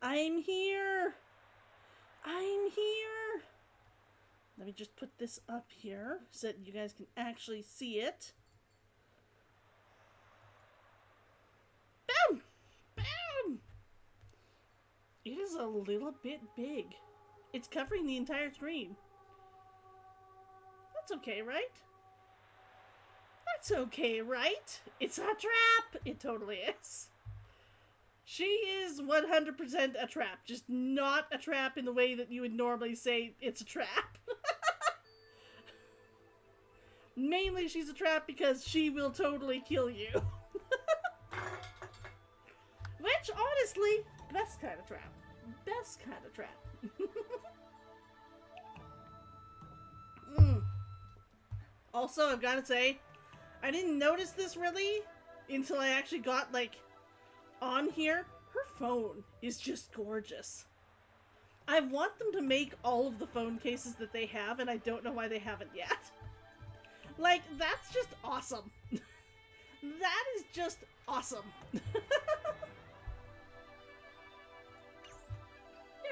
I'm here. I'm here. Let me just put this up here so that you guys can actually see it. Boom! Boom! It is a little bit big. It's covering the entire screen. That's okay, right? That's okay, right? It's a trap! It totally is. She is 100% a trap. Just not a trap in the way that you would normally say it's a trap. Mainly she's a trap because she will totally kill you. Which, honestly, best kind of trap. Best kind of trap. Also, I've got to say, I didn't notice this really until I actually got, like, on here, her phone is just gorgeous. I want them to make all of the phone cases that they have, and I don't know why they haven't yet. Like, that's just awesome. That is just awesome. There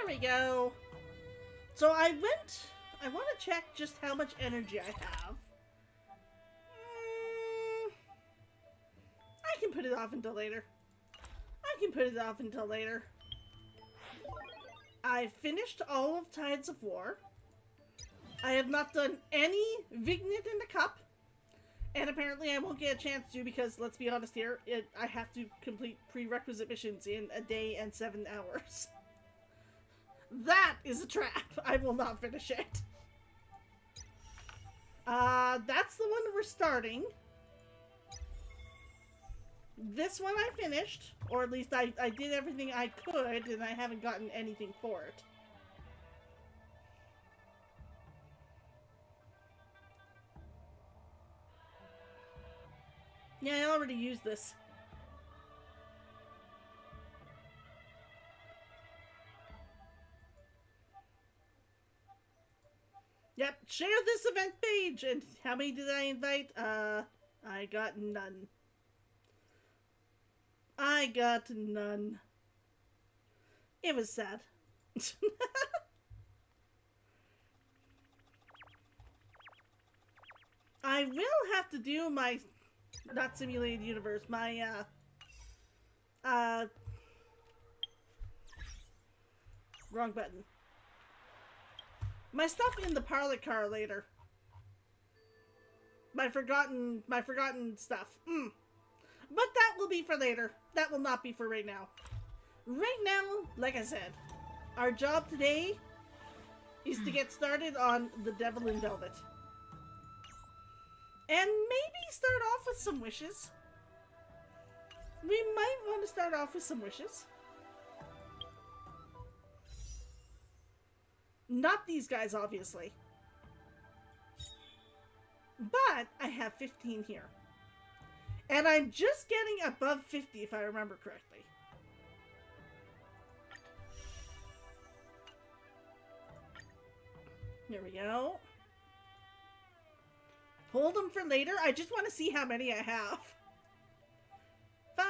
we go. So I want to check just how much energy I have. I can put it off until later. I finished all of Tides of War. I have not done any Vignette in the Cup. And apparently I won't get a chance to because, let's be honest here, I have to complete prerequisite missions in a day and 7 hours. That is a trap. I will not finish it. That's the one we're starting. This one I finished, or at least I did everything I could, and I haven't gotten anything for it. Yeah, I already used this. Yep, share this event page! And how many did I invite? I got none. It was sad. I will have to do my... Not simulated universe, my, wrong button. My stuff in the parlor car later. My forgotten stuff. But that will be for later. That will not be for right now. Right now, like I said, our job today is to get started on The Devil in Velvet. And maybe start off with some wishes. We might want to start off with some wishes. Not these guys, obviously. But I have 15 here. And I'm just getting above 50 if I remember correctly. Here we go. Hold them for later. I just want to see how many I have. 5,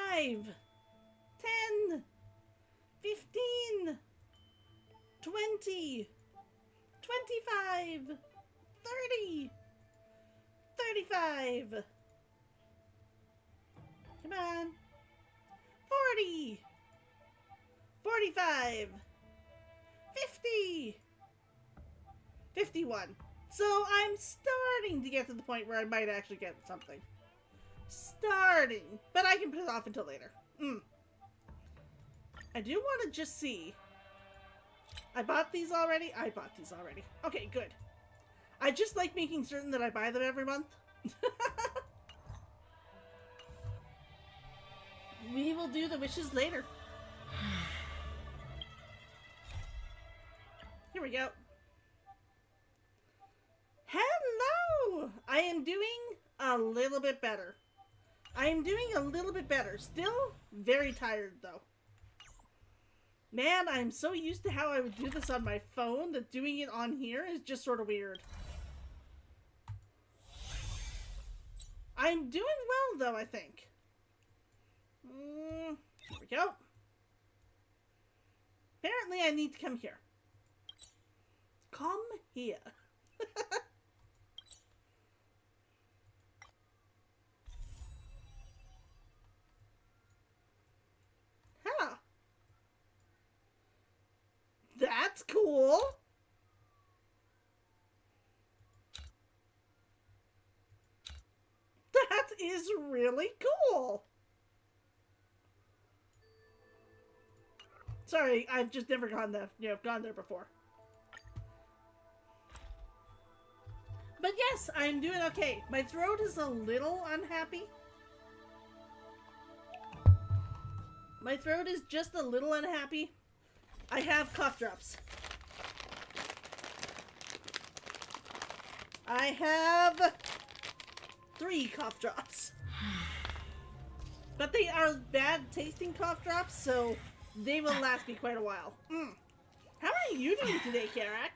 10, 15, 20, 25, 30, 35. Come on. 40, 45, 50, 51. So I'm starting to get to the point where I might actually get something. Starting. But I can put it off until later. I do want to just see. I bought these already? I bought these already. Okay, good. I just like making certain that I buy them every month. We will do the wishes later. Here we go. Hello! I am doing a little bit better. Still very tired, though. Man, I'm so used to how I would do this on my phone that doing it on here is just sort of weird. I'm doing well, though, I think. Here we go. Apparently, I need to come here. Come here. Huh. That's cool. That is really cool. Sorry, I've just never gone there, gone there before. But yes, I'm doing okay. My throat is a little unhappy. My throat is just a little unhappy. I have cough drops. I have 3 cough drops. But they are bad tasting cough drops, so they will last me quite a while. How are you doing today, Karak?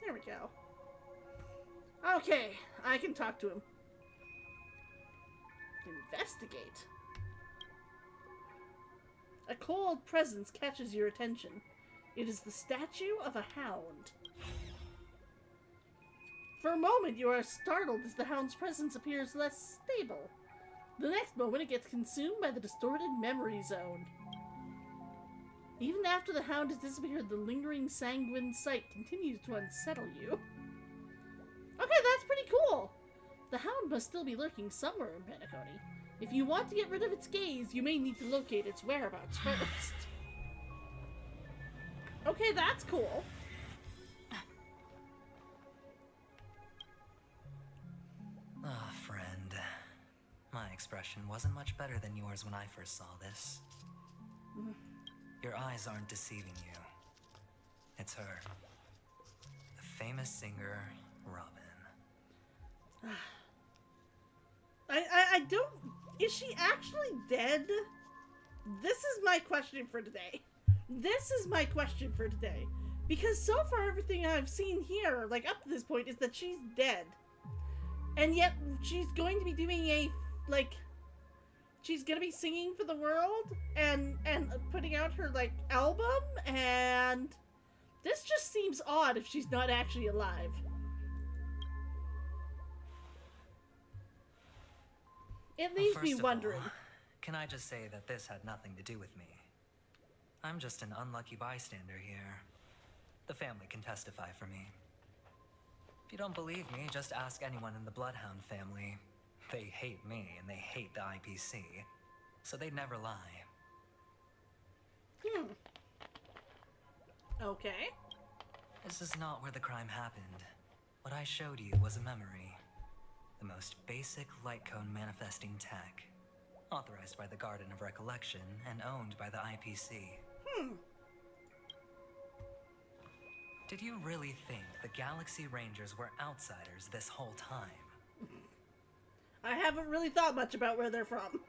There we go. Okay, I can talk to him. Investigate. A cold presence catches your attention. It is the statue of a hound. For a moment, you are startled as the hound's presence appears less stable. The next moment, it gets consumed by the distorted memory zone. Even after the hound has disappeared, the lingering sanguine sight continues to unsettle you. Okay, that's pretty cool. The hound must still be lurking somewhere in Pena-story. If you want to get rid of its gaze, you may need to locate its whereabouts first. Okay, that's cool. Ah, friend. My expression wasn't much better than yours when I first saw this. Your eyes aren't deceiving you. It's her. The famous singer, Robyn. I don't... Is she actually dead? This is my question for today. Because so far everything I've seen here, like up to this point, is that she's dead. And yet she's going to be doing a, like... She's gonna be singing for the world and putting out her, like, album, and this just seems odd if she's not actually alive. It leaves me wondering. Can I just say that this had nothing to do with me? I'm just an unlucky bystander here. The family can testify for me. If you don't believe me, just ask anyone in the Bloodhound family. They hate me, and they hate the IPC, so they'd never lie. Okay. This is not where the crime happened. What I showed you was a memory. The most basic light cone manifesting tech. Authorized by the Garden of Recollection and owned by the IPC. Did you really think the Galaxy Rangers were outsiders this whole time? I haven't really thought much about where they're from.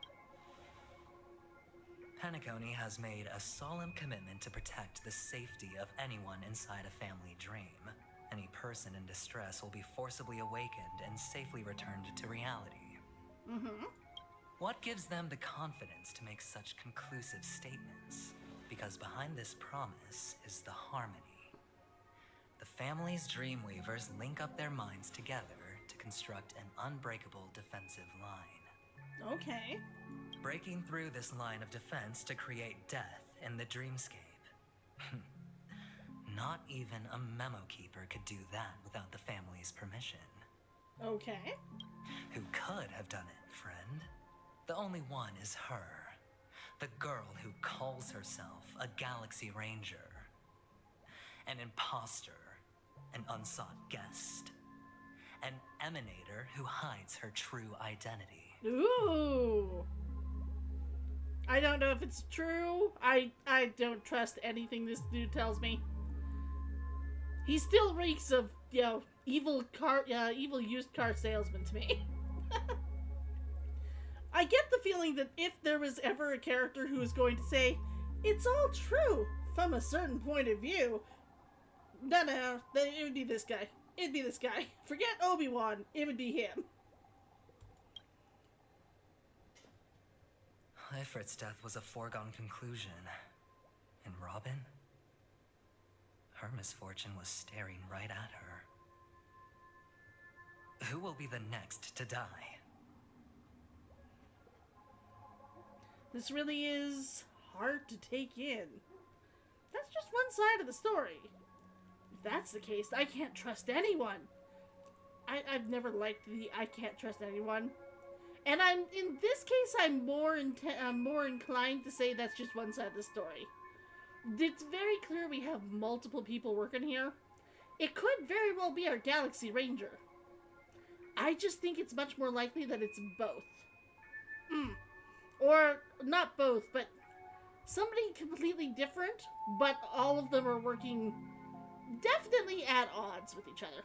Pena-story has made a solemn commitment to protect the safety of anyone inside a family dream. Any person in distress will be forcibly awakened and safely returned to reality. What gives them the confidence to make such conclusive statements? Because behind this promise is the harmony. The family's Dreamweavers link up their minds together to construct an unbreakable defensive line. Okay. Breaking through this line of defense to create death in the dreamscape. Not even a memo keeper could do that without the family's permission. Okay. Who could have done it, friend? The only one is her. The girl who calls herself a Galaxy Ranger. An imposter. An unsought guest. An emanator who hides her true identity. Ooh. I don't know if it's true. I don't trust anything this dude tells me. He still reeks of, you know, evil used car salesman to me. I get the feeling that if there was ever a character who was going to say, it's all true from a certain point of view, no, it would be this guy. It'd be this guy. Forget Obi-Wan, it would be him. Ifrit's death was a foregone conclusion. And Robyn? Her misfortune was staring right at her. Who will be the next to die? This really is hard to take in. That's just one side of the story. If that's the case, I can't trust anyone. I've never liked the I can't trust anyone. And in this case, I'm more inclined to say that's just one side of the story. It's very clear we have multiple people working here. It could very well be our Galaxy Ranger. I just think it's much more likely that it's both. Or, not both, but somebody completely different, but all of them are working definitely at odds with each other.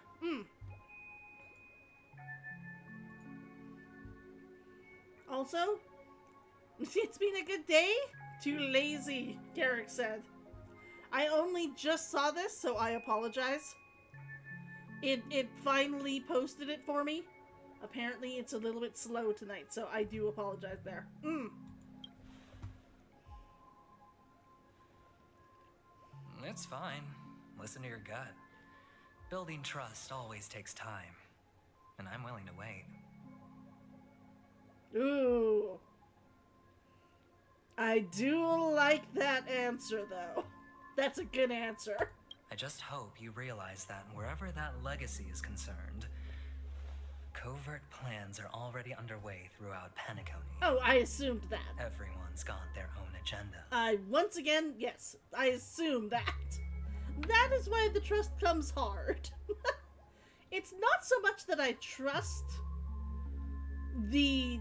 Also, it's been a good day? Too lazy, Garrick said. I only just saw this, so I apologize. It finally posted it for me. Apparently, it's a little bit slow tonight, so I do apologize there. It's fine. Listen to your gut. Building trust always takes time, and I'm willing to wait. Ooh. I do like that answer, though. That's a good answer. I just hope you realize that wherever that legacy is concerned, covert plans are already underway throughout Pena-story. Oh, I assumed that. Everyone's got their own agenda. Once again, yes, I assume that. That is why the trust comes hard. It's not so much that I trust the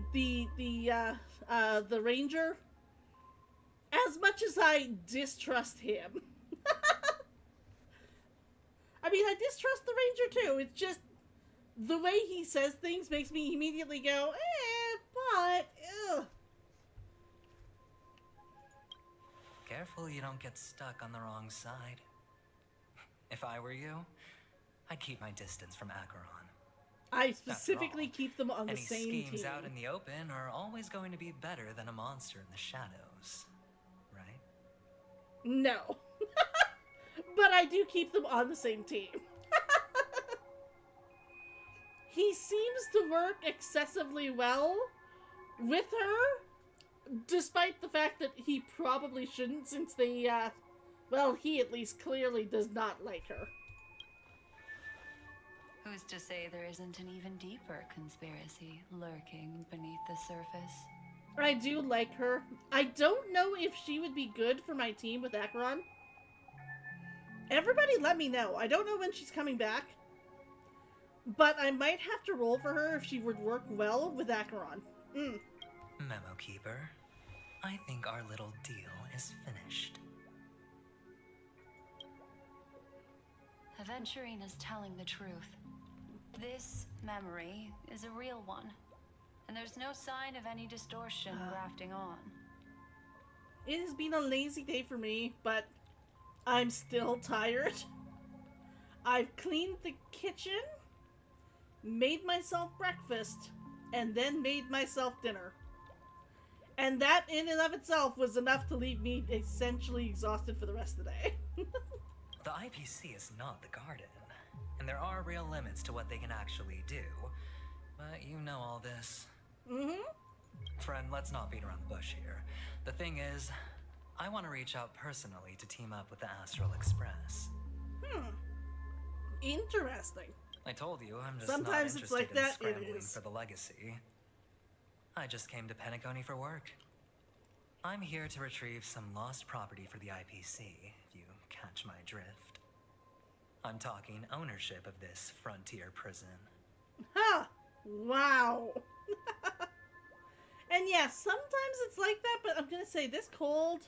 ranger as much as I distrust him. I mean, I distrust the ranger too. It's just the way he says things makes me immediately go, but, ugh. Careful you don't get stuck on the wrong side. If I were you, I'd keep my distance from Acheron. I specifically keep them on the same team. Any schemes out in the open are always going to be better than a monster in the shadows, right? No. But I do keep them on the same team. He seems to work excessively well with her, despite the fact that he probably shouldn't, since they, well, he at least clearly does not like her. Who's to say there isn't an even deeper conspiracy lurking beneath the surface? I do like her. I don't know if she would be good for my team with Acheron. Everybody let me know. I don't know when she's coming back, but I might have to roll for her if she would work well with Acheron. Memo Keeper, I think our little deal is finished. Aventurine is telling the truth. This memory is a real one, and there's no sign of any distortion grafting on. It has been a lazy day for me, but I'm still tired. I've cleaned the kitchen, made myself breakfast, and then made myself dinner. And that in and of itself was enough to leave me essentially exhausted for the rest of the day. The IPC is not the garden, and there are real limits to what they can actually do. But you know all this. Friend, let's not beat around the bush here. The thing is, I want to reach out personally to team up with the Astral Express. Interesting. I told you, I'm just Sometimes not it's interested like in that, scrambling it is. for the legacy. I just came to Pena-story for work. I'm here to retrieve some lost property for the IPC, if you catch my drift. I'm talking ownership of this frontier prison. Ha! Wow. And yeah, sometimes it's like that, but I'm gonna say this cold,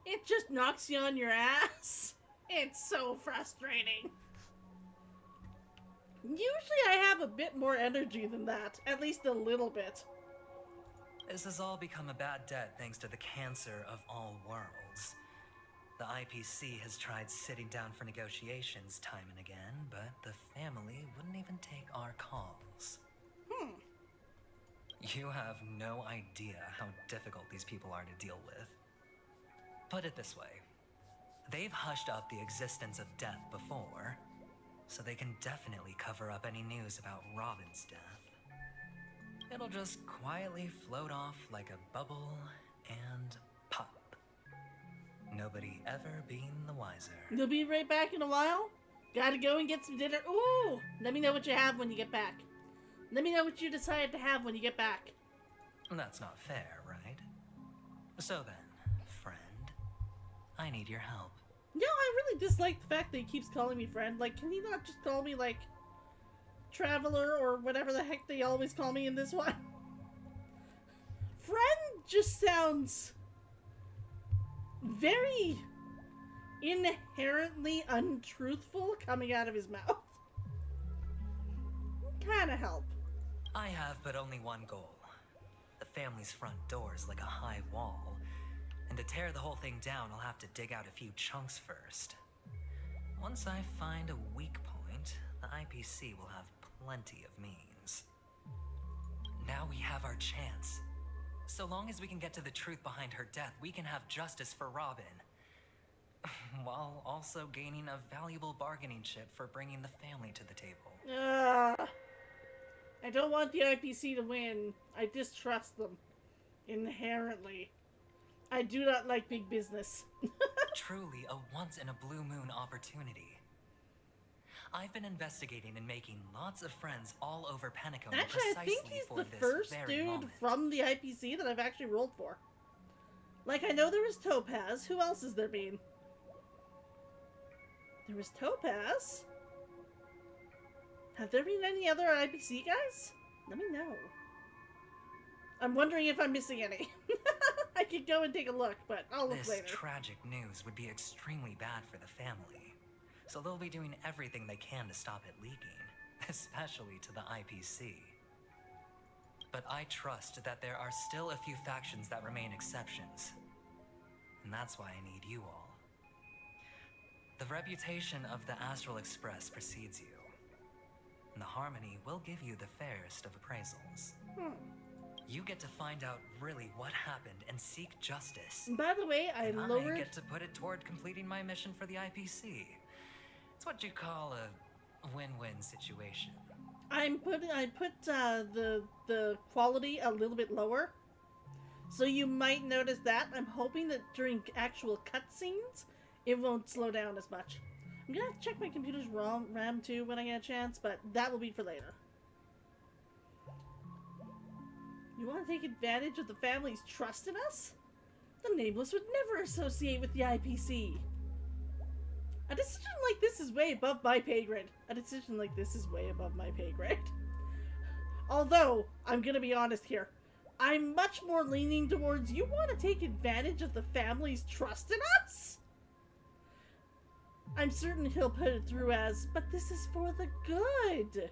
it just knocks you on your ass. It's so frustrating. Usually I have a bit more energy than that, at least a little bit. This has all become a bad debt thanks to the cancer of all worlds. The IPC has tried sitting down for negotiations time and again, but the family wouldn't even take our calls. You have no idea how difficult these people are to deal with. Put it this way. They've hushed up the existence of death before, so they can definitely cover up any news about Robyn's death. It'll just quietly float off like a bubble and pop. Nobody ever being the wiser. You'll be right back in a while? Gotta go and get some dinner. Ooh! Let me know what you have when you get back. Let me know what you decide to have when you get back. That's not fair, right? So then, friend, I need your help. No, I really dislike the fact that he keeps calling me friend. Like, can he not just call me, like, traveler or whatever the heck they always call me in this one? Friend just sounds very inherently untruthful coming out of his mouth. Kind of help. I have but only one goal. The family's front door is like a high wall, and to tear the whole thing down, I'll have to dig out a few chunks first. Once I find a weak point, the IPC will have plenty of means. Now we have our chance. So long as we can get to the truth behind her death, we can have justice for Robyn. While also gaining a valuable bargaining chip for bringing the family to the table. I don't want the IPC to win. I distrust them. Inherently. I do not like big business. Truly a once-in-a-blue-moon opportunity. I've been investigating and making lots of friends all over Pena-story Actually, I think precisely he's for the this first very dude moment. from the IPC that I've actually rolled for. Like, I know there was Topaz. Who else has there been? There was Topaz. Have there been any other IPC guys? Let me know. I'm wondering if I'm missing any. I could go and take a look, but I'll look This later. tragic news would be extremely bad for the family, so they'll be doing everything they can to stop it leaking, especially to the IPC. But I trust that there are still a few factions that remain exceptions, and that's why I need you all. The reputation of the Astral Express precedes you, and the Harmony will give you the fairest of appraisals. You get to find out really what happened and seek justice. By the way, I And lowered... I get to put it toward completing my mission for the IPC. It's what you call a win-win situation. I put the quality a little bit lower, so you might notice that. I'm hoping that during actual cutscenes, it won't slow down as much. I'm gonna have to check my computer's RAM too when I get a chance, but that will be for later. You want to take advantage of the family's trust in us? The Nameless would never associate with the IPC. A decision like this is way above my pay grade. A decision like this is way above my pay grade. Although, I'm gonna be honest here. I'm much more leaning towards you want to take advantage of the family's trust in us? I'm certain he'll put it through as, but this is for the good.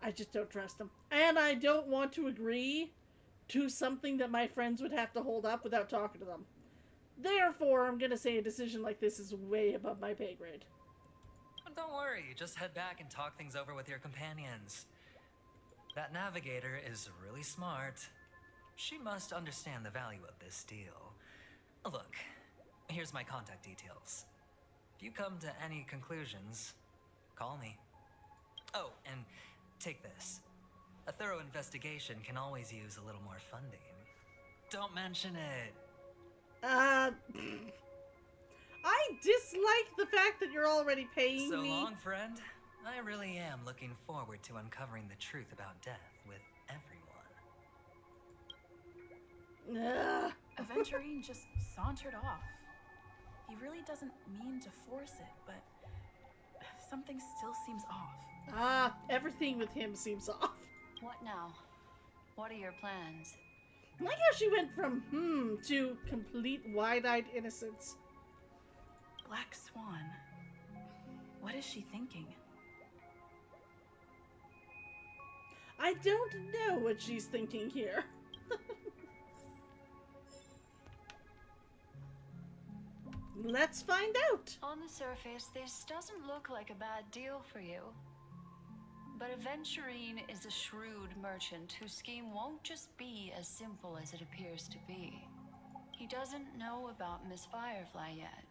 I just don't trust him. And I don't want to agree to something that my friends would have to hold up without talking to them. Therefore, I'm gonna say a decision like this is way above my pay grade. But don't worry, just head back and talk things over with your companions. That navigator is really smart. She must understand the value of this deal. Look, here's my contact details. If you come to any conclusions, call me. Oh, and take this. A thorough investigation can always use a little more funding. Don't mention it. I dislike the fact that you're already paying So me. long, friend. I really am looking forward to uncovering the truth about death with everyone. Ugh. Aventurine just sauntered off. He really doesn't mean to force it, but something still seems off. Everything with him seems off. What now? What are your plans? I like how she went from to complete wide-eyed innocence. Black Swan. What is she thinking? I don't know what she's thinking here. Let's find out. On the surface, this doesn't look like a bad deal for you. But Aventurine is a shrewd merchant whose scheme won't just be as simple as it appears to be. He doesn't know about Miss Firefly yet.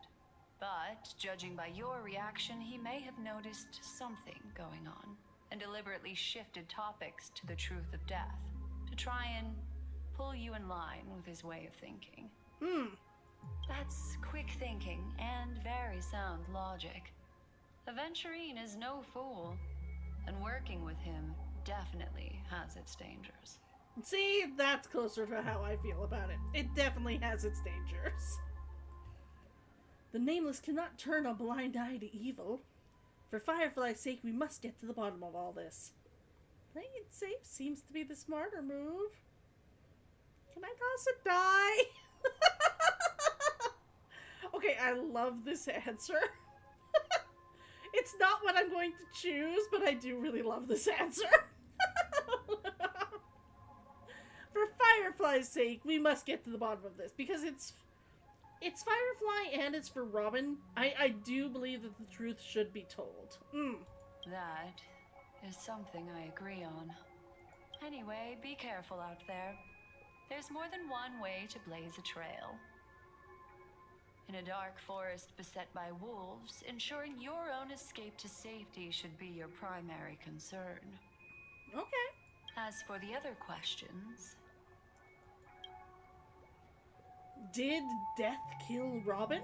But, judging by your reaction, he may have noticed something going on and deliberately shifted topics to the truth of death to try and pull you in line with his way of thinking. That's quick thinking and very sound logic. Aventurine is no fool, and working with him definitely has its dangers. See, that's closer to how I feel about it. It definitely has its dangers. The Nameless cannot turn a blind eye to evil. For Firefly's sake, we must get to the bottom of all this. Playing it safe seems to be the smarter move. Can I toss a die? Okay, I love this answer. It's not what I'm going to choose, but I do really love this answer. For Firefly's sake, we must get to the bottom of this, because it's Firefly and it's for Robyn. I do believe that the truth should be told. That is something I agree on. Anyway, be careful out there. There's more than one way to blaze a trail. In a dark forest beset by wolves, ensuring your own escape to safety should be your primary concern. Okay. As for the other questions... Did death kill Robyn?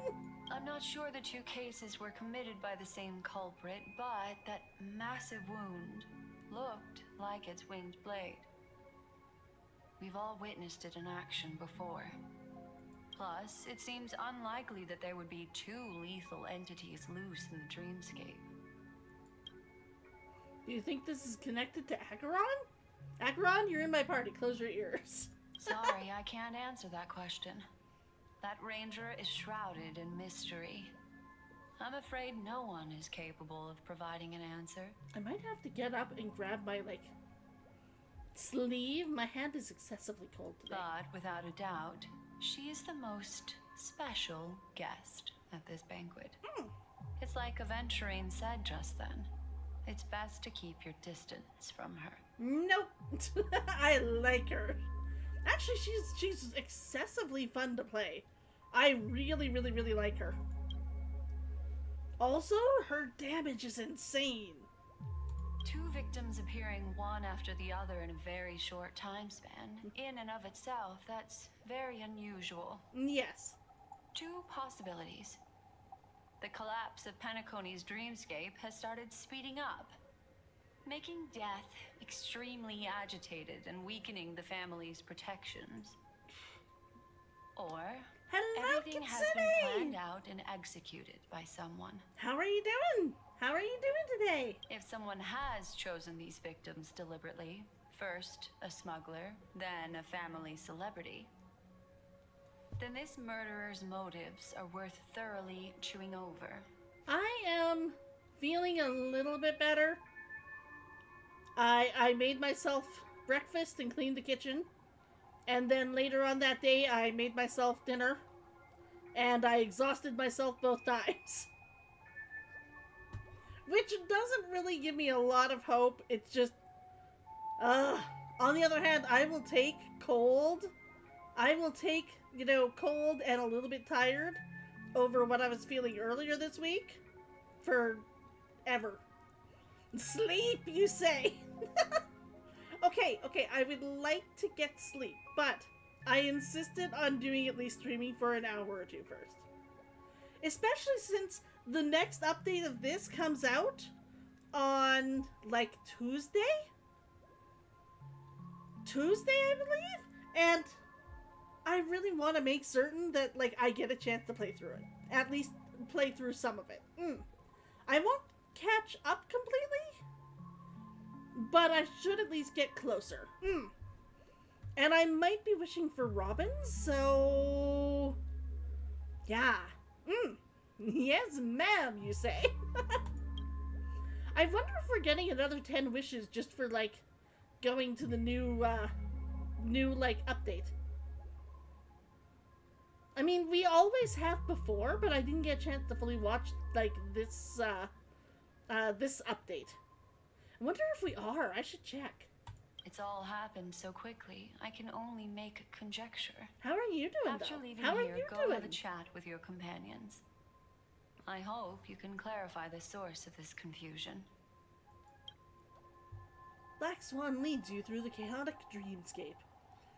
I'm not sure the two cases were committed by the same culprit, but that massive wound looked like its winged blade. We've all witnessed it in action before. Plus, it seems unlikely that there would be two lethal entities loose in the dreamscape. Do you think this is connected to Acheron? Acheron, you're in my party. Close your ears. Sorry, I can't answer that question. That ranger is shrouded in mystery. I'm afraid no one is capable of providing an answer. I might have to get up and grab my, sleeve. My hand is excessively cold today. But without a doubt, she is the most special guest at this banquet. It's like Aventurine said just then. It's best to keep your distance from her. Nope. I like her. Actually, she's excessively fun to play. I really, really, really like her. Also, her damage is insane. Two victims appearing one after the other in a very short time span. In and of itself, that's very unusual. Yes. Two possibilities. The collapse of Penacony's dreamscape has started speeding up, making death extremely agitated and weakening the family's protections. Or Hello, everything has Kitsune! been planned out and executed by someone. How are you doing? How are you doing today? If someone has chosen these victims deliberately, first a smuggler, then a family celebrity, then this murderer's motives are worth thoroughly chewing over. I am feeling a little bit better. I made myself breakfast and cleaned the kitchen. And then later on that day, I made myself dinner. And I exhausted myself both times. Which doesn't really give me a lot of hope. It's just... on the other hand, I will take cold. I will take, cold and a little bit tired over what I was feeling earlier this week. Forever. Sleep, you say? Okay, I would like to get sleep, but I insisted on doing at least streaming for an hour or two first. Especially since the next update of this comes out on, Tuesday? Tuesday, I believe? And I really want to make certain that, I get a chance to play through it. At least play through some of it. I won't catch up completely, but I should at least get closer. And I might be wishing for Robyn, so... yeah. Yes, ma'am, you say. I wonder if we're getting another 10 wishes just for, going to the new update. I mean, we always have before, but I didn't get a chance to fully watch, this update. I wonder if we are. I should check. It's all happened so quickly, I can only make conjecture. How are you doing, After though? leaving How are here, you go doing? have a chat with your companions. I hope you can clarify the source of this confusion. Black Swan leads you through the chaotic dreamscape.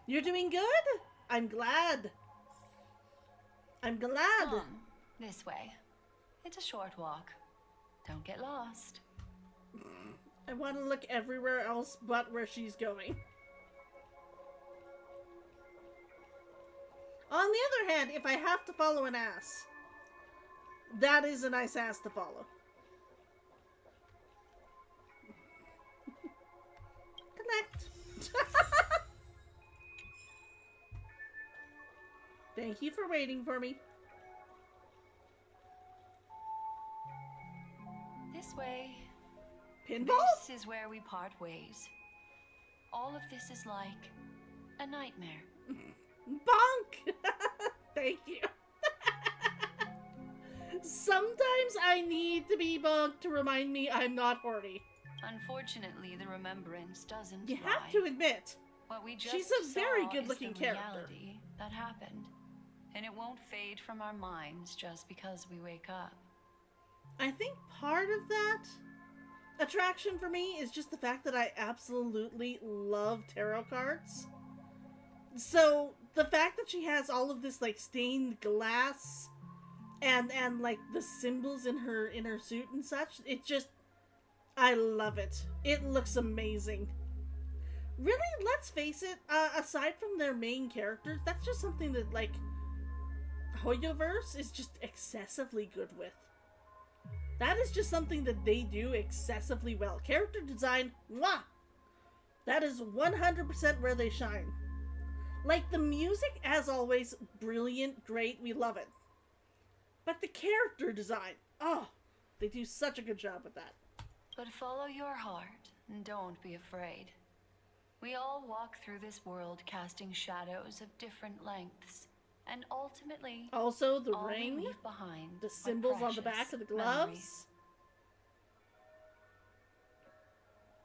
You're doing good? I'm glad. I'm glad. Come, this way. It's a short walk. Don't get lost. I want to look everywhere else but where she's going. On the other hand, if I have to follow an ass, that is a nice ass to follow. Connect. Thank you for waiting for me. way, Pinball? this is where we part ways. All of this is like a nightmare. Bonk! Thank you. Sometimes I need to be bonked to remind me I'm not horny. Unfortunately, the remembrance doesn't You lie. have to admit, What we just she's a very saw good-looking is the character. reality that happened. And it won't fade from our minds just because we wake up. I think part of that attraction for me is just the fact that I absolutely love tarot cards. So the fact that she has all of this like stained glass and like the symbols in her suit and such, it just, I love it. It looks amazing. Really, let's face it, aside from their main characters, that's just something that like Hoyoverse is just excessively good with. That is just something that they do excessively well. Character design, mwah! That is 100% where they shine. Like, the music, as always, brilliant, great, we love it. But the character design, oh, they do such a good job with that. But follow your heart and don't be afraid. We all walk through this world casting shadows of different lengths. And ultimately, Also, the all we ring, leave behind the are symbols on the back precious of the gloves. memories.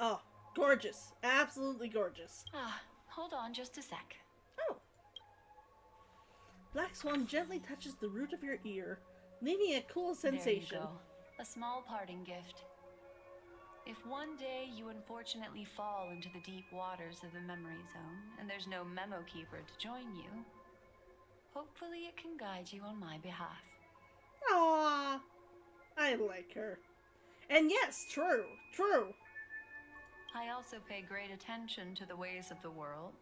Oh, gorgeous. Absolutely gorgeous. Ah, hold on just a sec. Oh. Black Swan gently touches the root of your ear, leaving a cool sensation. There you go. A small parting gift. If one day you unfortunately fall into the deep waters of the memory zone and there's no memo keeper to join you, hopefully it can guide you on my behalf. Aww. I like her. And yes, true. I also pay great attention to the ways of the world.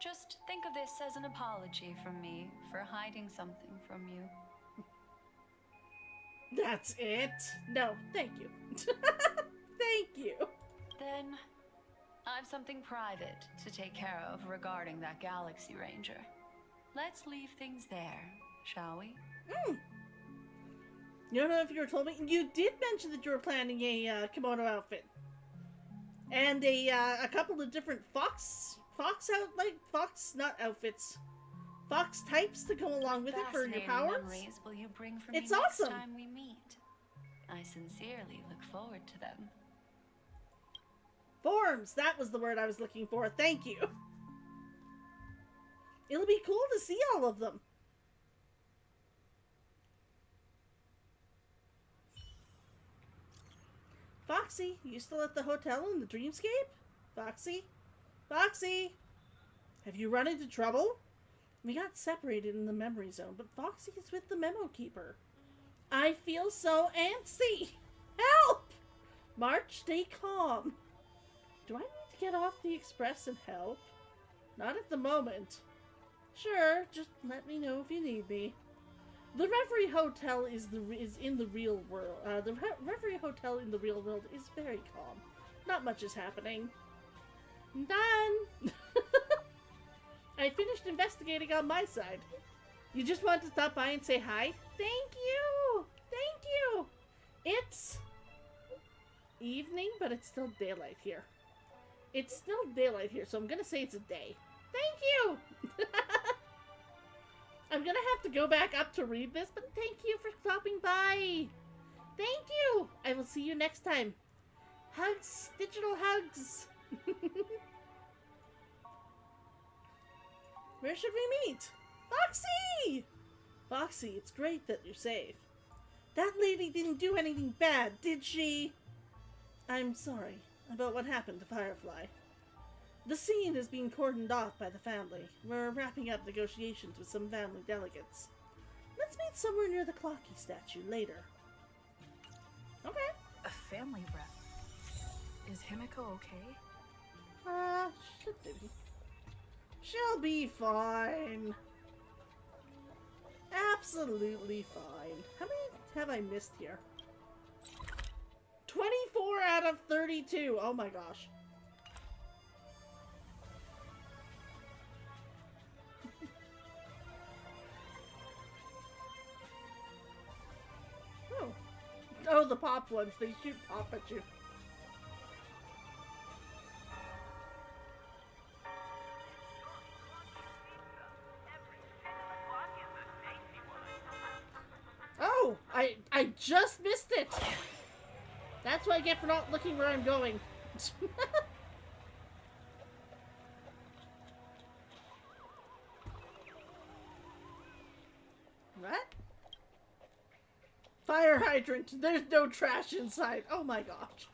Just think of this as an apology from me for hiding something from you. That's it? No, thank you. Thank you. Then, I've something private to take care of regarding that Galaxy Ranger. Let's leave things there, shall we? You don't know if you were told me. You did mention that you were planning a kimono outfit. And a couple of different fox types to go along with it for your Fascinating powers. memories will you bring for It's me awesome. next time we meet? I sincerely look forward to them. Forms, that was the word I was looking for. Thank you. It'll be cool to see all of them. Foxy, you still at the hotel in the dreamscape? Foxy? Foxy! Have you run into trouble? We got separated in the memory zone, but Foxy is with the memo keeper. I feel so antsy. Help! March, stay calm. Do I need to get off the express and help? Not at the moment. Sure, just let me know if you need me. The Reverie Hotel is in the real world. The Reverie Hotel in the real world is very calm. Not much is happening. Done. I finished investigating on my side. You just wanted to stop by and say hi? Thank you! Thank you! It's evening, but it's still daylight here. It's still daylight here, so I'm gonna say it's a day. Thank you! I'm gonna have to go back up to read this, but thank you for stopping by! Thank you! I will see you next time. Hugs! Digital hugs! Where should we meet? Foxy! Foxy, it's great that you're safe. That lady didn't do anything bad, did she? I'm sorry about what happened to Firefly. The scene is being cordoned off by the family. We're wrapping up negotiations with some family delegates. Let's meet somewhere near the Clocky statue later. Okay. A family rep. Is Himiko okay? Should be. She'll be fine. Absolutely fine. How many have I missed here? 24 out of 32. Oh my gosh. Oh, the pop ones. They shoot pop at you. Oh, I just missed it. That's what I get for not looking where I'm going. What? Fire hydrant. There's no trash inside. Oh my gosh.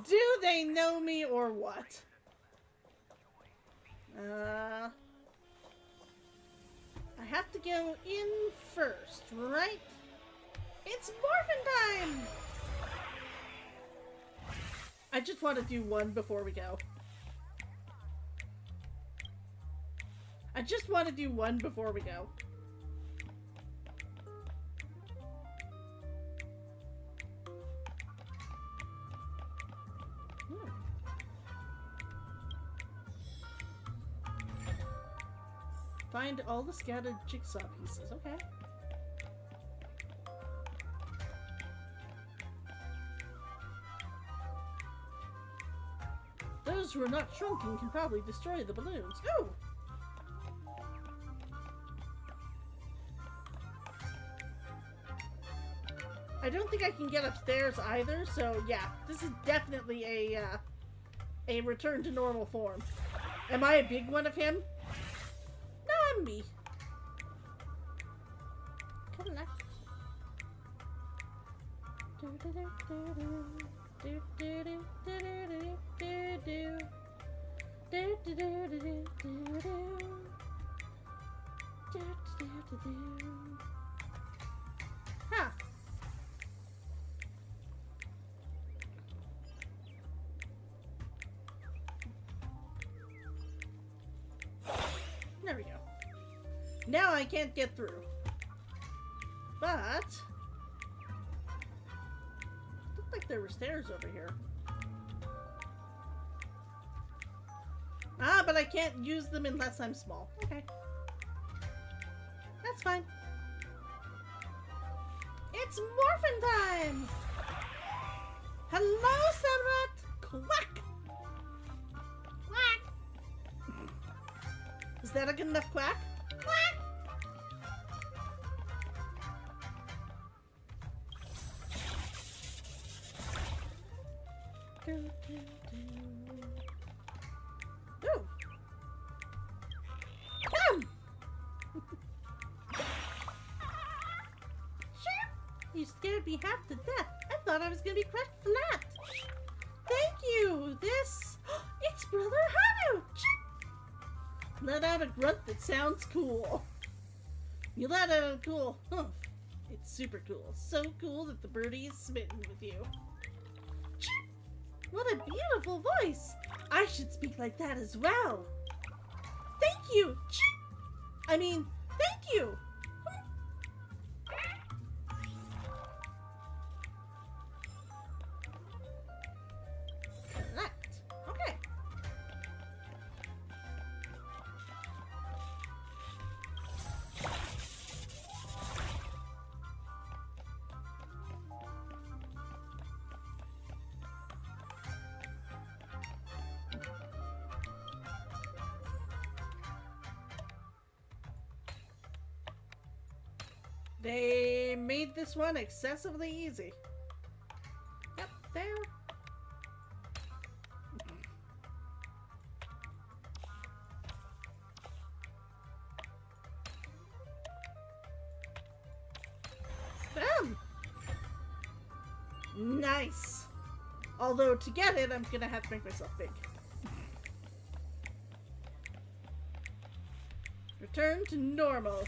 Do they know me or what? I have to go in first, right? It's morphin' time! I just want to do one before we go. I just want to do one before we go. Find all the scattered jigsaw pieces. Okay. Those who are not shrunken can probably destroy the balloons. Ooh! I don't think I can get upstairs either, so yeah, this is definitely a return to normal form. Am I a big one of him? No, I'm me. Come on. Huh. There we go. Now I can't get through. But looked like there were stairs over here. Ah, but I can't use them unless I'm small. Okay. That's fine. It's morphin' time! Hello, Samrat! Quack! Quack! Is that a good enough quack? Quack! Ooh. You scared me half to death. I thought I was gonna be crushed flat. Thank you. This... It's Brother Hanu. Let out a grunt that sounds cool. You let out a cool humph. It's super cool. So cool that the birdie is smitten with you. What a beautiful voice. I should speak like that as well. Thank you. I mean, thank you. Okay. They made this one excessively easy. Yep, there. Bam! Nice. Although to get it, I'm gonna have to make myself big. Return to normal.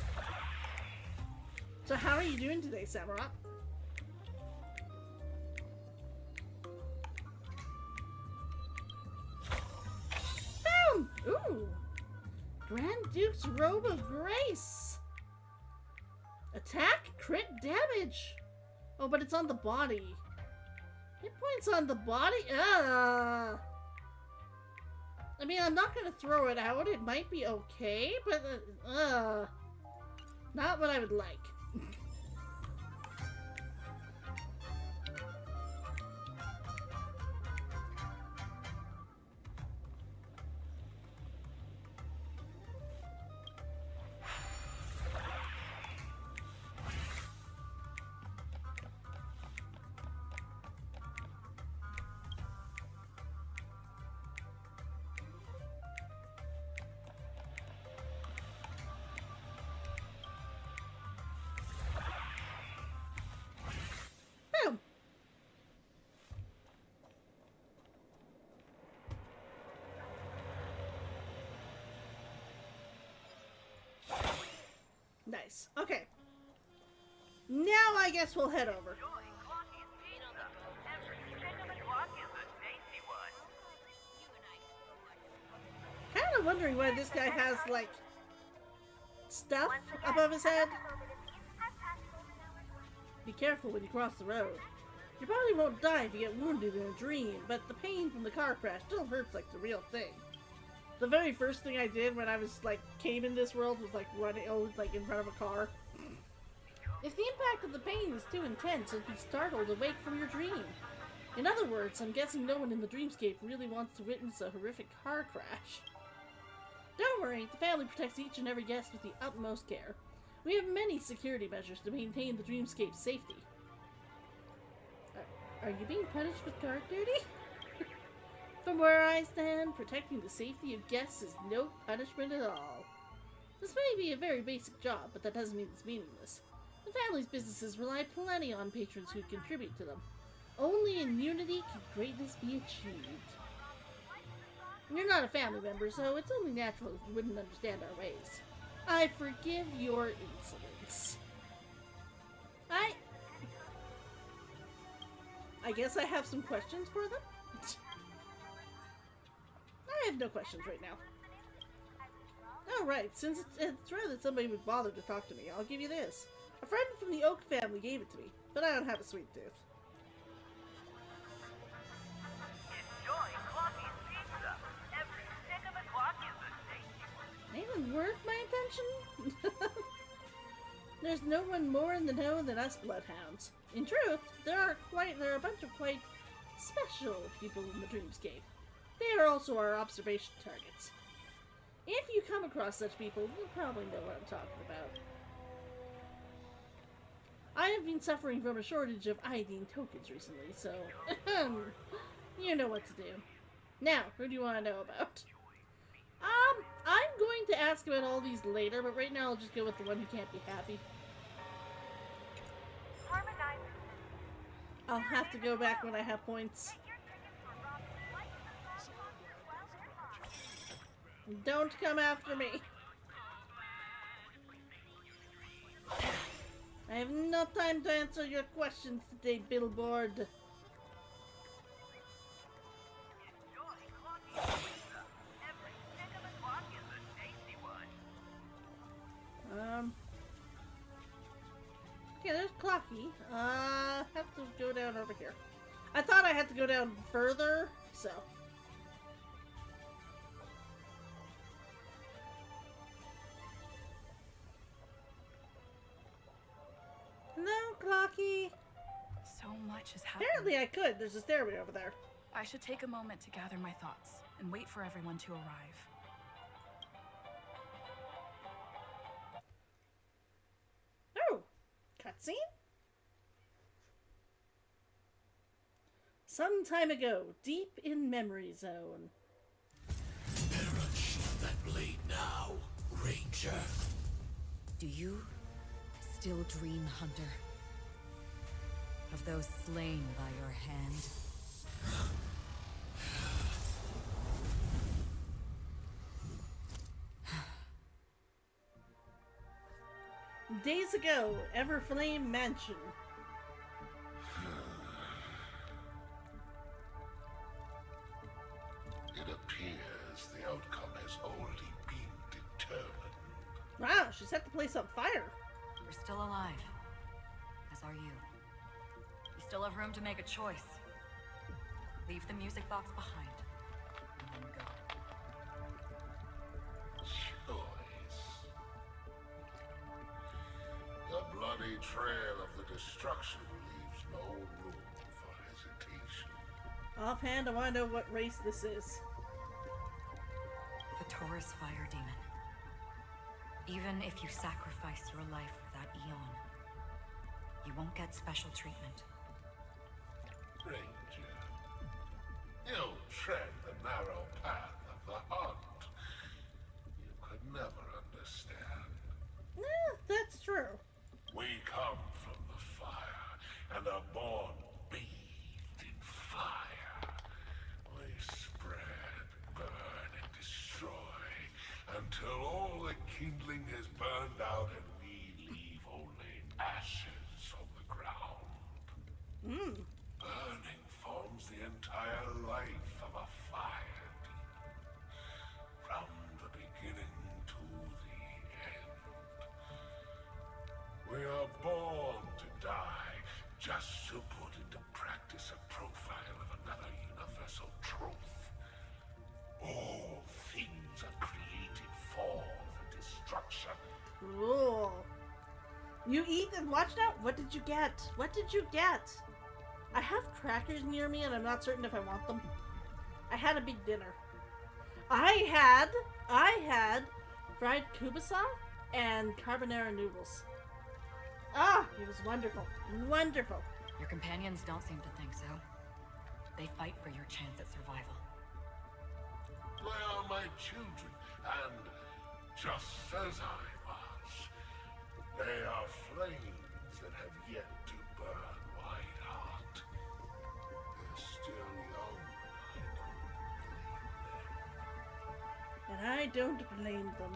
So how are you doing today, Samurott? Boom! Ooh! Grand Duke's Robe of Grace! Attack, crit damage! Oh, but it's on the body. Hit points on the body? I mean, I'm not gonna throw it out. It might be okay, but not what I would like. Nice. Okay. Now I guess we'll head over. Kind of wondering why this guy has, like, stuff above his head. Be careful when you cross the road. You probably won't die if you get wounded in a dream, but the pain from the car crash still hurts like the real thing. The very first thing I did when I was, like, came in this world was, like, running, like, in front of a car. If the impact of the pain is too intense, you'll be startled awake from your dream. In other words, I'm guessing no one in the dreamscape really wants to witness a horrific car crash. Don't worry, the family protects each and every guest with the utmost care. We have many security measures to maintain the dreamscape's safety. Are you being punished with guard duty? From where I stand, protecting the safety of guests is no punishment at all. This may be a very basic job, but that doesn't mean it's meaningless. The family's businesses rely plenty on patrons who contribute to them. Only in unity can greatness be achieved. You're not a family member, so it's only natural that you wouldn't understand our ways. I forgive your insolence. I guess I have some questions for them? I have no questions right now. Oh, right. Since it's rare that somebody would bother to talk to me, I'll give you this. A friend from the Oak family gave it to me, but I don't have a sweet tooth. Enjoy Clockie's pizza. Every stick of a clock is a tasty one. They even weren't my intention. There's no one more in the know than us bloodhounds. In truth, there are a bunch of quite special people in the dreamscape. They are also our observation targets. If you come across such people, you'll probably know what I'm talking about. I have been suffering from a shortage of iodine tokens recently, so you know what to do. Now, who do you want to know about? I'm going to ask about all these later, but right now I'll just go with the one who can't be happy. I'll have to go back when I have points. Don't come after me. I have no time to answer your questions today, Billboard. Okay, there's Clocky. Have to go down over here. I thought I had to go down further, so. Hello, Clocky. So much has happened. Apparently I could. There's a stairway over there. I should take a moment to gather my thoughts and wait for everyone to arrive. Oh, cutscene? Some time ago, deep in memory zone. Better unsheath that blade now, Ranger. Do you still dream, Hunter? Of those slain by your hand? Days ago, Everflame Mansion. It appears the outcome has already been determined. Wow, she set the place on fire. We're still alive. As are you. We still have room to make a choice. Leave the music box behind. And then go. Choice. The bloody trail of the destruction leaves no room for hesitation. Offhand, I want to know what race this is. The Taurus Fire Demon. Even if you sacrifice your life for that eon, you won't get special treatment. Ranger, you tread the narrow path of the hunt. You could never understand. That's true. We come from the fire and are born bathed in fire. We spread, burn, and destroy until all the kindling has burned out and we You eat and watch now? What did you get? What did you get? I have crackers near me and I'm not certain if I want them. I had a big dinner. I had fried kubasa and carbonara noodles. Ah, it was wonderful. Wonderful. Your companions don't seem to think so. They fight for your chance at survival. They are my children, and just as I was, they are flames that have yet to burn Whiteheart. They're still young, And I don't blame them.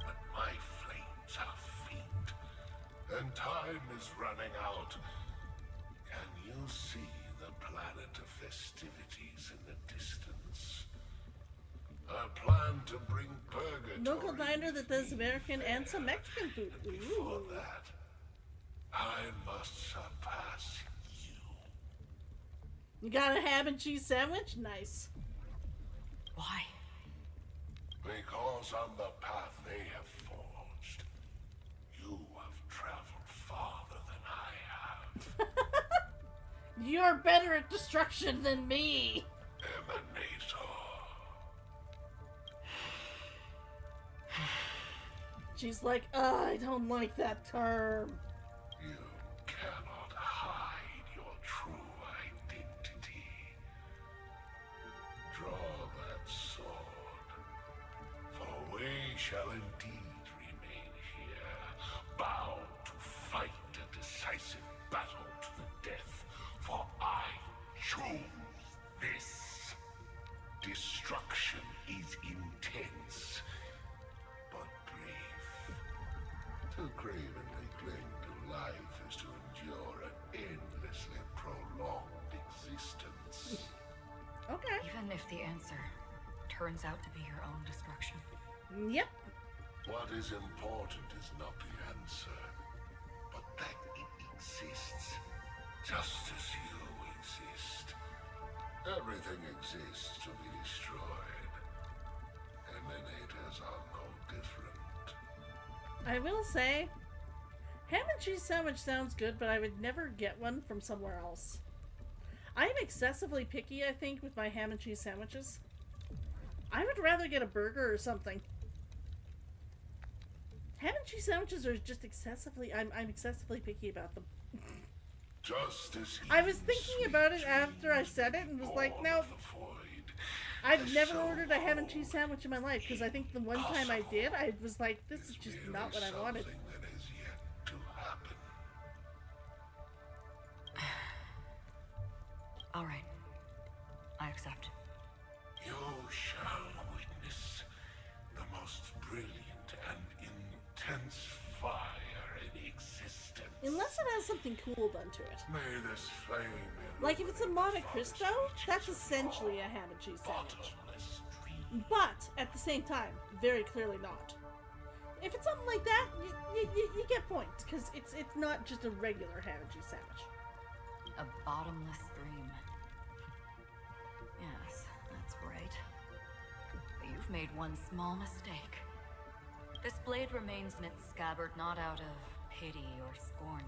but my flames are faint, and time is running out. Can you see the planet of festivities in the distance? I plan to bring purgatory. Local diner that does American and some Mexican food. Before Ooh. that, I must surpass you. You got a ham and cheese sandwich? Nice. Why? Because on the path they have forged, you have traveled farther than I have. You're better at destruction than me. Emanator. She's like, I don't like that term. You cannot hide your true identity. Draw that sword, for we shall indeed remain here, bound to fight a decisive battle to the death, for I choose this. Destruction is intense, but brief. To cravenly cling to life is to endure an endlessly prolonged existence. Okay. Even if the answer turns out to be your own destruction. Yep. What is important is not the answer, but that it exists, just as you exist. Everything exists to be destroyed. Emanators are no different. I will say, ham and cheese sandwich sounds good, but I would never get one from somewhere else. I'm excessively picky, I think, with my ham and cheese sandwiches. I would rather get a burger or something. Ham and cheese sandwiches are just excessively... I'm excessively picky about them. Just as I was thinking about it after I said it and was like, no, I've never ordered a ham and cheese sandwich in my life, because I think the one time I did, I was like, this is just not what I wanted. That is yet to happen. All right. I accept. You shall witness the most brilliant and intense fire in existence. Unless it has something cool done to it. May this flame Like if it's a illuminate Monte the Cristo, forest that's reaches essentially a far, ham and cheese sandwich. bottomless dream. But, at the same time, very clearly not. If it's something like that, you get points, because it's not just a regular ham and cheese sandwich. A bottomless stream. Yes, that's right. But you've made one small mistake. This blade remains in its scabbard not out of pity or scorn.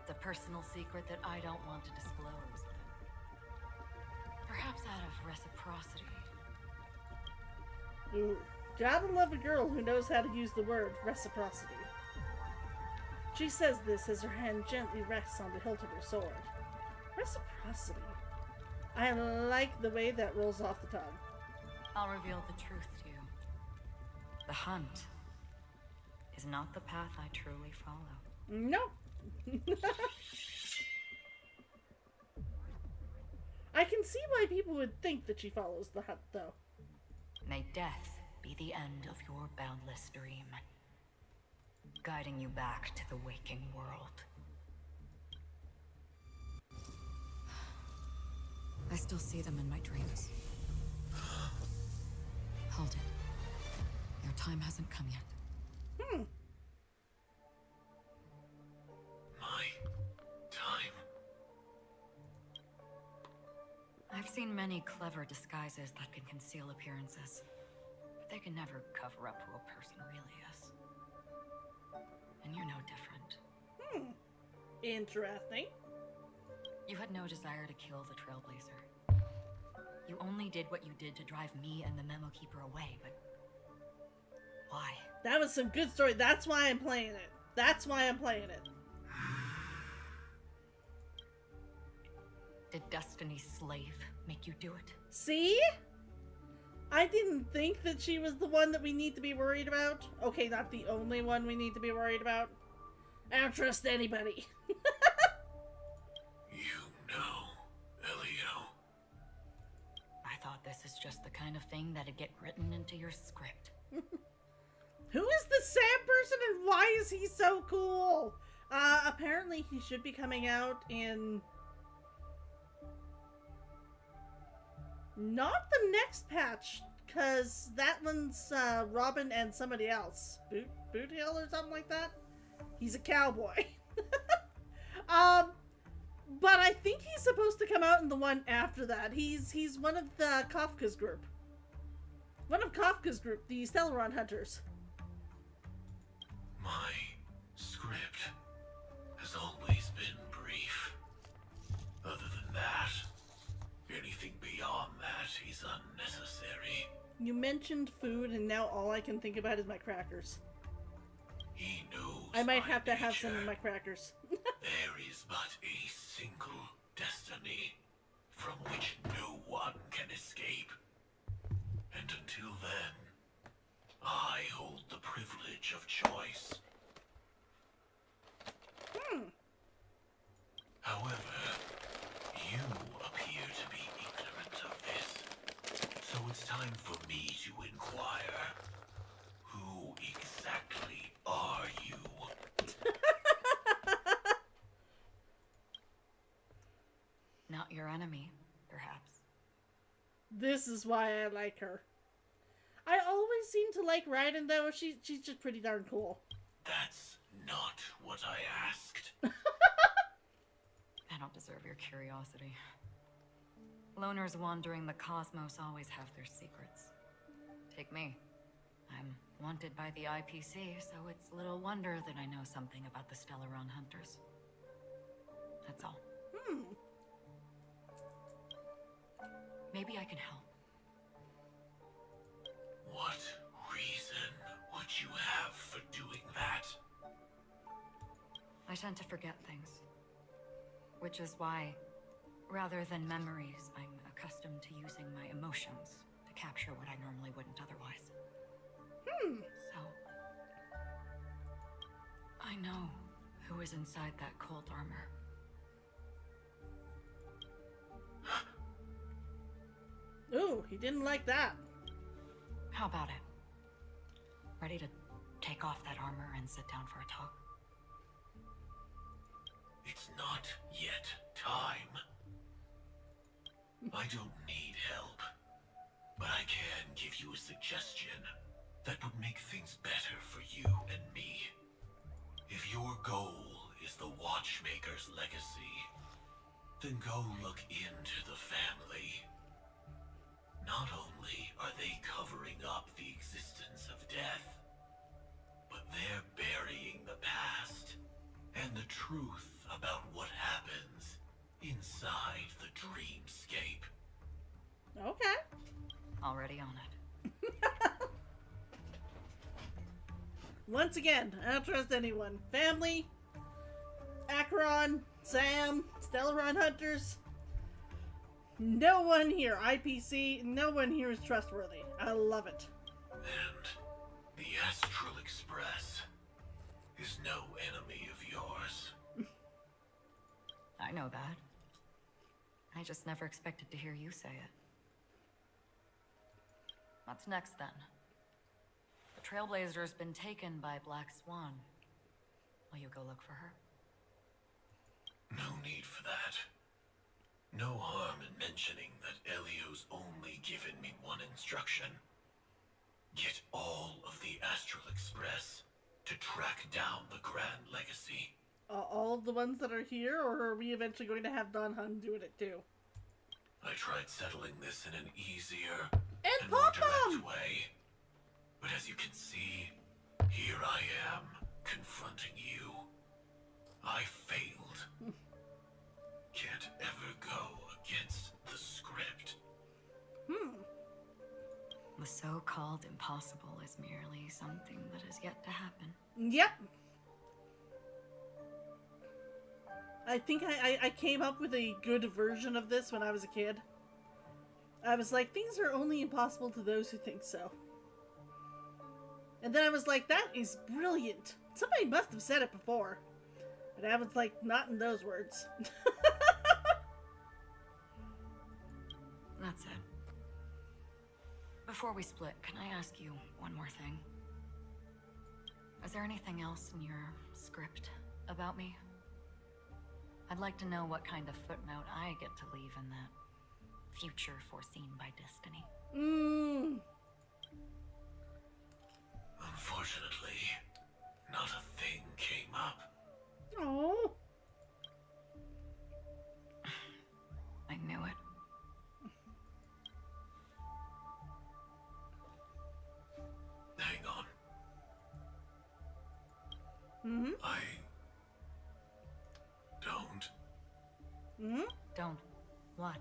It's a personal secret that I don't want to disclose. Perhaps out of reciprocity. Ooh, gotta love a girl who knows how to use the word reciprocity. She says this as her hand gently rests on the hilt of her sword. Reciprocity. I like the way that rolls off the tongue. I'll reveal the truth to you. The hunt is not the path I truly follow. No. I can see why people would think that she follows the hunt, though. May death be the end of your boundless dream, guiding you back to the waking world. I still see them in my dreams. Hold it. Your time hasn't come yet. My time. I've seen many clever disguises that can conceal appearances, but they can never cover up who a person really is. And you're no different. Interesting. You had no desire to kill the Trailblazer. You only did what you did to drive me and the Memo Keeper away, but why? That was some good story. That's why I'm playing it. That's why I'm playing it. Did Destiny's slave make you do it? See? I didn't think that she was the one that we need to be worried about. Okay, not the only one we need to be worried about. I don't trust anybody. You know, Elio. I thought this is just the kind of thing that'd get written into your script. Who is the Sam person and why is he so cool? Apparently he should be coming out in... not the next patch, because that one's Robyn and somebody else. Boot Hill or something like that? He's a cowboy. But I think he's supposed to come out in the one after that. He's one of the Kafka's group. One of Kafka's group, the Stellaron Hunters. My script has always been brief. Other than that, anything beyond that is unnecessary. You mentioned food, and now all I can think about is my crackers. He knows I might my have to have nature. some of my crackers. There is but a single destiny from which no one can escape. And until then, I hold the privilege of choice. However, you appear to be ignorant of this. So it's time for me to inquire. Who exactly are you? Not your enemy, perhaps. This is why I like her. I always seem to like Raiden, though. She's just pretty darn cool. That's not what I asked. I don't deserve your curiosity. Loners wandering the cosmos always have their secrets. Take me. I'm wanted by the IPC, so it's little wonder that I know something about the Stellaron Hunters. That's all. Maybe I can help. What reason would you have for doing that? I tend to forget things. Which is why, rather than memories, I'm accustomed to using my emotions to capture what I normally wouldn't otherwise. So, I know who is inside that cold armor. Ooh, he didn't like that. How about it? Ready to take off that armor and sit down for a talk? It's not yet time. I don't need help, but I can give you a suggestion that would make things better for you and me. If your goal is the Watchmaker's legacy, then go look into the family. Not only are they covering up the existence of death, but they're burying the past and the truth about what happens inside the dreamscape. Okay. Already on it. Once again, I don't trust anyone. Family, Acheron, Sam, Stellaron Hunters. No one here, IPC, no one here is trustworthy. I love it. And the Astral Express is no enemy of yours. I know that. I just never expected to hear you say it. What's next, then? The Trailblazer's been taken by Black Swan. Will you go look for her? No need for that. No harm in mentioning that Elio's only given me one instruction. Get all of the Astral Express to track down the Grand Legacy. All of the ones that are here, or are we eventually going to have Don Hung doing it too? I tried settling this in an easier And more Pop-Pum! direct way. But as you can see, here I am, confronting you. I failed. Can't ever go against the script. The so-called impossible is merely something that has yet to happen. Yep. I think I came up with a good version of this when I was a kid. I was like, things are only impossible to those who think so. And then I was like, that is brilliant. Somebody must have said it before. But I was like, not in those words. That's it. Before we split, can I ask you one more thing? Is there anything else in your script about me? I'd like to know what kind of footnote I get to leave in that future foreseen by destiny. Unfortunately, not a thing came up. Oh. I knew it. Hang on. Mm-hmm. I don't. Mm-hmm. Don't. What?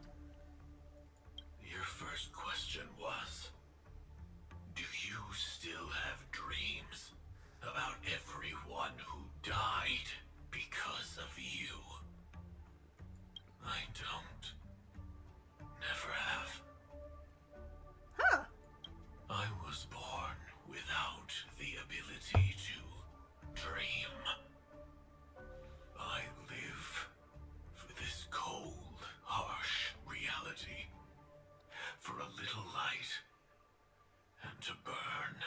Your first question was, do you still have dreams about everyone who died because of you? I don't. Never have. Huh. I was born without the ability to dream. I live for this cold, harsh reality. For a little light. And to burn.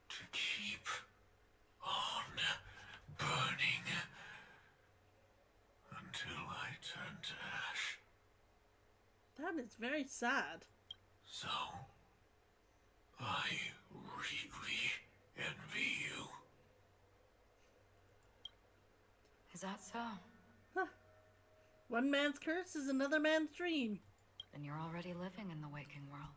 To keep on burning. Until I turn to ash. That is very sad. So, I really envy you. Is that so? Huh. One man's curse is another man's dream. Then you're already living in the waking world.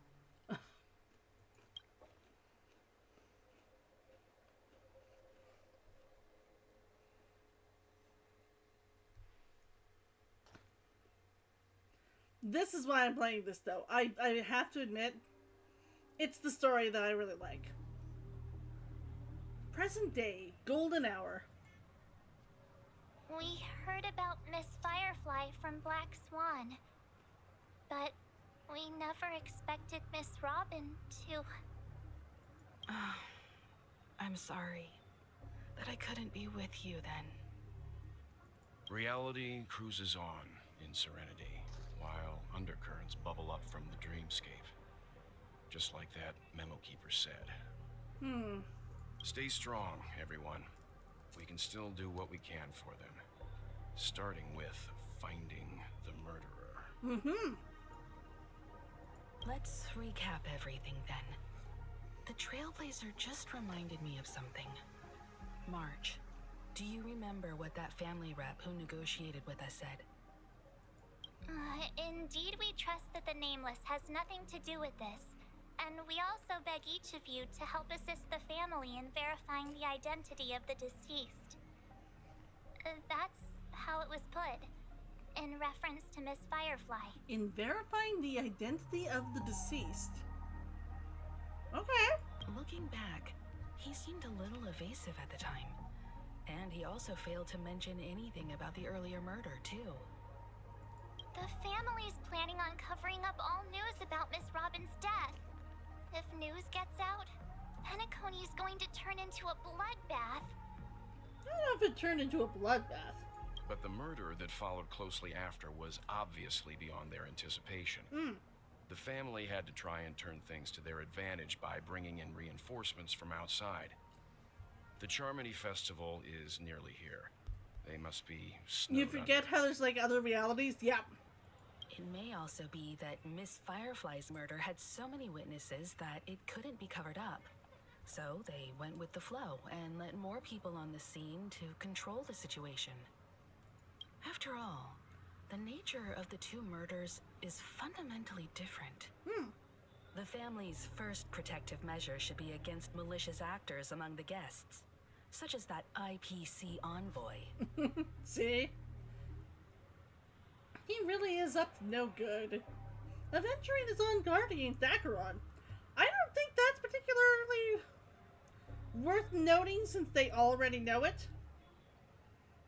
This is why I'm playing this, though. I have to admit, it's the story that I really like. Present day, golden hour. We heard about Miss Firefly from Black Swan, but we never expected Miss Robyn to... I'm sorry that I couldn't be with you then. Reality cruises on in serenity, while undercurrents bubble up from the dreamscape. Just like that memo keeper said. Stay strong, everyone. We can still do what we can for them. Starting with finding the murderer. Let's recap everything then. The Trailblazer just reminded me of something. Marge, do you remember what that family rep who negotiated with us said? Indeed, we trust that the Nameless has nothing to do with this. And we also beg each of you to help assist the family in verifying the identity of the deceased. That's how it was put, in reference to Miss Firefly. In verifying the identity of the deceased. Okay. Looking back, he seemed a little evasive at the time. And he also failed to mention anything about the earlier murder, too. The family's planning on covering up all news about Miss Robyn's death. If news gets out, Penacony's going to turn into a bloodbath. I don't know if it turned into a bloodbath. But the murder that followed closely after was obviously beyond their anticipation. The family had to try and turn things to their advantage by bringing in reinforcements from outside. The Charmony Festival is nearly here. They must be snowed You forget under. how there's like other realities? Yep. It may also be that Miss Firefly's murder had so many witnesses that it couldn't be covered up. So they went with the flow and let more people on the scene to control the situation. After all, the nature of the two murders is fundamentally different. The family's first protective measure should be against malicious actors among the guests. such as that IPC envoy. See? He really is up to no good. Aventurine is on guard against Acheron. I don't think that's particularly worth noting since they already know it.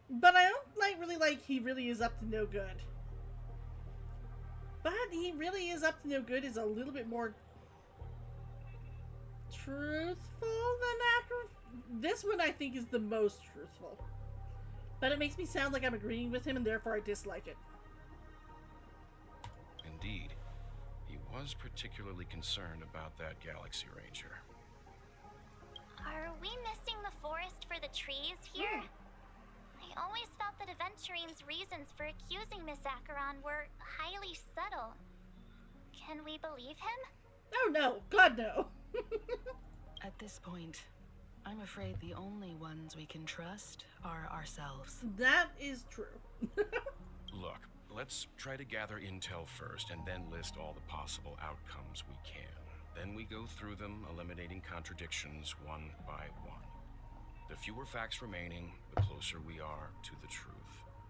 But I don't really like he really is up to no good. But he really is up to no good is a little bit more truthful than Acheron. This one I think is the most truthful. But it makes me sound like I'm agreeing with him and therefore I dislike it. Indeed. He was particularly concerned about that Galaxy Ranger. Are we missing the forest for the trees here? I always felt that Aventurine's reasons for accusing Miss Acheron were highly subtle. Can we believe him? Oh no, God no. At this point, I'm afraid the only ones we can trust are ourselves. That is true. Look, let's try to gather intel first and then list all the possible outcomes we can. Then we go through them, eliminating contradictions one by one. The fewer facts remaining, the closer we are to the truth.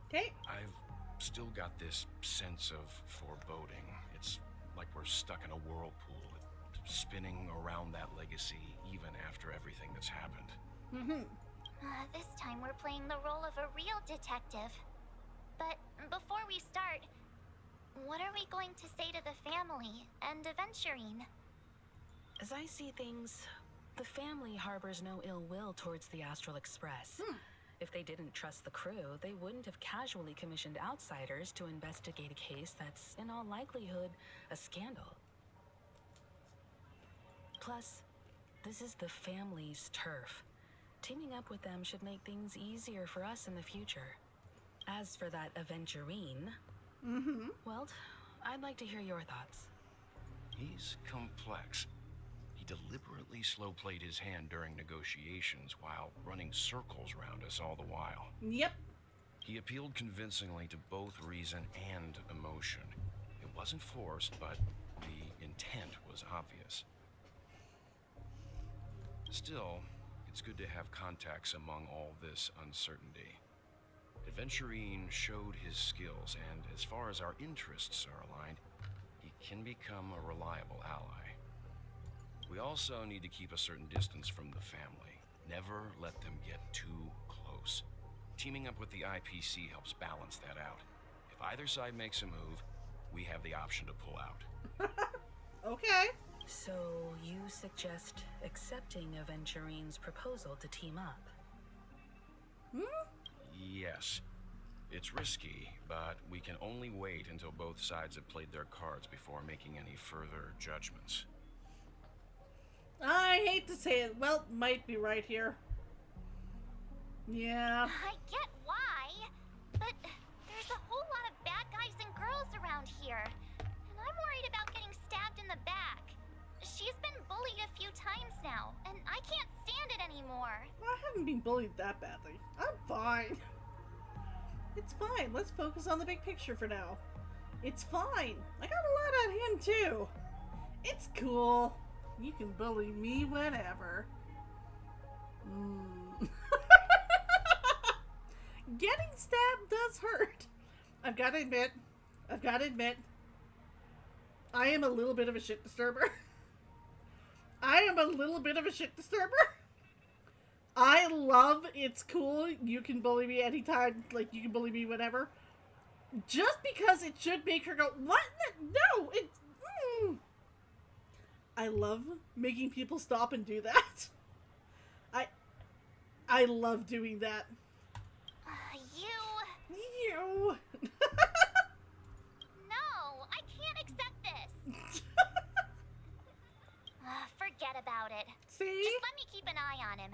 Okay. I've still got this sense of foreboding. It's like we're stuck in a whirlpool, spinning around that legacy even after everything that's happened. This time we're playing the role of a real detective. But before we start, what are we going to say to the family and Aventurine? As I see things, the family harbors no ill will towards the Astral Express. If they didn't trust the crew, they wouldn't have casually commissioned outsiders to investigate a case that's, in all likelihood, a scandal. Plus, this is the family's turf. Teaming up with them should make things easier for us in the future. As for that Aventurine, well, I'd like to hear your thoughts. He's complex. He deliberately slow-played his hand during negotiations while running circles around us all the while. Yep. He appealed convincingly to both reason and emotion. It wasn't forced, but the intent was obvious. Still, it's good to have contacts among all this uncertainty. Aventurine showed his skills, and as far as our interests are aligned, he can become a reliable ally. We also need to keep a certain distance from the family. Never let them get too close. Teaming up with the IPC helps balance that out. If either side makes a move, we have the option to pull out. Okay. So, you suggest accepting Aventurine's proposal to team up? Yes. It's risky, but we can only wait until both sides have played their cards before making any further judgments. I hate to say it. Well, might be right here. Yeah. I get why, but there's a whole lot of bad guys and girls around here, and I'm worried about getting stabbed in the back. She's been bullied a few times now, and I can't stand it anymore. I haven't been bullied that badly. I'm fine. It's fine. Let's focus on the big picture for now. It's fine. I got a lot on him too. It's cool. You can bully me whenever. Getting stabbed does hurt. I've got to admit, I am a little bit of a shit disturber. I love it's cool. You can bully me anytime. Like, you can bully me whenever. Just because it should make her go, what? No! It's... I love making people stop and do that. I love doing that. You. No, I can't accept this. Forget about it. See? Just let me keep an eye on him.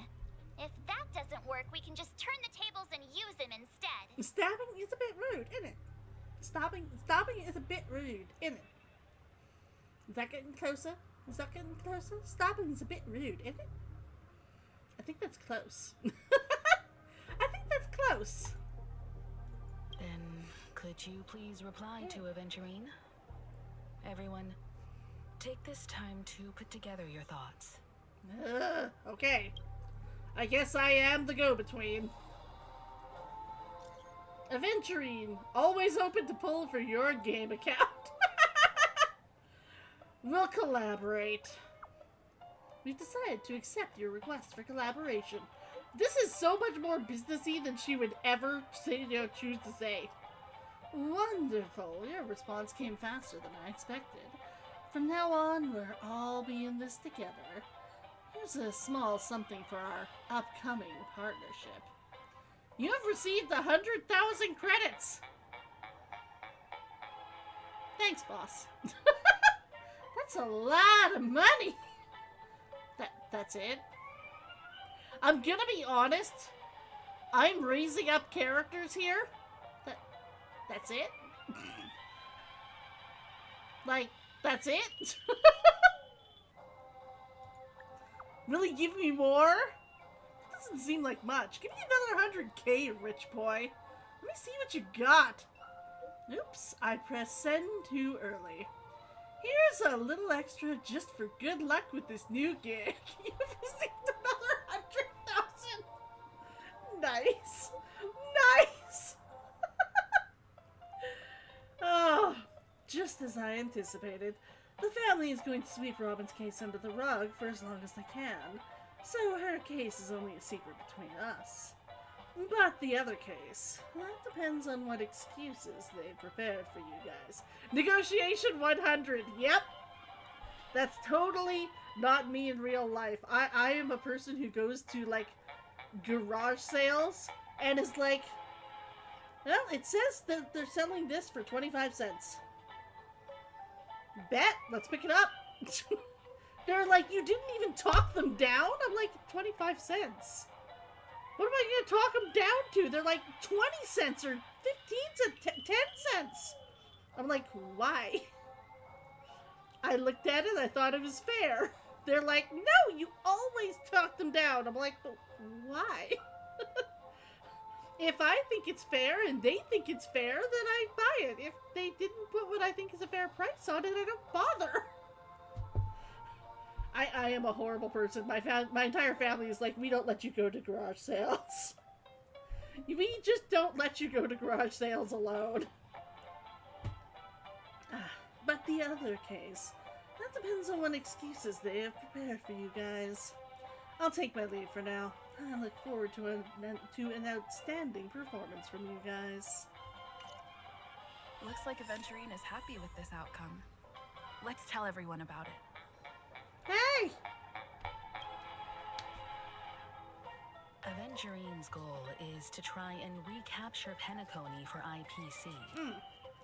If that doesn't work, we can just turn the tables and use him instead. Stabbing is a bit rude, isn't it? Stopping is a bit rude, isn't it? Is that getting closer? Stopping is a bit rude, isn't it? I think that's close. Then, could you please reply to Aventurine? Everyone, take this time to put together your thoughts. Okay. I guess I am the go-between. Aventurine, always open to pull for your game account. We'll collaborate. We've decided to accept your request for collaboration. This is so much more businessy than she would ever say, choose to say. Wonderful. Your response came faster than I expected. From now on, we'll all be in this together. Here's a small something for our upcoming partnership. You have received 100,000 credits. Thanks, boss. That's a lot of money. That's it. I'm gonna be honest. I'm raising up characters here. That's it. Like, that's it. Really give me more? Doesn't seem like much. Give me another 100K, rich boy. Let me see what you got. Oops, I pressed send too early. Here's a little extra just for good luck with this new gig. You've received another 100,000. Nice. Nice. Oh, just as I anticipated. The family is going to sweep Robyn's case under the rug for as long as they can. So her case is only a secret between us. But the other case, that depends on what excuses they've prepared for you guys. Negotiation 100, yep! That's totally not me in real life. I am a person who goes to, like, garage sales and is like, well, it says that they're selling this for 25 cents. Bet! Let's pick it up! They're like, you didn't even talk them down? I'm like, 25 cents. What am I going to talk them down to? They're like 20 cents or 15 cents, 10 cents. I'm like, why? I looked at it, I thought it was fair. They're like, no, you always talk them down. I'm like, but why? If I think it's fair and they think it's fair, then I buy it. If they didn't put what I think is a fair price on it, I don't bother. I am a horrible person. My entire family is like, we don't let you go to garage sales. We just don't let you go to garage sales alone. But the other case, that depends on what excuses they have prepared for you guys. I'll take my leave for now. I look forward to an outstanding performance from you guys. Looks like Aventurine is happy with this outcome. Let's tell everyone about it. Hey! Aventurine's goal is to try and recapture Pena-story for IPC.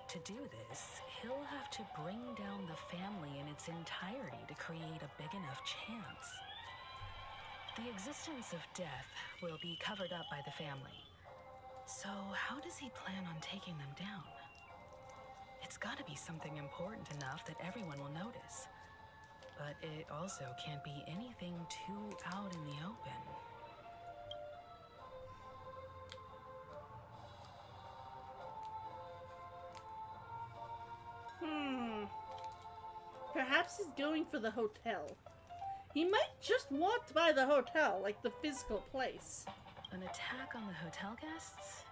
To do this, he'll have to bring down the family in its entirety to create a big enough chance. The existence of death will be covered up by the family. So how does he plan on taking them down? It's gotta be something important enough that everyone will notice. But it also can't be anything too out in the open. Perhaps he's going for the hotel. He might just want to buy the hotel, like the physical place. An attack on the hotel guests?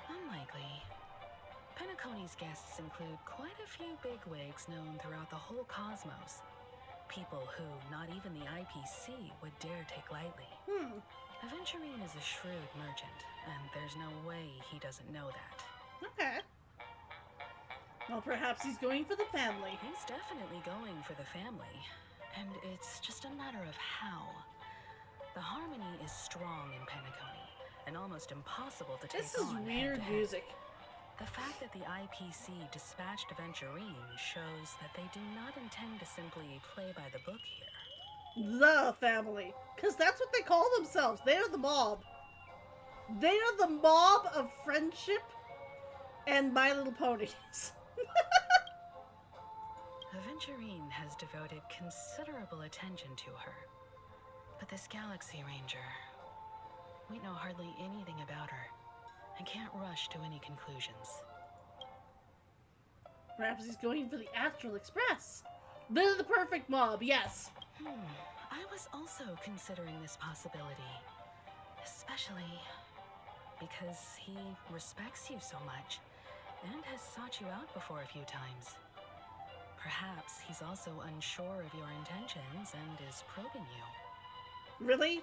Unlikely. Pena-story's guests include quite a few bigwigs known throughout the whole cosmos. People who not even the IPC would dare take lightly. Aventurine is a shrewd merchant, and there's no way he doesn't know that. Okay. Well, perhaps he's going for the family. He's definitely going for the family. And it's just a matter of how. The harmony is strong in Pena-story, and almost impossible to take on. This is weird music. The fact that the IPC dispatched Aventurine shows that they do not intend to simply play by the book here. The family. Because that's what they call themselves. They are the mob. They are the mob of friendship and My Little Ponies. Aventurine has devoted considerable attention to her. But this Galaxy Ranger, we know hardly anything about her. I can't rush to any conclusions. Perhaps he's going for the Astral Express. They're the perfect mob, yes. I was also considering this possibility. Especially because he respects you so much and has sought you out before a few times. Perhaps he's also unsure of your intentions and is probing you. Really?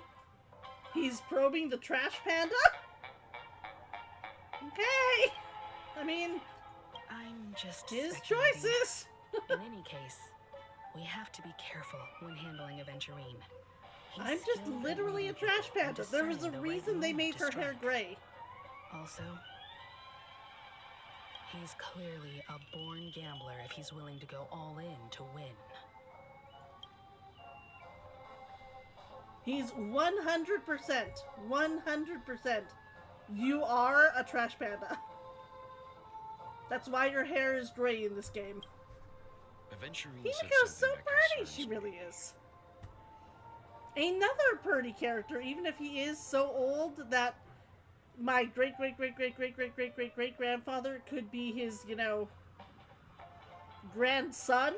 He's probing the trash panda? Okay. I mean, I'm just his speculating. choices. In any case, we have to be careful when handling Aventurine. He's I'm just skilled at literally a reading trash people and panda. There was a discerning the right reason they moment made to her hair strike. gray. Also, he's clearly a born gambler if he's willing to go all in to win. He's 100%. 100%. You are a trash panda. That's why your hair is gray in this game. Aventurine He said goes so something that pretty. concerns She me. really is. Another pretty character, even if he is so old that my great grandfather could be his, you know, grandson.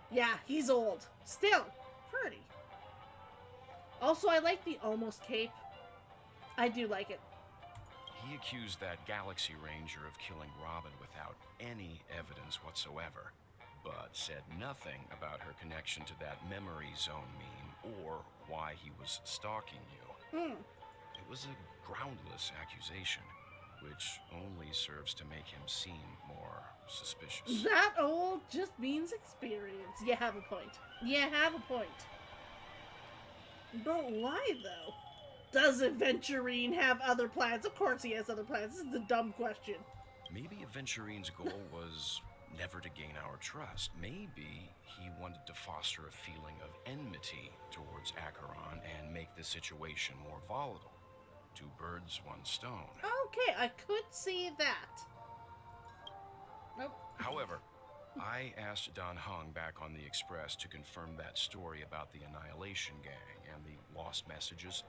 Yeah, he's old. Still, pretty. Also, I like the almost cape. I do like it. He accused that Galaxy Ranger of killing Robyn without any evidence whatsoever, but said nothing about her connection to that memory zone meme or why he was stalking you. It was a groundless accusation, which only serves to make him seem more suspicious. That old just means experience. You have a point. You have a point. But why, though? Does Aventurine have other plans? Of course he has other plans. This is the dumb question. Maybe Aventurine's goal was never to gain our trust. Maybe he wanted to foster a feeling of enmity towards Acheron and make the situation more volatile. Two birds, one stone. Okay, I could see that. Nope. However, I asked Don Hung back on the Express to confirm that story about the Annihilation Gang and the lost messages.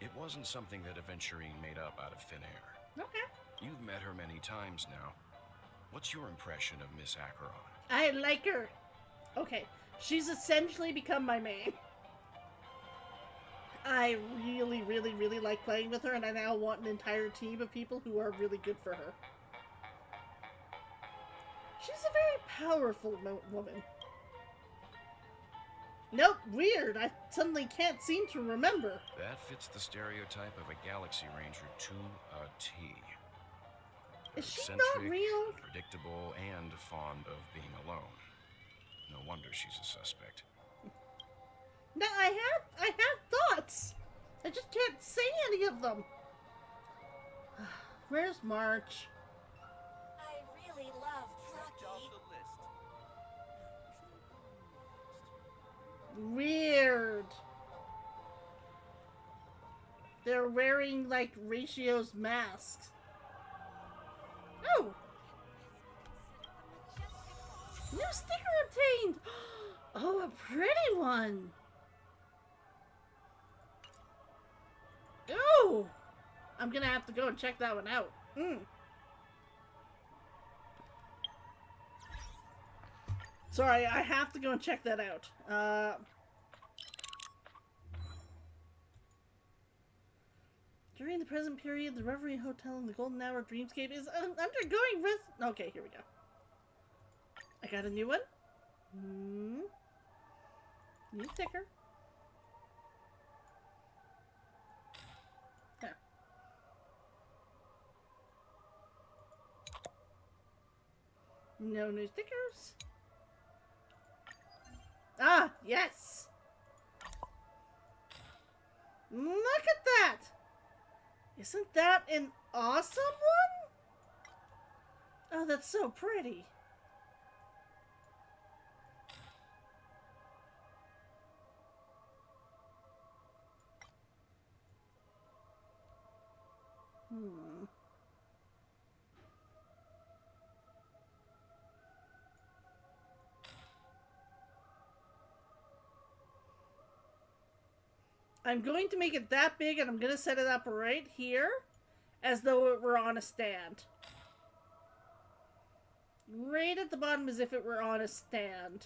It wasn't something that Aventurine made up out of thin air. Okay. You've met her many times now. What's your impression of Miss Acheron? I like her. Okay, she's essentially become my main. I really like playing with her, and I now want an entire team of people who are really good for her. She's a very powerful woman. Nope, weird. I suddenly can't seem to remember. That fits the stereotype of a Galaxy Ranger to a T. Is she Eccentric, not real? predictable, and fond of being alone. No wonder she's a suspect. No, I have thoughts. I just can't say any of them. Where's March? I really love Plucky. Weird. They're wearing, like, Ratio's masks. Oh! New sticker obtained! Oh, a pretty one! Oh! I'm gonna have to go and check that one out. Sorry, I have to go and check that out. During the present period, the Reverie Hotel in the Golden Hour Dreamscape is undergoing risk. Okay, here we go. I got a new one. New sticker. There. No new stickers. Ah, yes! Look at that! Isn't that an awesome one? Oh, that's so pretty. I'm going to make it that big, and I'm going to set it up right here, as though it were on a stand. Right at the bottom, as if it were on a stand.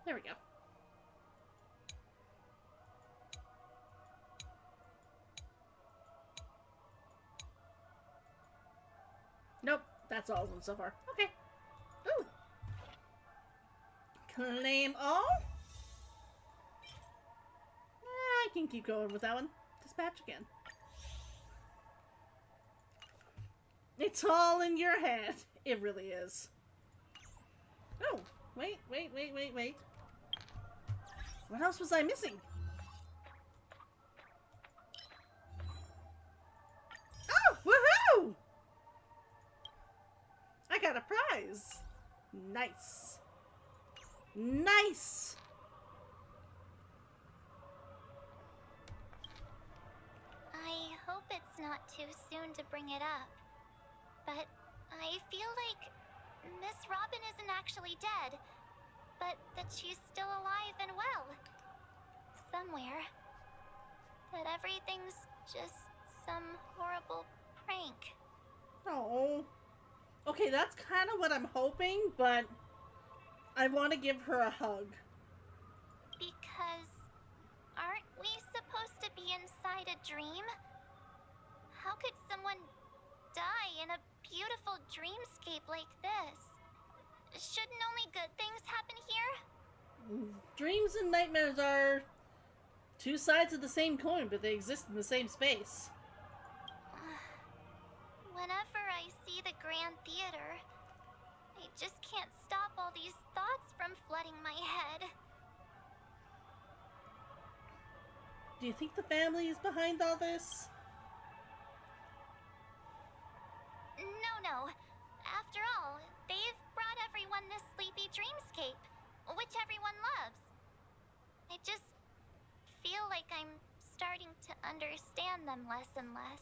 There we go. That's all of them so far. Okay. Ooh. Claim all? I can keep going with that one. Dispatch again. It's all in your head. It really is. Oh, wait. What else was I missing? Oh, woohoo! I got a prize. Nice. Nice! I hope it's not too soon to bring it up, but I feel like Miss Robyn isn't actually dead, but that she's still alive and well. Somewhere. That everything's just some horrible prank. Oh. Okay, that's kind of what I'm hoping, but I want to give her a hug. Because aren't we supposed to be inside a dream? How could someone die in a beautiful dreamscape like this? Shouldn't only good things happen here? Dreams and nightmares are two sides of the same coin, but they exist in the same space. Whenever I see the Grand Theater, I just can't stop all these thoughts from flooding my head. Do you think the family is behind all this? No. After all, they've brought everyone this sleepy dreamscape, which everyone loves. I just feel like I'm starting to understand them less and less.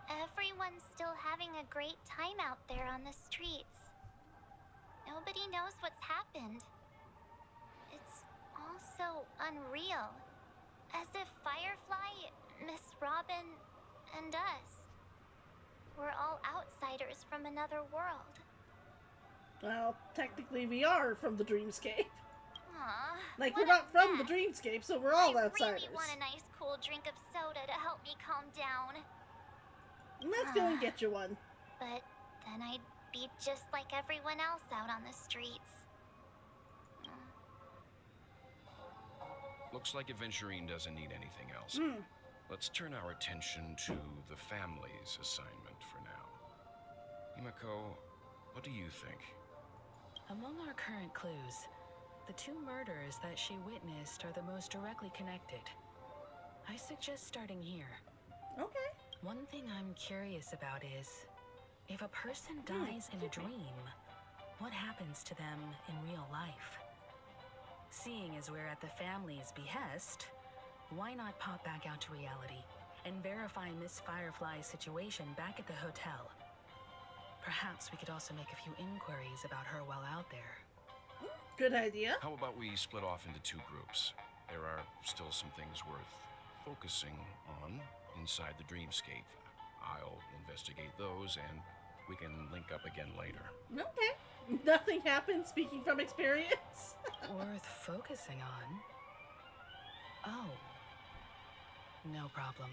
Everyone's still having a great time out there on the streets. Nobody knows what's happened. It's all so unreal. As if Firefly, Miss Robyn, and us were all outsiders from another world. Well, technically we are from the dreamscape. Aww, like, we're not from the dreamscape, so we're all outsiders. I really want a nice cool drink of soda to help me calm down. Let's go and get you one. But then I'd be just like everyone else out on the streets. Looks like Aventurine doesn't need anything else. Let's turn our attention to the family's assignment for now. Himeko, what do you think? Among our current clues, the two murders that she witnessed are the most directly connected. I suggest starting here. Okay. One thing I'm curious about is, if a person dies in a dream, what happens to them in real life? Seeing as we're at the family's behest, why not pop back out to reality and verify Miss Firefly's situation back at the hotel? Perhaps we could also make a few inquiries about her while out there. Good idea. How about we split off into two groups? There are still some things worth focusing on inside the dreamscape. I'll investigate those, and we can link up again later. Okay. Nothing happened, speaking from experience. Worth focusing on? Oh. No problem.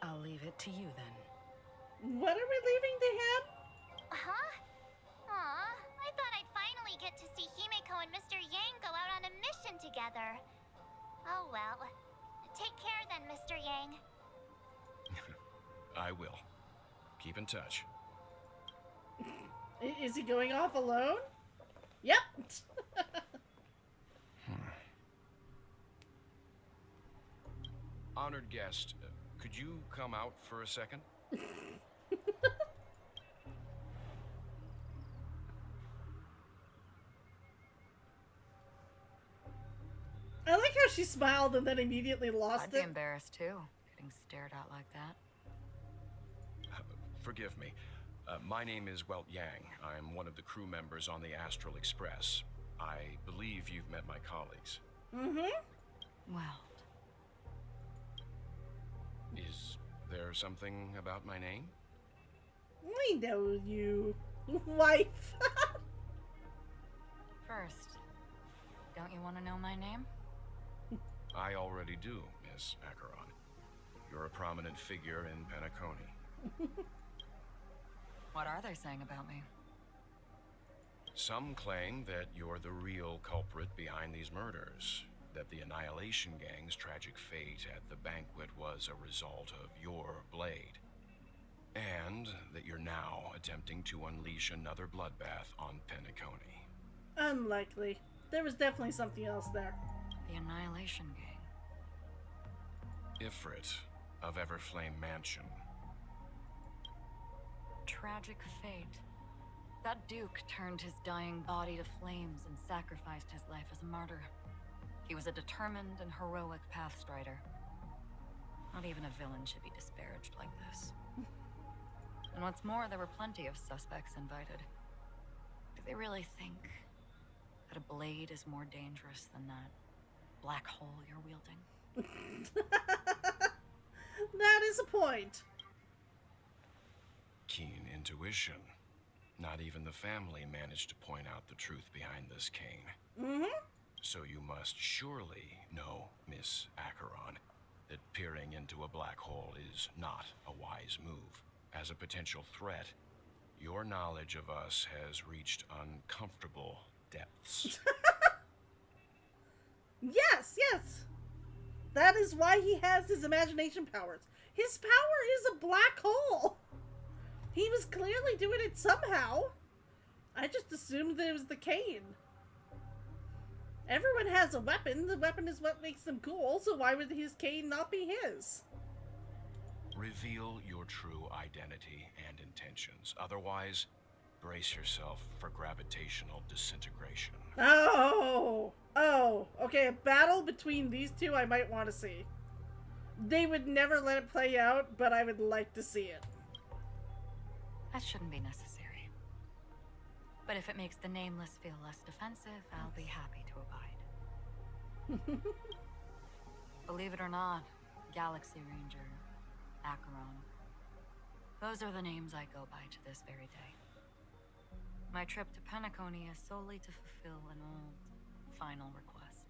I'll leave it to you then. What are we leaving to him? Huh? Aw, I thought I'd finally get to see Himeko and Mr. Yang go out on a mission together. Oh well. Take care then, Mr. Yang. I will. Keep in touch. Is he going off alone? Yep. Honored guest, could you come out for a second? I like how she smiled and then immediately lost I'd it. be embarrassed too, getting stared at like that. Forgive me. My name is Welt Yang. I'm one of the crew members on the Astral Express. I believe you've met my colleagues. Well. Is there something about my name? We know you, wife. First, don't you want to know my name? I already do, Miss Acheron. You're a prominent figure in Pena-story. What are they saying about me? Some claim that you're the real culprit behind these murders, that the Annihilation Gang's tragic fate at the banquet was a result of your blade, and that you're now attempting to unleash another bloodbath on Pena-story. Unlikely. There was definitely something else there. The Annihilation Gang. Ifrit of Everflame Mansion. Tragic fate. That Duke turned his dying body to flames and sacrificed his life as a martyr. He was a determined and heroic pathstrider. Not even a villain should be disparaged like this. And what's more, there were plenty of suspects invited. Do they really think that a blade is more dangerous than that black hole you're wielding? That is a point. Keen intuition. Not even the family managed to point out the truth behind this cane. Mm-hmm. So you must surely know, Miss Acheron, that peering into a black hole is not a wise move. As a potential threat, your knowledge of us has reached uncomfortable depths. Yes, yes. That is why he has his imagination powers. His power is a black hole. He was clearly doing it somehow. I just assumed that it was the cane. Everyone has a weapon. The weapon is what makes them cool, so why would his cane not be his? Reveal your true identity and intentions. Otherwise, brace yourself for gravitational disintegration. Oh, okay, a battle between these two I might want to see. They would never let it play out, but I would like to see it. That shouldn't be necessary. But if it makes the Nameless feel less defensive, I'll be happy to abide. Believe it or not, Galaxy Ranger, Acheron, those are the names I go by to this very day. My trip to Pena-story is solely to fulfill an old, final request.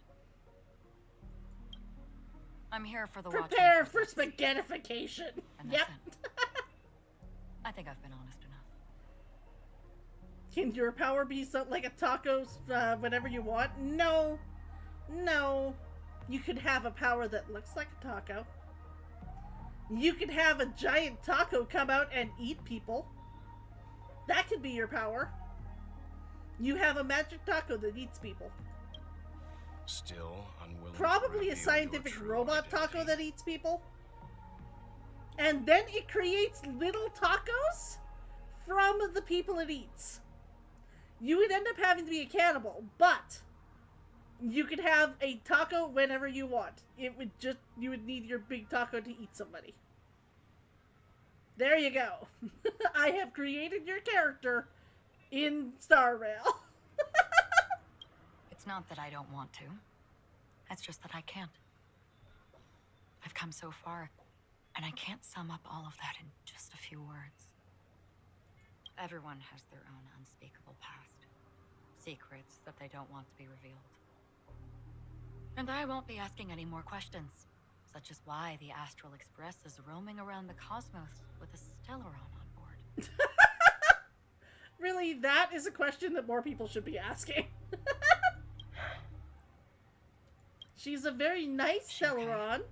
I'm here for the Prepare for spaghettification. Yep. I think I've been honest enough. Can your power be like a taco whenever you want? No. No. You could have a power that looks like a taco. You could have a giant taco come out and eat people. That could be your power. You have a magic taco that eats people. Still unwilling. Probably a scientific robot taco that eats people. And then it creates little tacos from the people it eats. You would end up having to be a cannibal, but you could have a taco whenever you want. It would just, you would need your big taco to eat somebody. There you go. I have created your character in Star Rail. It's not that I don't want to. It's just that I can't. I've come so far, and I can't sum up all of that in just a few words. Everyone has their own unspeakable past. Secrets that they don't want to be revealed. And I won't be asking any more questions, such as why the Astral Express is roaming around the cosmos with a Stellaron on board. Really, that is a question that more people should be asking. She's a very nice Stellaron.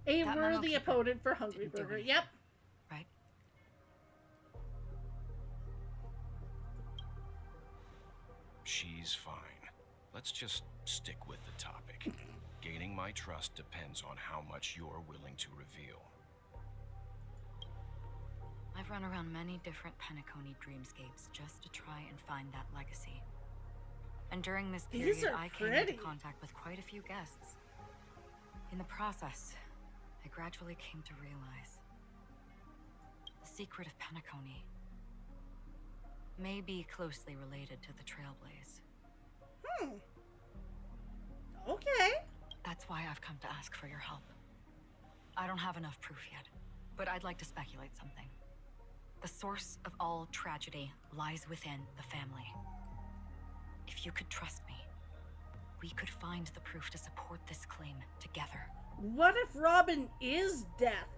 A worthy opponent for Hungry Burger. Yep. Right? She's fine. Let's just stick with the topic. Gaining my trust depends on how much you're willing to reveal. I've run around many different Pena-story dreamscapes just to try and find that legacy. And during this period, I came into contact with quite a few guests. In the process, I gradually came to realize the secret of Pena-story may be closely related to the Trailblaze. Okay. That's why I've come to ask for your help. I don't have enough proof yet, but I'd like to speculate something. The source of all tragedy lies within the family. If you could trust me, we could find the proof to support this claim together. What if Robyn is death?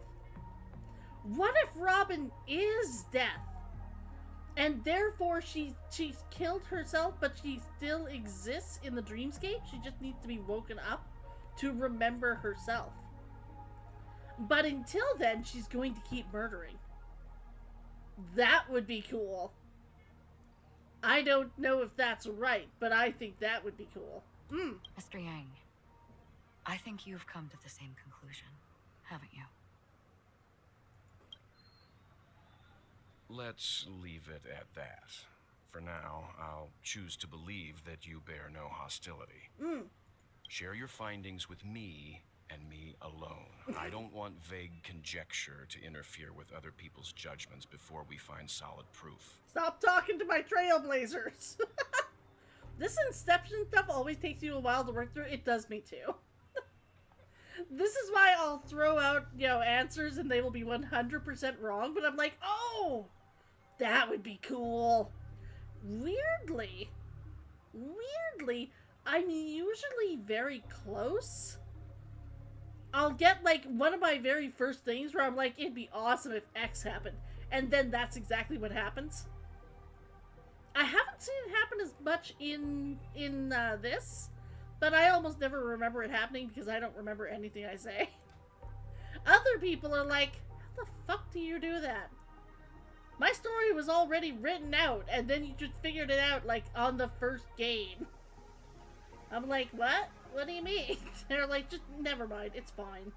What if Robyn is death? And therefore she's killed herself, but she still exists in the dreamscape. She just needs to be woken up to remember herself. But until then, she's going to keep murdering. That would be cool. I don't know if that's right, but I think that would be cool. Mr. Yang, I think you've come to the same conclusion, haven't you? Let's leave it at that. For now, I'll choose to believe that you bear no hostility. Share your findings with me and me alone. I don't want vague conjecture to interfere with other people's judgments before we find solid proof. Stop talking to my trailblazers. This Inception stuff always takes you a while to work through. It does me too. This is why I'll throw out, answers and they will be 100% wrong, but I'm like, oh, that would be cool. Weirdly, I'm usually very close. I'll get, like, one of my very first things where I'm like, it'd be awesome if X happened. And then that's exactly what happens. I haven't seen it happen as much in this, but I almost never remember it happening because I don't remember anything I say. Other people are like, how the fuck do you do that? My story was already written out, and then you just figured it out, like, on the first game. I'm like, what? What do you mean? They're like, just never mind, it's fine.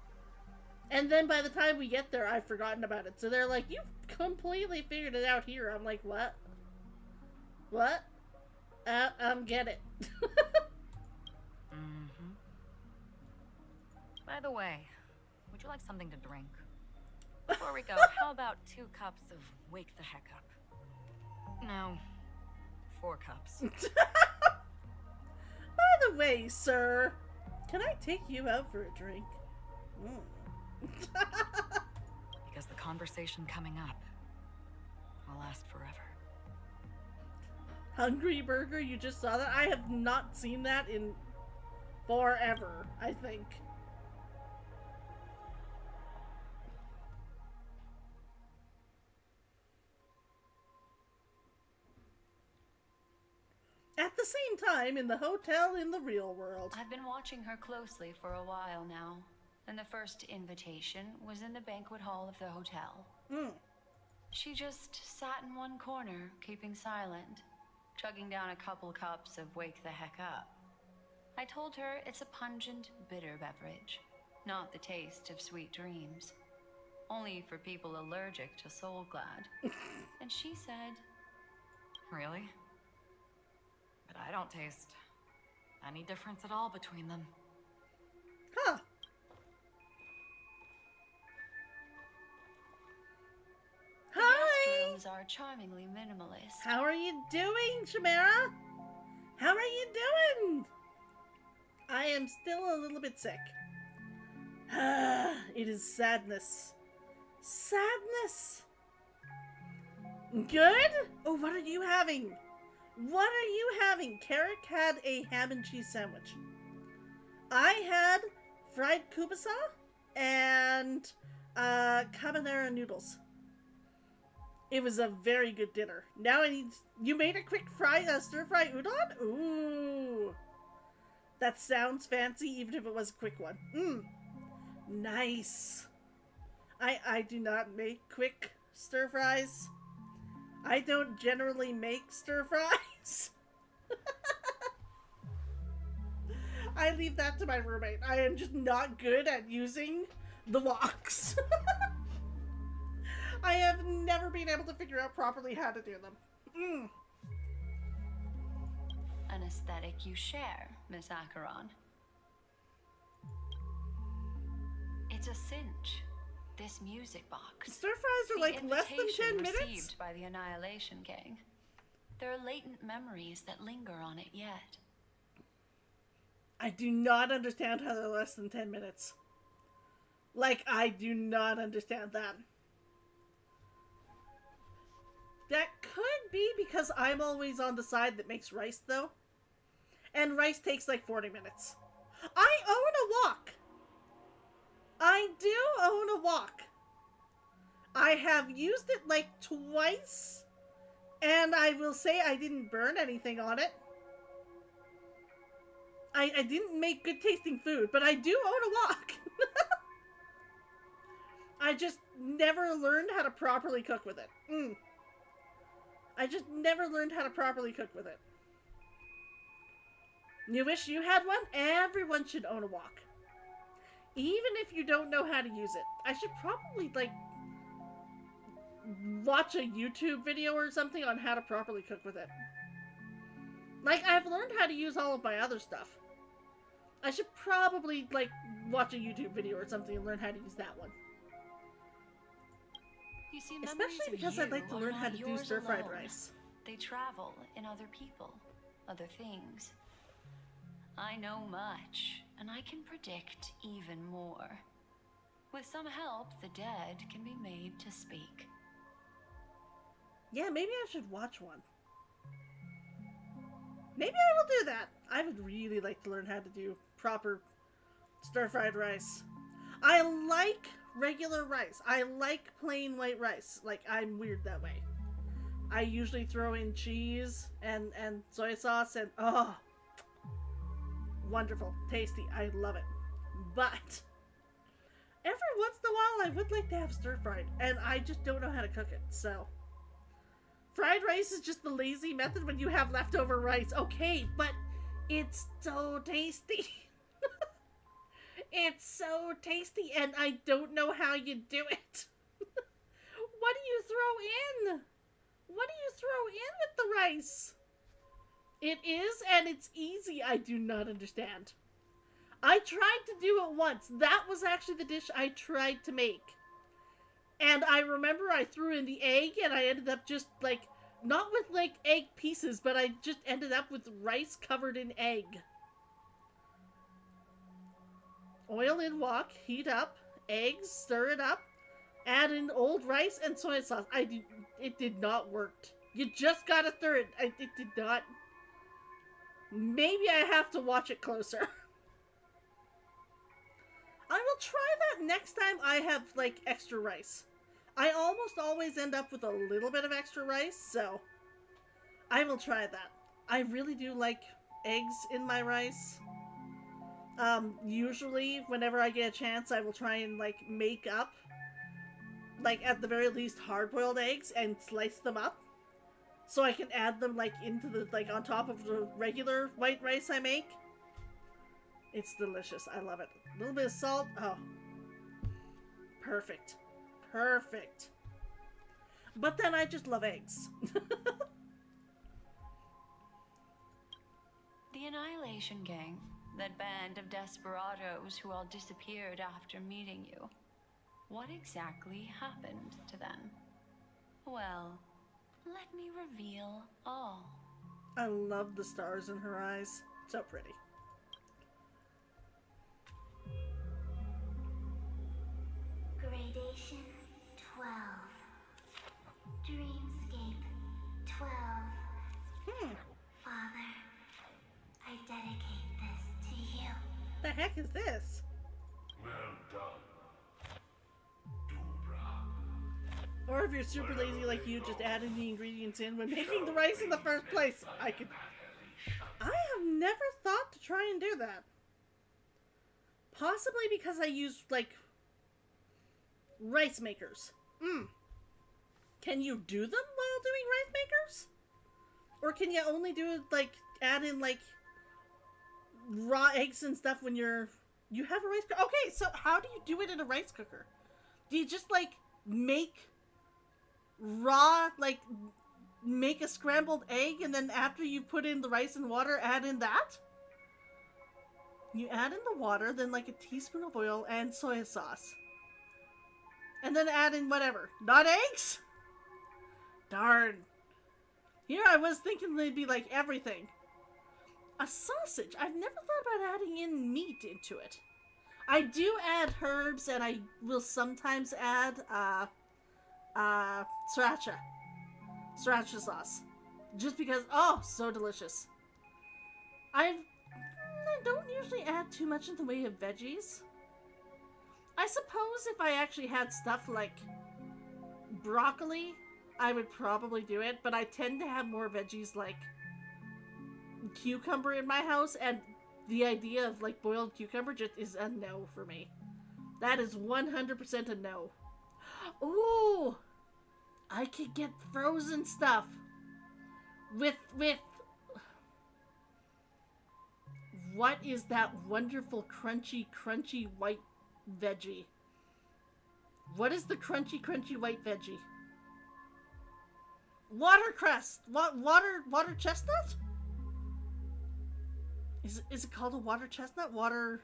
And then by the time we get there, I've forgotten about it. So they're like, you've completely figured it out here. I'm like, what? What? Get it. By the way, would you like something to drink? Before we go, how about 2 cups of Wake the Heck Up? No, 4 cups. By the way, sir, can I take you out for a drink? Because the conversation coming up will last forever. Hungry Burger, you just saw that? I have not seen that in forever, I think. At the same time, in the hotel in the real world. I've been watching her closely for a while now, and the first invitation was in the banquet hall of the hotel. She just sat in one corner, keeping silent, chugging down a couple cups of Wake the Heck Up. I told her it's a pungent, bitter beverage, not the taste of sweet dreams. Only for people allergic to Soul Glad. And she said, Really? But I don't taste any difference at all between them. Huh. the Hi! guest rooms are charmingly minimalist. How are you doing, Chimera? How are you doing? I am still a little bit sick. It is sadness. Sadness. Good? Oh, what are you having? What are you having? Carrick had a ham and cheese sandwich. I had fried kubasa and carbonara noodles. It was a very good dinner. Now I need... You made a quick stir-fry udon? Ooh. That sounds fancy, even if it was a quick one. Nice. I do not make quick stir-fries. I don't generally make stir-fries. I leave that to my roommate. I am just not good at using the woks. I have never been able to figure out properly how to do them. An aesthetic you share, Miss Acheron. It's a cinch. This music box. Stir-fries are like less than 10 minutes? Received by the Annihilation Gang. There are latent memories that linger on it yet. I do not understand how they're less than 10 minutes. Like, I do not understand that. That could be because I'm always on the side that makes rice, though. And rice takes like 40 minutes. I own a wok! I do own a wok. I have used it like twice, And I will say I didn't burn anything on it. I didn't make good tasting food, but I do own a wok. I just never learned how to properly cook with it. I just never learned how to properly cook with it. You wish you had one? Everyone should own a wok. Even if you don't know how to use it. I should probably, like, watch a YouTube video or something on how to properly cook with it. Like, I've learned how to use all of my other stuff. I should probably, like, watch a YouTube video or something and learn how to use that one. You see, Especially because I'd like to learn how to do stir-fried rice. They travel in other people, other things. I know much, and I can predict even more. With some help, the dead can be made to speak. Yeah, maybe I should watch one. Maybe I will do that. I would really like to learn how to do proper stir-fried rice. I like regular rice. I like plain white rice. Like, I'm weird that way. I usually throw in cheese and soy sauce and, oh, wonderful. Tasty. I love it. But every once in a while, I would like to have stir-fried, and I just don't know how to cook it, so. Fried rice is just the lazy method when you have leftover rice. Okay, but it's so tasty. It's so tasty, and I don't know how you do it. What do you throw in? What do you throw in with the rice? It is, and it's easy. I do not understand. I tried to do it once. That was actually the dish I tried to make. And I remember I threw in the egg, and I ended up just, like, not with, like, egg pieces, but I just ended up with rice covered in egg. Oil in wok, heat up, eggs, stir it up, add in old rice and soy sauce. It did not work. You just gotta stir it. It did not. Maybe I have to watch it closer. I will try that next time I have, like, extra rice. I almost always end up with a little bit of extra rice, so I will try that. I really do like eggs in my rice. Usually, whenever I get a chance, I will try and, like, make up, like, at the very least, hard-boiled eggs and slice them up. So I can add them, like, into the, like, on top of the regular white rice I make. It's delicious. I love it. A little bit of salt. Oh. Perfect. Perfect. But then I just love eggs. The Annihilation Gang, that band of desperados who all disappeared after meeting you. What exactly happened to them? Well, let me reveal all. I love the stars in her eyes. So pretty. Gradation 12. Dreamscape 12. Father, I dedicate this to you. The heck is this? Well done, Dubra. Or if you're super lazy like you, just adding the ingredients in when making the rice in the first place. I have never thought to try and do that. Possibly because I use, like, rice makers. Can you do them while doing rice makers? Or can you only do it, like, add in, like, raw eggs and stuff when you have a rice cooker? Okay, so how do you do it in a rice cooker? Do you just, like, make raw, like, make a scrambled egg, and then after you put in the rice and water, add in that? You add in the water, then, like, a teaspoon of oil and soy sauce. And then add in whatever. Not eggs? Darn. Here I was thinking they'd be like everything. A sausage. I've never thought about adding in meat into it. I do add herbs, and I will sometimes add sriracha. Sriracha sauce. Just because, oh, so delicious. I don't usually add too much in the way of veggies. I suppose if I actually had stuff like broccoli I would probably do it, but I tend to have more veggies like cucumber in my house, and the idea of like boiled cucumber just is a no for me. That is 100% a no. Ooh, I could get frozen stuff with what is that wonderful crunchy white veggie? What is the crunchy white veggie? Watercress. Water chestnut? Is it called a water chestnut? Watercress?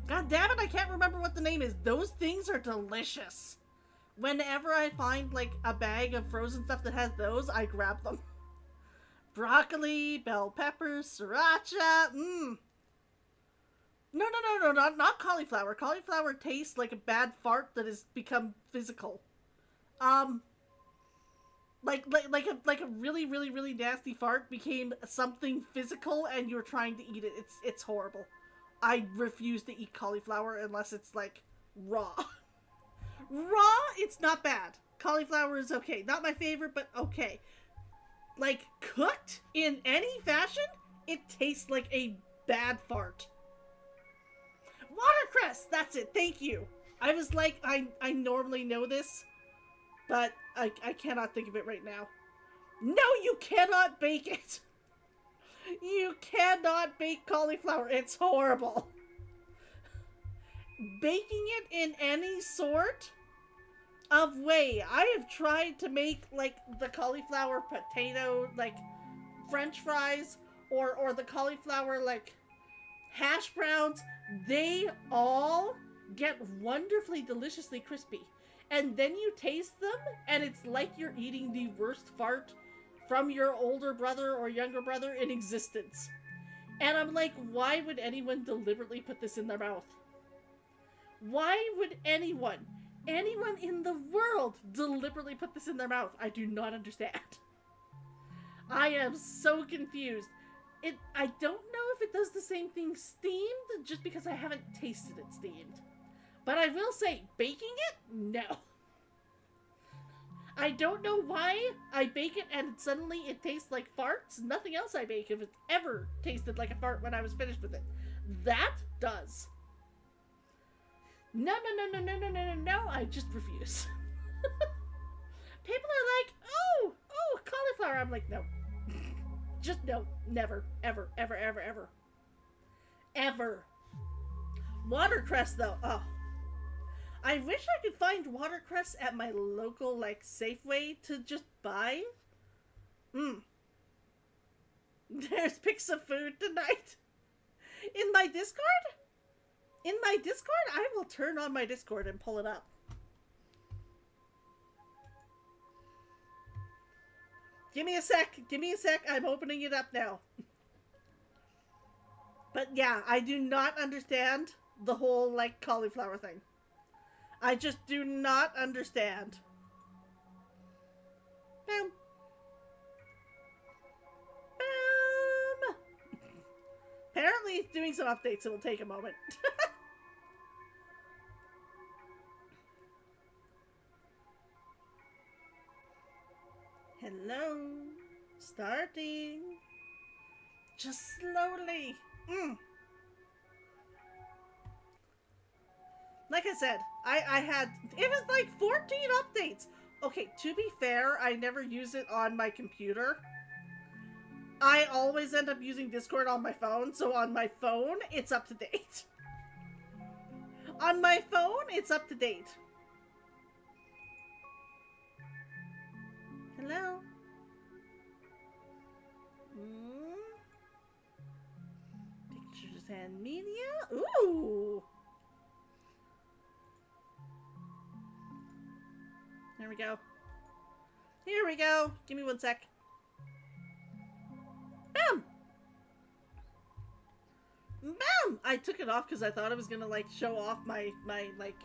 God damn it, I can't remember what the name is. Those things are delicious. Whenever I find like a bag of frozen stuff that has those, I grab them. Broccoli, bell peppers, sriracha. No, not cauliflower. Cauliflower tastes like a bad fart that has become physical. Like a really nasty fart became something physical, and you're trying to eat it. It's horrible. I refuse to eat cauliflower unless it's like raw. Raw, it's not bad. Cauliflower is okay. Not my favorite, but okay. Like cooked in any fashion, it tastes like a bad fart. Watercress, that's it. Thank you. I was like, I normally know this, but I cannot think of it right now. No, you cannot bake it. You cannot bake cauliflower. It's horrible. Baking it in any sort of way. I have tried to make like the cauliflower potato like French fries or the cauliflower like hash browns. They all get wonderfully deliciously crispy. And then you taste them, and it's like you're eating the worst fart from your older brother or younger brother in existence. And I'm like, why would anyone deliberately put this in their mouth? Why would anyone in the world deliberately put this in their mouth? I do not understand. I am so confused. I don't know if it does the same thing steamed, just because I haven't tasted it steamed. But I will say, baking it? No. I don't know why I bake it and suddenly it tastes like farts. Nothing else I bake if it's ever tasted like a fart when I was finished with it. That does. No, I just refuse. People are like, oh, cauliflower. I'm like, no. Just no. Never. Ever. Watercress, though. Oh. I wish I could find watercress at my local, like, Safeway to just buy. There's pics of food tonight. In my Discord? I will turn on my Discord and pull it up. Give me a sec. I'm opening it up now. But yeah, I do not understand the whole, like, cauliflower thing. I just do not understand. Boom. Boom. Apparently it's doing some updates. It will take a moment. Hello. Starting. Just slowly. Like I said, I had, it was like 14 updates. Okay, to be fair, I never use it on my computer. I always end up using Discord on my phone, so on my phone, it's up to date. On my phone, it's up to date. Hello? Pictures and media? Ooh! There we go. Here we go. Give me one sec. Bam! Bam! I took it off because I thought it was gonna, like, show off my, like,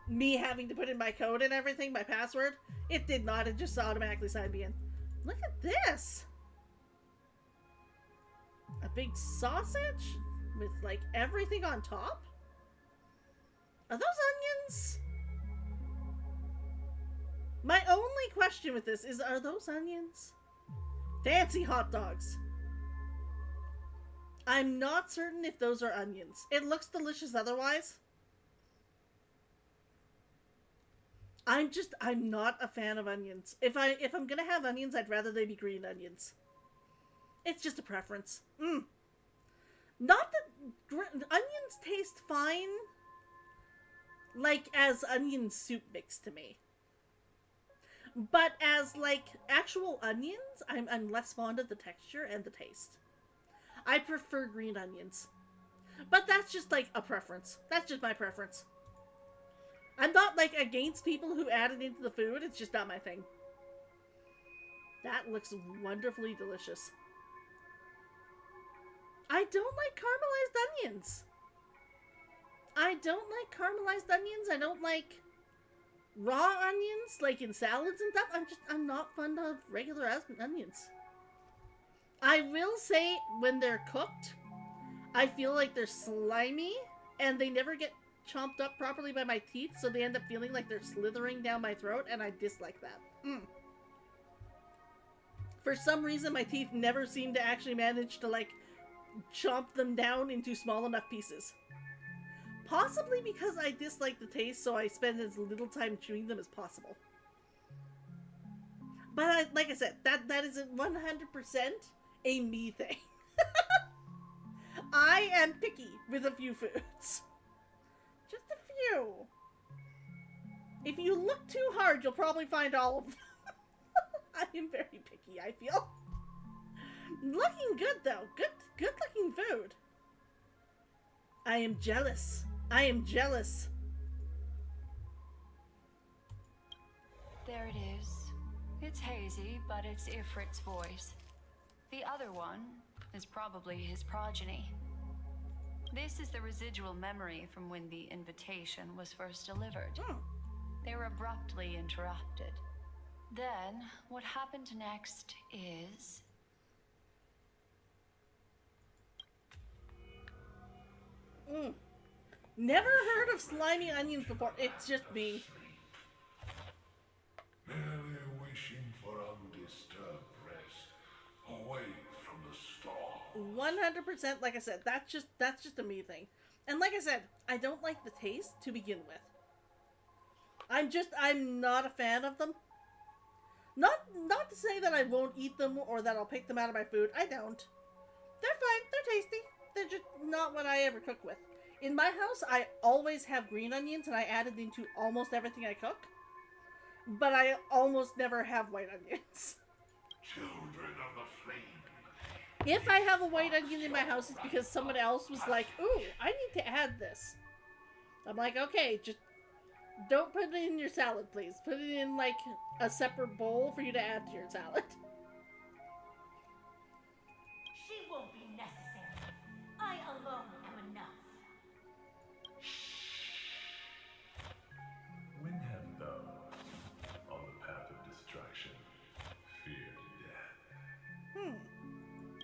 me having to put in my code and everything, my password. It did not. It just automatically signed me in. Look at this! A big sausage? with, like, everything on top? Are those onions? My only question with this is, are those onions? Fancy hot dogs. I'm not certain if those are onions. It looks delicious otherwise. I'm not a fan of onions. If I'm gonna have onions, I'd rather they be green onions. It's just a preference. Not that onions taste fine, like, as onion soup mix to me. But as, like, actual onions, I'm less fond of the texture and the taste. I prefer green onions. But that's just, like, a preference. That's just my preference. I'm not, like, against people who add it into the food. It's just not my thing. That looks wonderfully delicious. I don't like caramelized onions. I don't like caramelized onions. I don't like raw onions, like in salads and stuff. I'm not fond of regular onions. I will say, when they're cooked, I feel like they're slimy, and they never get chomped up properly by my teeth, so they end up feeling like they're slithering down my throat, and I dislike that. For some reason, my teeth never seem to actually manage to, like, chomp them down into small enough pieces. Possibly because I dislike the taste, so I spend as little time chewing them as possible. But like I said, that isn't 100% a me thing. I am picky with a few foods. Just a few. If you look too hard, you'll probably find all of them. I am very picky, I feel. Looking good, though. Good looking food. I am jealous. I am jealous. There it is. It's hazy, but it's Ifrit's voice. The other one is probably his progeny. This is the residual memory from when the invitation was first delivered. They were abruptly interrupted. Then, what happened next is... Never heard of slimy onions before. It's just me. Merely wishing for undisturbed rest, away from the storm. 100%, like I said, that's just a me thing. And like I said, I don't like the taste to begin with. I'm not a fan of them. Not to say that I won't eat them or that I'll pick them out of my food. I don't. They're fine. They're tasty. They're just not what I ever cook with. In my house, I always have green onions, and I add it into almost everything I cook. But I almost never have white onions. Children of the flame. If I have a white onion in my house, it's because someone else was like, ooh, I need to add this. I'm like, okay, just don't put it in your salad, please. Put it in, like, a separate bowl for you to add to your salad. She won't be necessary. I alone am enough. When have thou, on the path of destruction, feared death?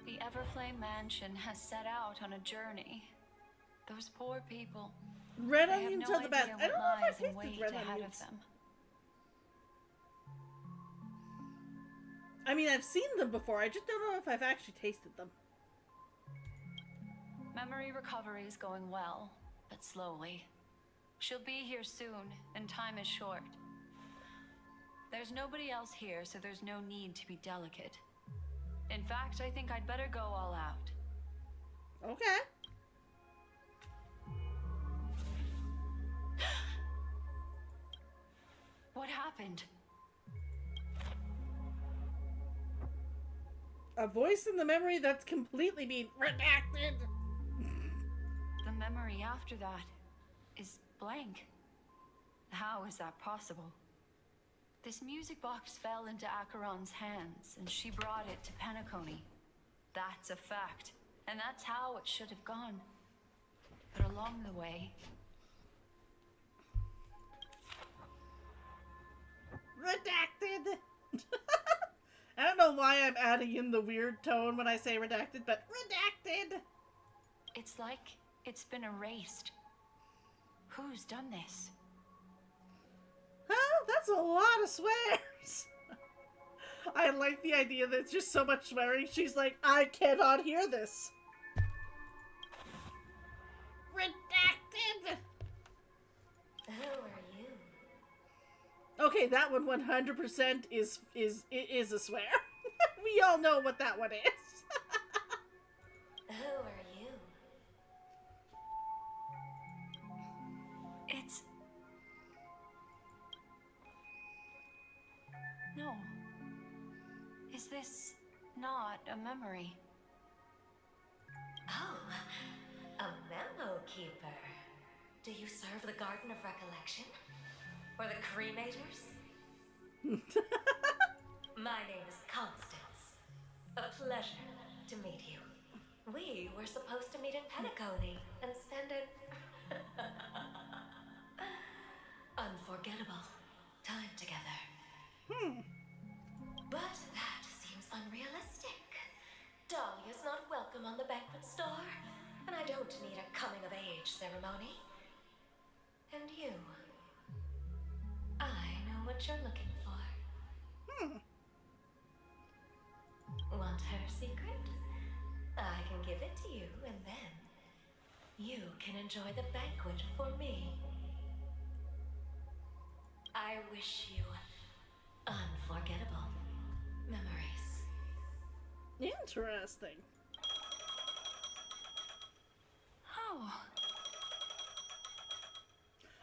The Everflame Mansion has set out on a journey. Those poor people. Red They have onions no are the best. idea I don't what know if lies I've in tasted wait red ahead onions. of them. I mean, I've seen them before. I just don't know if I've actually tasted them. Memory recovery is going well, but slowly. She'll be here soon, and time is short. There's nobody else here, so there's no need to be delicate. In fact, I think I'd better go all out. Okay. What happened? A voice in the memory that's completely been redacted. The memory after that is blank. How is that possible? This music box fell into Acheron's hands, and she brought it to Pena-story. That's a fact, and that's how it should have gone. But along the way... Redacted! I don't know why I'm adding in the weird tone when I say redacted, but redacted! It's like it's been erased. Who's done this? Huh? That's a lot of swears. I like the idea that it's just so much swearing. She's like, I cannot hear this. Redacted. Who are you? Okay, that one 100% is a swear. We all know what that one is. Who are you? It's... No. Is this not a memory? Oh, a memo keeper. Do you serve the Garden of Recollection? Or the Cremators? My name is Constance. A pleasure to meet you. We were supposed to meet in Pena-story and spend an unforgettable time together. But that seems unrealistic. Dahlia's not welcome on the banquet store, and I don't need a coming-of-age ceremony. And you, I know what you're looking for. Want her secret? I can give it to you, and then you can enjoy the banquet for me. I wish you unforgettable memories. Interesting. Oh.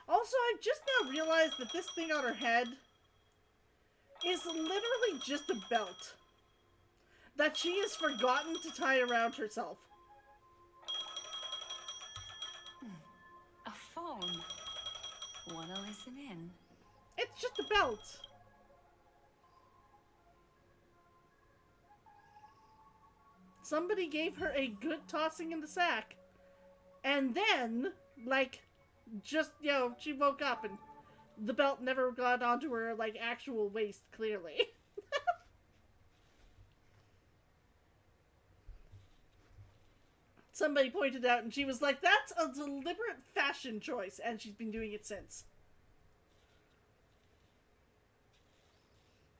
Also, I've just now realized that this thing on her head is literally just a belt that she has forgotten to tie around herself. A phone. Wanna listen in? It's just a belt. Somebody gave her a good tossing in the sack. And then, like, just, you know, she woke up and the belt never got onto her, like, actual waist, clearly. Somebody pointed out and she was like, that's a deliberate fashion choice, and she's been doing it since.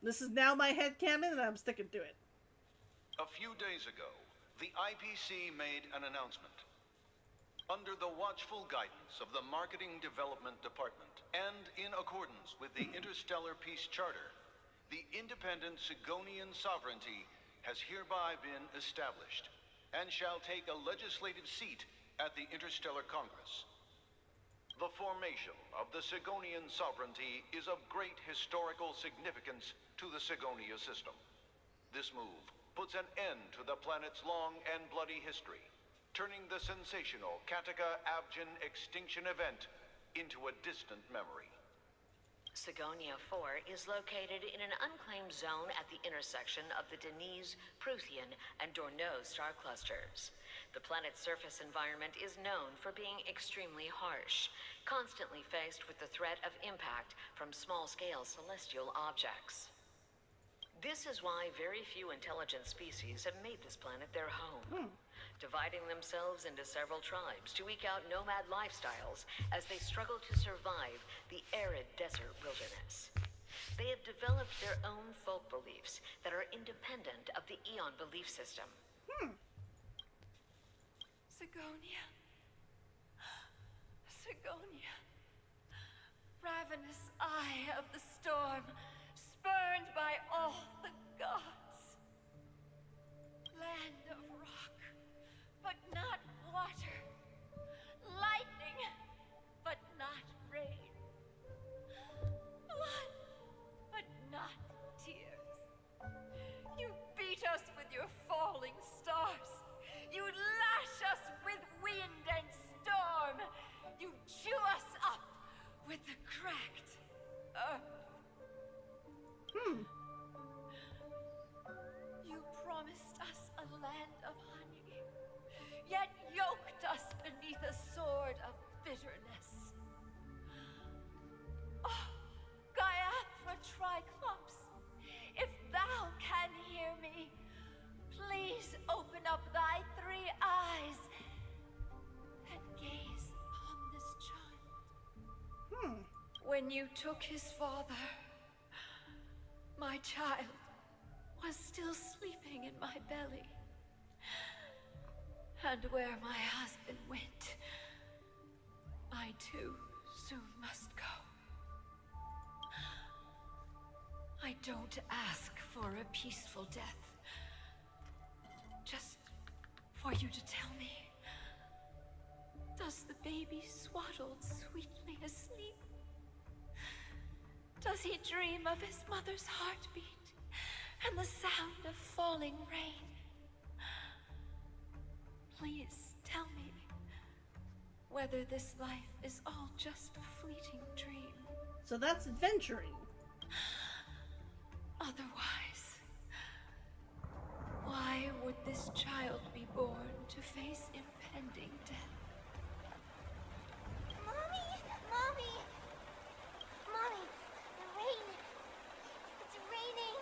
This is now my headcanon, and I'm sticking to it. A few days ago, the IPC made an announcement. Under the watchful guidance of the Marketing Development Department, and in accordance with the Interstellar Peace Charter, the independent Sigonian sovereignty has hereby been established, and shall take a legislative seat at the Interstellar Congress. The formation of the Sigonian sovereignty is of great historical significance to the Sigonia system. This move puts an end to the planet's long and bloody history, turning the sensational Kataka-Abjin extinction event into a distant memory. Sigonia 4 is located in an unclaimed zone at the intersection of the Denise, Prothean, and Dorneau star clusters. The planet's surface environment is known for being extremely harsh, constantly faced with the threat of impact from small-scale celestial objects. This is why very few intelligent species have made this planet their home, dividing themselves into several tribes to eke out nomad lifestyles as they struggle to survive the arid desert wilderness. They have developed their own folk beliefs that are independent of the Eon belief system. Sigonia. Sigonia. Ravenous eye of the storm, spurned by all the gods. Land of rock, but not water. Lightning, but not rain. Blood, but not tears. You beat us with your falling stars. You lash us with wind and storm. You chew us up with the cracked earth. You promised us a land of honey, yet yoked us beneath a sword of bitterness. Oh, Gaiathra Triclops, if thou can hear me, please open up thy 3 eyes When you took his father, my child was still sleeping in my belly. And where my husband went, I too soon must go. I don't ask for a peaceful death. Just for you to tell me, does the baby swaddled sweetly asleep? Does he dream of his mother's heartbeat and the sound of falling rain? Please tell me whether this life is all just a fleeting dream. So that's adventuring. Otherwise, why would this child be born to face impending death? Mommy! Mommy! Mommy! The rain! It's raining!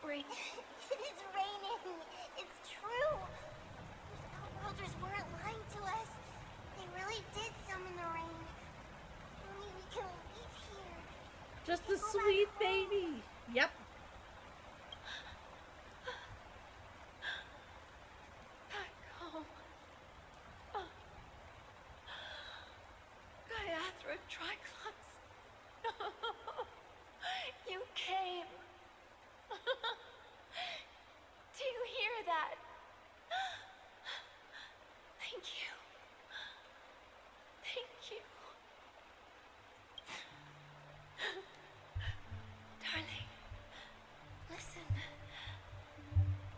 Rain? It's raining! It's true! Those outworlders weren't lying to us. They really did summon the rain. Mommy, we can leave here. Just a sweet baby. Yep. Back home. Gaiathra Triclops. You came. Do you hear that? Thank you. Thank you. Darling, listen.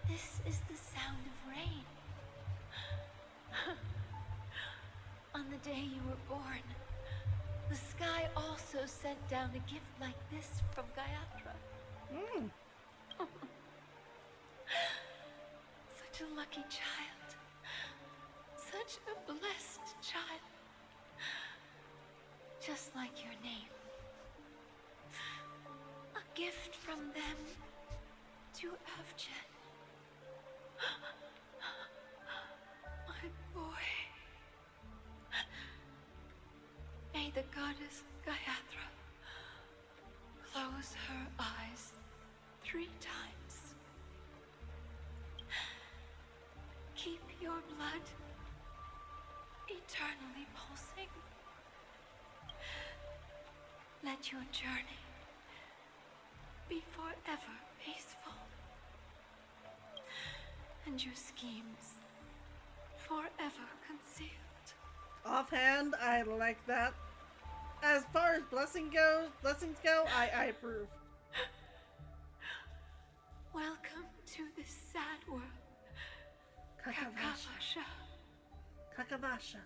This is the sound of rain. On the day you were born, the sky also sent down a gift like this from Gaiathra. Such a lucky child. Such a blessed child. Just like your name. A gift from them to Avjen. My boy. May the goddess Gaiathra close her eyes 3 times. Keep your blood eternally pulsing. Let your journey be forever peaceful. And your schemes forever concealed. Offhand, I like that. As far as blessings go, I approve. Welcome to this sad world. Kakavasha. Kakavasha.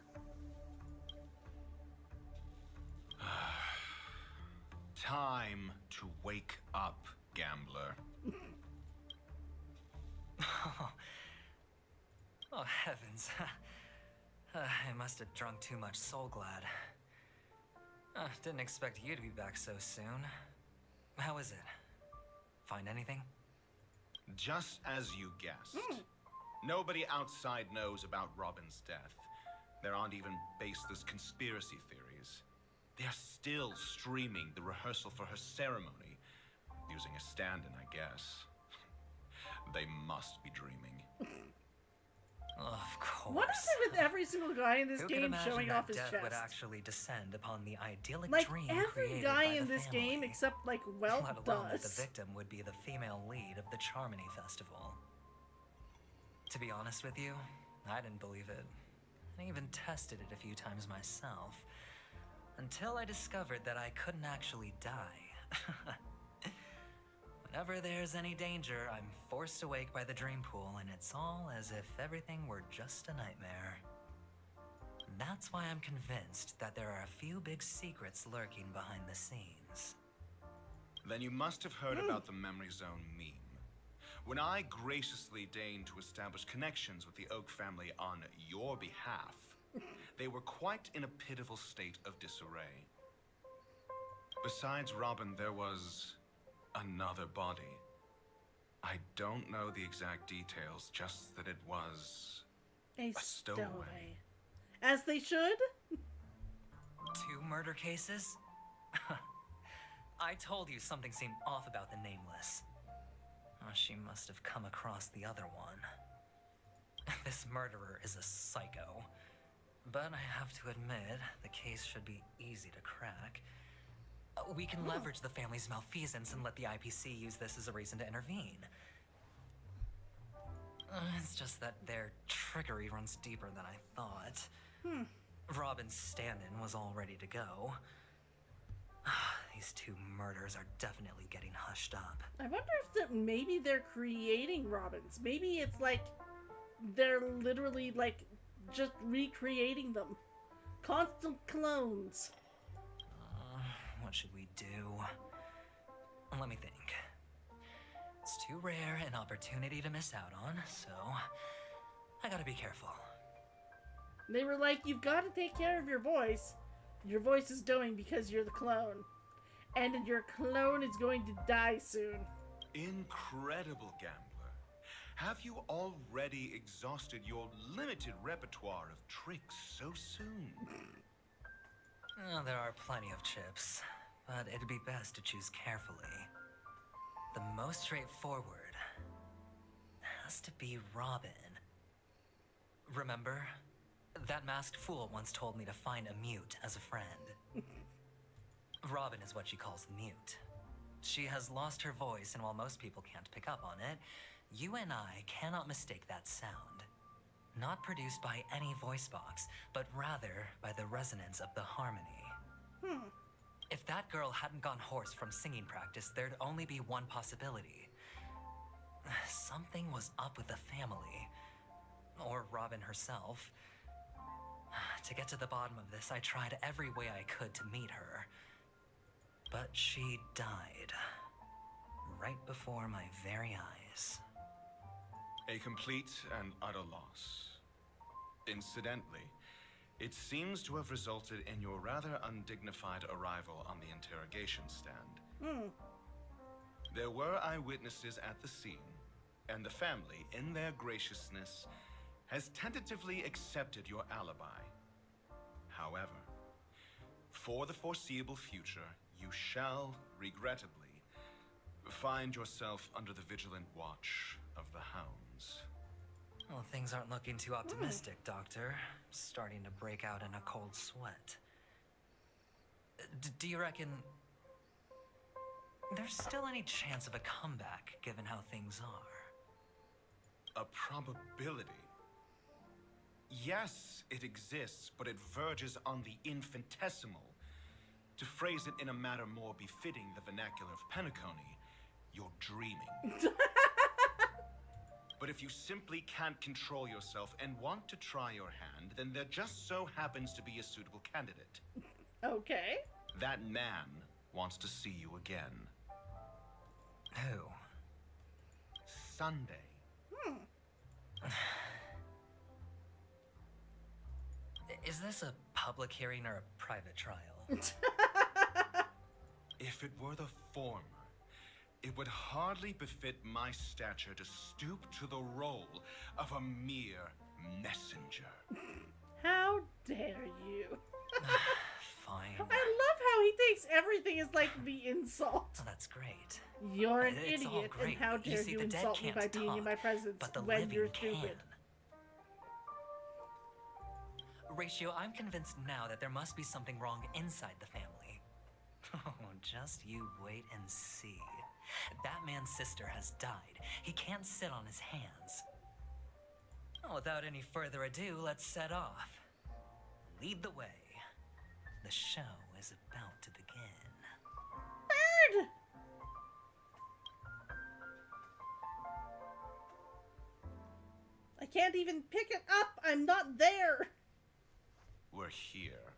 Time to wake up, gambler. Oh, heavens. I must have drunk too much Soul Glad. Didn't expect you to be back so soon. How is it? Find anything? Just as you guessed. Nobody outside knows about Robyn's death. There aren't even baseless conspiracy theories. They're still streaming the rehearsal for her ceremony, using a stand-in, I guess. They must be dreaming. Of course. What is it with every single guy in this Who game showing off his death chest? would actually descend upon the idyllic Like dream every created guy by in the this family, game except like Welt let alone that does. the victim would be the female lead of the Charmony Festival. To be honest with you, I didn't believe it. I even tested it a few times myself, until I discovered that I couldn't actually die. Whenever there's any danger, I'm forced awake by the dream pool, and it's all as if everything were just a nightmare. That's why I'm convinced that there are a few big secrets lurking behind the scenes. Then you must have heard about the Memory Zone meme. When I graciously deigned to establish connections with the Oak family on your behalf, they were quite in a pitiful state of disarray. Besides Robyn, there was another body. I don't know the exact details, just that it was a stowaway. As they should. 2 murder cases? I told you something seemed off about the Nameless. Oh, she must have come across the other one. This murderer is a psycho. But I have to admit, the case should be easy to crack. We can leverage the family's malfeasance and let the IPC use this as a reason to intervene. It's just that their trickery runs deeper than I thought. Robyn's stand-in was all ready to go. These 2 murders are definitely getting hushed up. I wonder if maybe they're creating Robins. Maybe it's like they're literally like just recreating them. Constant clones. What should we do? Let me think. It's too rare an opportunity to miss out on, so I gotta be careful. They were like, you've got to take care of your voice. Your voice is going because you're the clone. And your clone is going to die soon. Incredible gambler. Have you already exhausted your limited repertoire of tricks so soon? There are plenty of chips, but it'd be best to choose carefully. The most straightforward has to be Robyn. Remember? That masked fool once told me to find a mute as a friend. Robyn is what she calls the mute. She has lost her voice, and while most people can't pick up on it, you and I cannot mistake that sound. Not produced by any voice box, but rather by the resonance of the harmony. If that girl hadn't gone hoarse from singing practice, there'd only be one possibility. Something was up with the family. Or Robyn herself. To get to the bottom of this, I tried every way I could to meet her. But she died. Right before my very eyes. A complete and utter loss. Incidentally, it seems to have resulted in your rather undignified arrival on the interrogation stand. There were eyewitnesses at the scene, and the family, in their graciousness, has tentatively accepted your alibi. However, for the foreseeable future, you shall, regrettably, find yourself under the vigilant watch of the hounds. Well, things aren't looking too optimistic, Doctor. Starting to break out in a cold sweat. Do you reckon there's still any chance of a comeback, given how things are? A probability? Yes, it exists, but it verges on the infinitesimal. To phrase it in a manner more befitting the vernacular of Pena-story, you're dreaming. But if you simply can't control yourself and want to try your hand, then there just so happens to be a suitable candidate. Okay. That man wants to see you again. Who? Sunday. Is this a public hearing or a private trial? If it were the former, it would hardly befit my stature to stoop to the role of a mere messenger. How dare you? Fine. I love how he thinks everything is like the insult. Oh, that's great. You're an It's all idiot, and great. how You dare see, you the dead insult me can't by being in talk, my presence but the when living you're can. stupid. Ratio, I'm convinced now that there must be something wrong inside the family. Oh, just you wait and see. That man's sister has died. He can't sit on his hands. Well, without any further ado, let's set off. Lead the way. The show is about to begin. Bird! I can't even pick it up. I'm not there. We're here.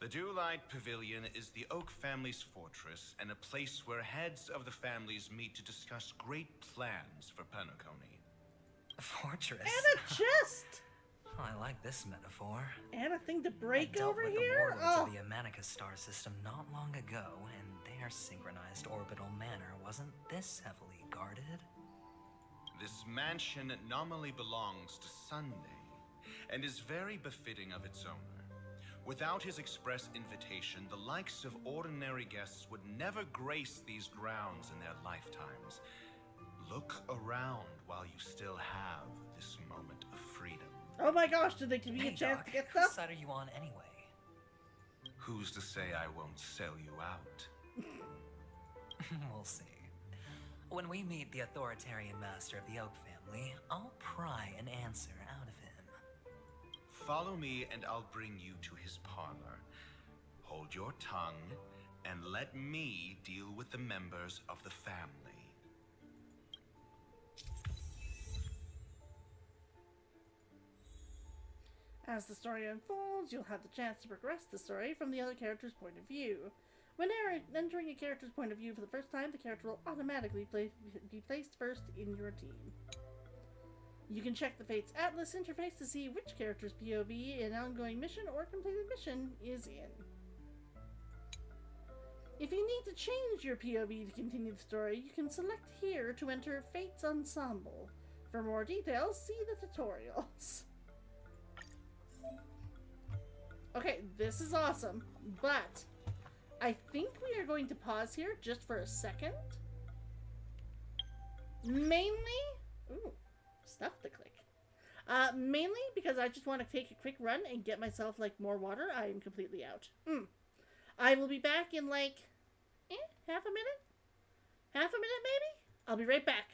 The Dewlight Pavilion is the Oak family's fortress and a place where heads of the families meet to discuss great plans for Pena-story. Fortress? And a chest! I like this metaphor. And a thing to break I dealt over with here? the warlords of the Amanicus star system not long ago, and their synchronized orbital manor wasn't this heavily guarded. This mansion nominally belongs to Sunday, and is very befitting of its owner, Without his express invitation, the likes of ordinary guests would never grace these grounds in their lifetimes. Look around while you still have this moment of freedom. Oh my gosh, did they give me a chance Doc, to get whose stuff? side are you on anyway? Who's to say I won't sell you out? We'll see. When we meet the authoritarian master of the Oak family, I'll pry an answer out of him. Follow me and I'll bring you to his parlor. Hold your tongue and let me deal with the members of the family. As the story unfolds, you'll have the chance to progress the story from the other character's point of view. When entering a character's point of view for the first time, the character will automatically be placed first in your team. You can check the Fates Atlas interface to see which character's POV an ongoing mission or completed mission is in. If you need to change your POV to continue the story, you can select here to enter Fates Ensemble. For more details, see the tutorials. Okay, this is awesome, but I think we are going to pause here just for a second. Mainly, ooh, stuff to click. Mainly because I just want to take a quick run and get myself like more water. I am completely out. I will be back in like, half a minute? Half a minute maybe? I'll be right back.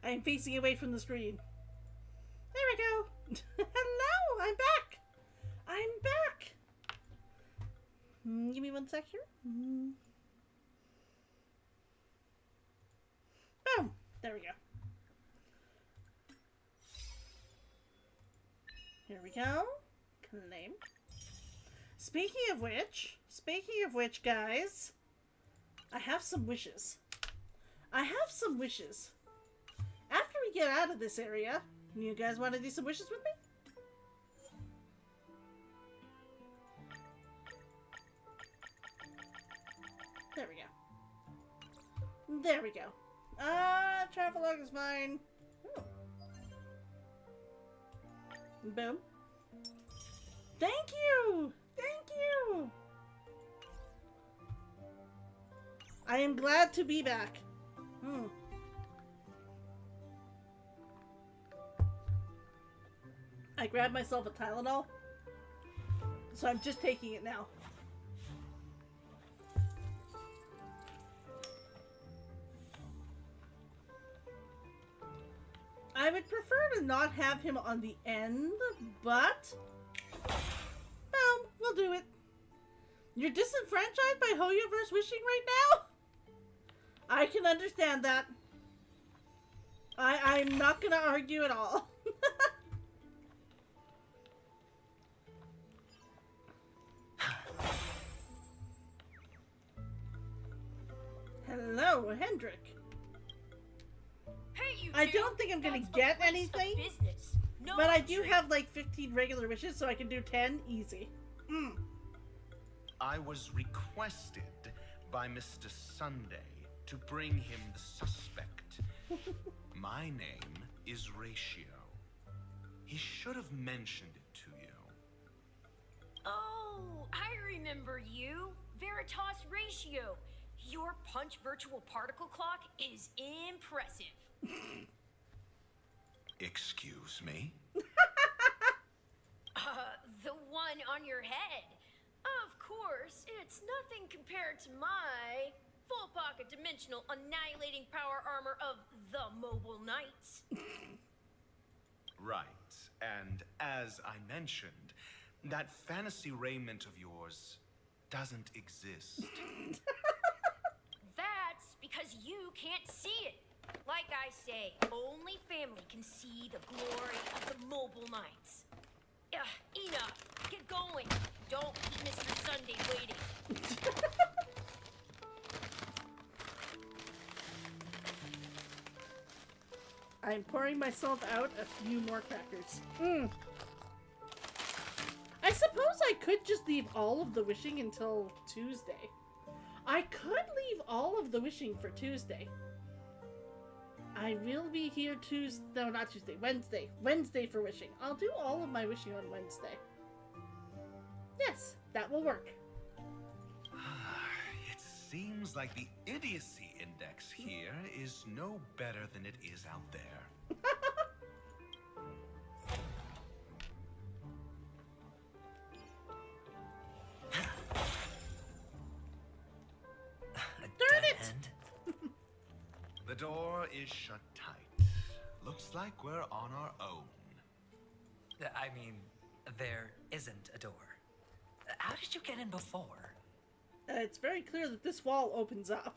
I am facing away from the screen. There we go. Hello, I'm back. I'm back. Give me one sec here. Boom. There we go. Here we go. Claim. Speaking of which, guys, I have some wishes. After we get out of this area, you guys want to do some wishes with me? There we go. There we go. Travelogue is mine. Ooh. Boom. Thank you! Thank you! I am glad to be back. I grabbed myself a Tylenol, so I'm just taking it now. I would prefer to not have him on the end, but boom, we'll do it. You're disenfranchised by Hoyoverse wishing right now? I can understand that. I'm not gonna argue at all. Hello, Hendrik. Hey, you I don't think I'm gonna get anything, no, but I do have like 15 regular wishes, so I can do 10 easy. I was requested by Mr. Sunday to bring him the suspect. My name is Ratio. He should have mentioned it to you. Oh, I remember you. Veritas Ratio. Your punch virtual particle clock is impressive. Excuse me? The one on your head. Of course, it's nothing compared to my full pocket dimensional annihilating power armor of the Mobile Knights. Right, and as I mentioned, that fantasy raiment of yours doesn't exist. That's because you can't see it. Like I say, only family can see the glory of the Mobile Knights. Enough. Get going. Don't keep Mr. Sunday waiting. I'm pouring myself out a few more crackers. I suppose I could just leave all of the wishing until Tuesday. I could leave all of the wishing for Tuesday. I will be here Tuesday. No, not Tuesday. Wednesday. Wednesday for wishing. I'll do all of my wishing on Wednesday. Yes, that will work. It seems like the idiocy index here is no better than it is out there. Darn it! The door is shut tight. Looks like we're on our own. I mean, there isn't a door. How did you get in before? It's very clear that this wall opens up.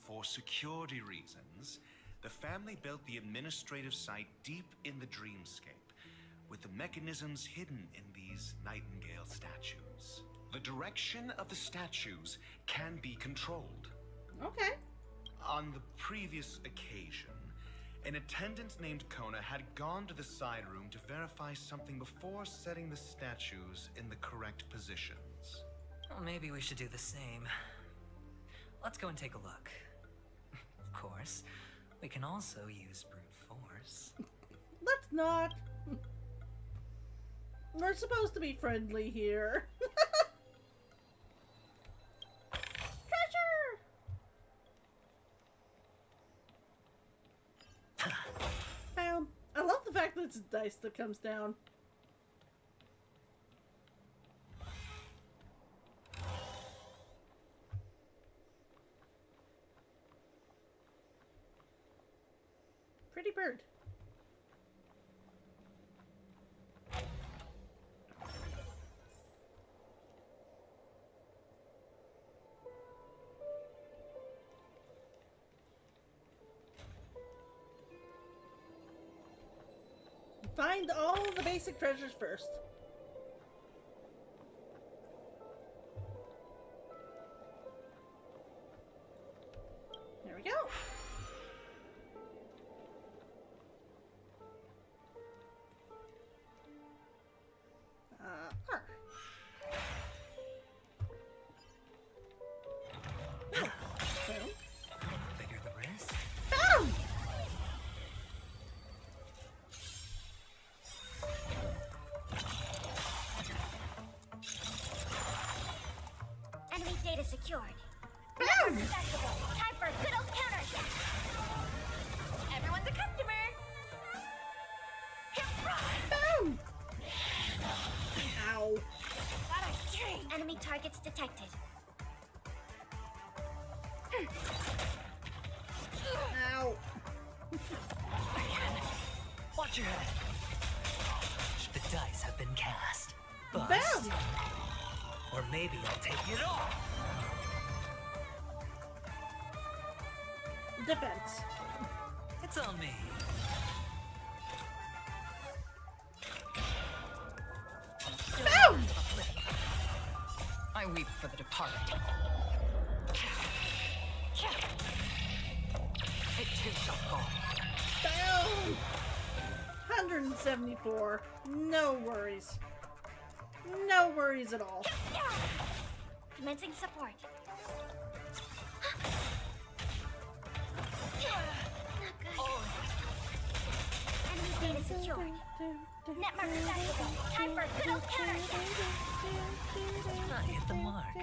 For security reasons, the family built the administrative site deep in the dreamscape, with the mechanisms hidden in these Nightingale statues. The direction of the statues can be controlled. Okay. On the previous occasion, an attendant named Kona had gone to the side room to verify something before setting the statues in the correct positions. Well, maybe we should do the same. Let's go and take a look. Of course, we can also use brute force. Let's not. We're supposed to be friendly here. I love the fact that it's a dice that comes down. Pretty bird. Find all the basic treasures first. There we go. Arr. Bigger the risk. Boom! Enemy data secured. Boom! Accessible. Time for a good old counterattack. Everyone's a customer. Boom! Ow. Got a string. Enemy targets detected. Ow. Watch your head. The dice have been cast. Bust. Boom! Or maybe I'll take it all. Defense. It's on me. Boom! I weep for the departed. It too shall fall. Down! 174. No worries. No worries at all. Commencing support. Enemy data secured. Network accessible. Time for a good old counterattack. Not hit the mark.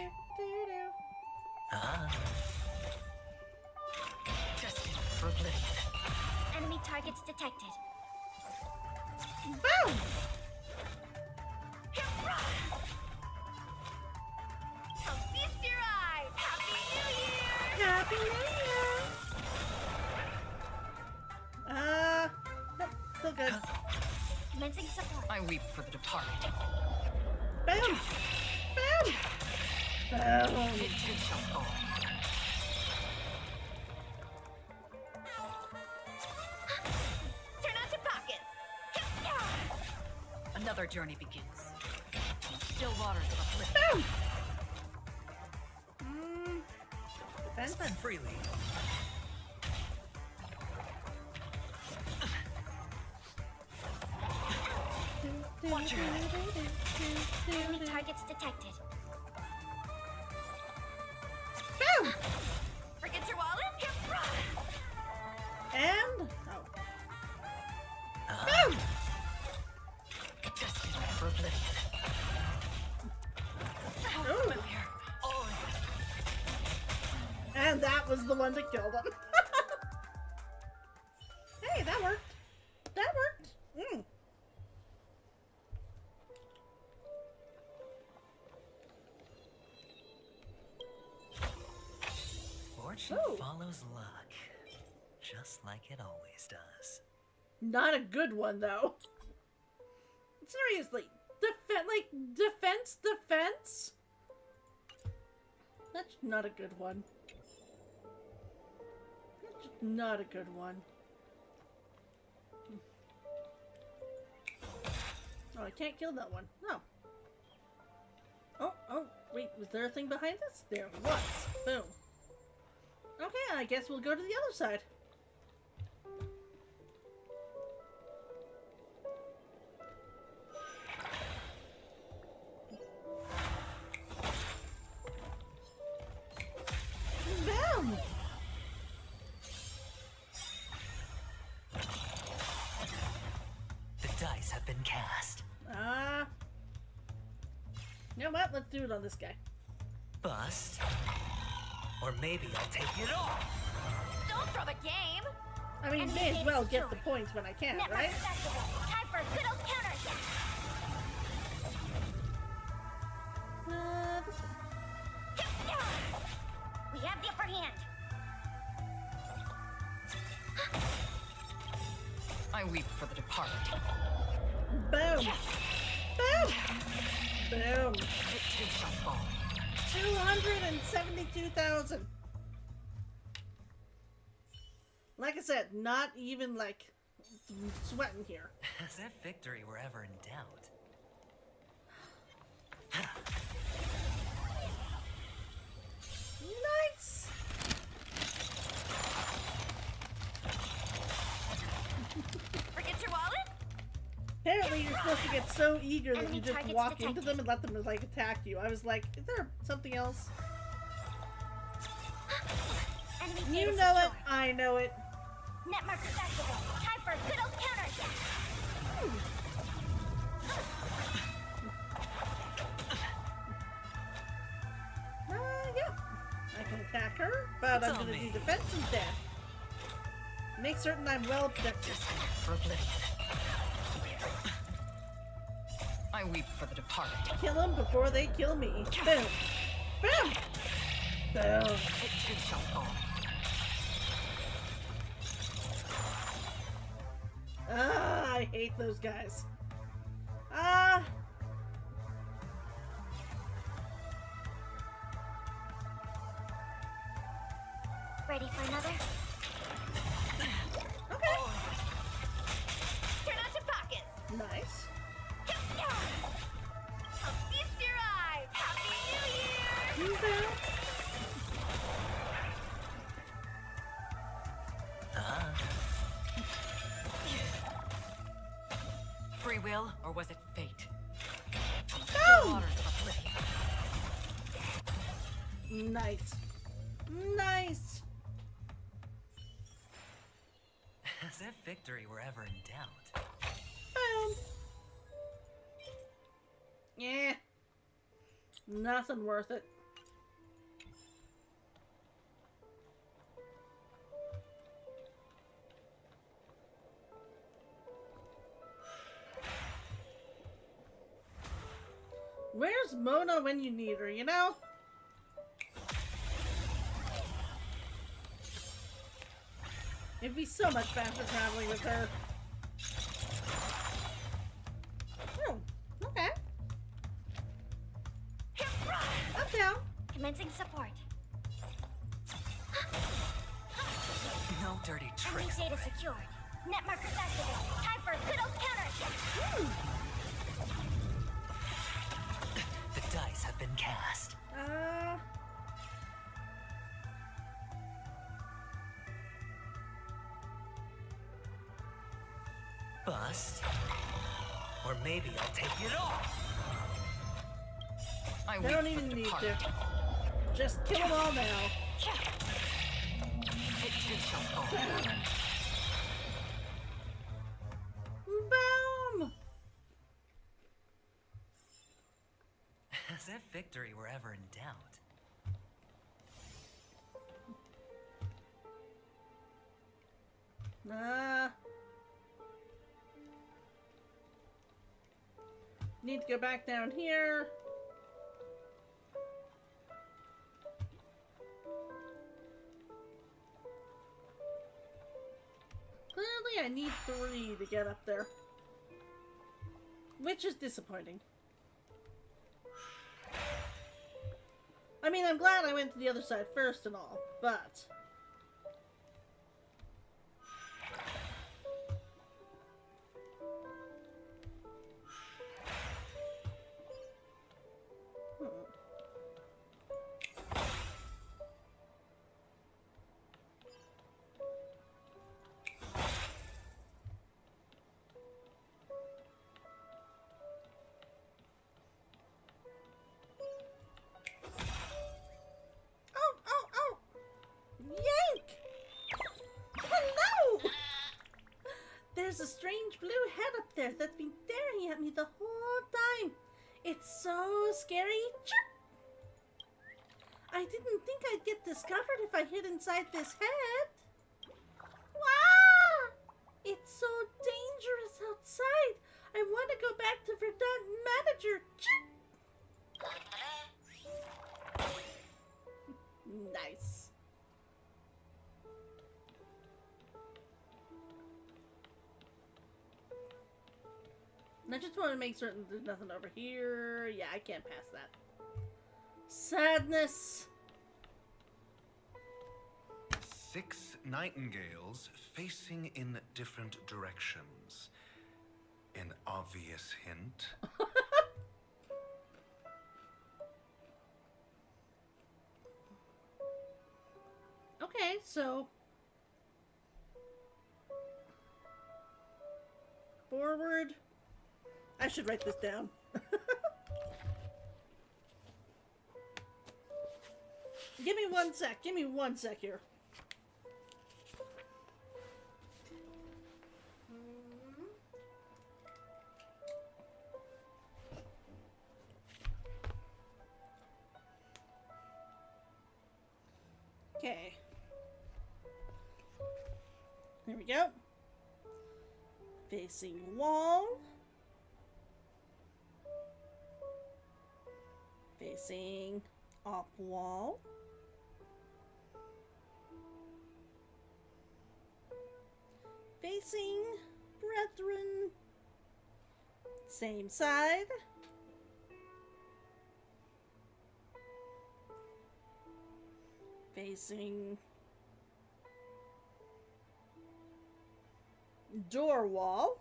Destined for oblivion. Enemy targets detected. Boom! Come feast your eyes. Happy New Year. Happy New Year! Nope, still good. Commencing support. I weep for the departed. Boom! Boom! Boom! It too shall fall. Turn out your pockets. Another journey begins. Still waters of oblivion. Boom! Defense? Spend freely. Watch your head. Enemy targets detected. Boom! Forget your wallet. And... Oh. Boom! Destined for oblivion. Ooh. And that was the one that killed him. Hey, that worked. That worked. Fortune Ooh. follows luck. Just like it always does. Not a good one, though. Seriously. Defense? That's not a good one. That's just not a good one. Oh, I can't kill that one. No. Oh, wait, was there a thing behind us? There was. Boom. Okay, I guess we'll go to the other side. Boom! The dice have been cast. You know what? Let's do it on this guy. Bust. Or maybe I'll take it all. Don't throw the game. I mean, may as well get the points when I can, Network right? accessible. Time for a good old counterattack. This one. We have the upper hand. I weep for the departed. Boom! Boom! Boom! It too shall fall. 272,000. Like I said, not even like sweating here. As if victory were ever in doubt. Nice! Forget your wallet? Apparently you're supposed to get so eager that Enemy you just targets walk detected. into them and let them like attack you. I was like, is there something else? Enemy You data know it, secure. I know it. Net markers activated. Time for a good old counterattack. Yeah. I can attack her, but It's I'm on gonna me. do defense instead. Make certain I'm well protected. For oblivion. I weep for the departed. Kill them before they kill me. Boom! Boom! Boom! It too shall fall. Ah, I hate those guys. Ah! Ready for another? Okay. Turn out your pockets. Nice. I'll feast your eyes. Happy New Year! Okay. Free will, or was it fate? From the Boom! still waters of oblivion. Nice. Nice. As if victory were ever in doubt. Boom. Yeah. Nothing worth it. Where's Mona when you need her, you know? It'd be so much faster traveling with her. Oh, okay. Up down. Commencing support. No dirty Enemy tricks. data secured. Net markers activated. Time for a good old counterattack. The dice have been cast. Bust. Or maybe I'll take it off. I They don't weep for even the need departed. to. Just kill them all now. It too shall fall. Boom! As if victory were ever in doubt. Need to go back down here. Clearly I need 3 to get up there. Which is disappointing. I mean, I'm glad I went to the other side first and all, but... There's a strange blue head up there that's been staring at me the whole time. It's so scary. I didn't think I'd get discovered if I hid inside this head. Wow! It's so dangerous outside. I want to go back to Verdant Manager. Nice. And I just want to make certain there's nothing over here. Yeah, I can't pass that. Sadness. 6 nightingales facing in different directions. An obvious hint. Okay, so forward. I should write this down. Give me 1 sec. Give me 1 sec here. Okay. Here we go. Facing wall. Facing off wall. Facing brethren. Same side. Facing door wall.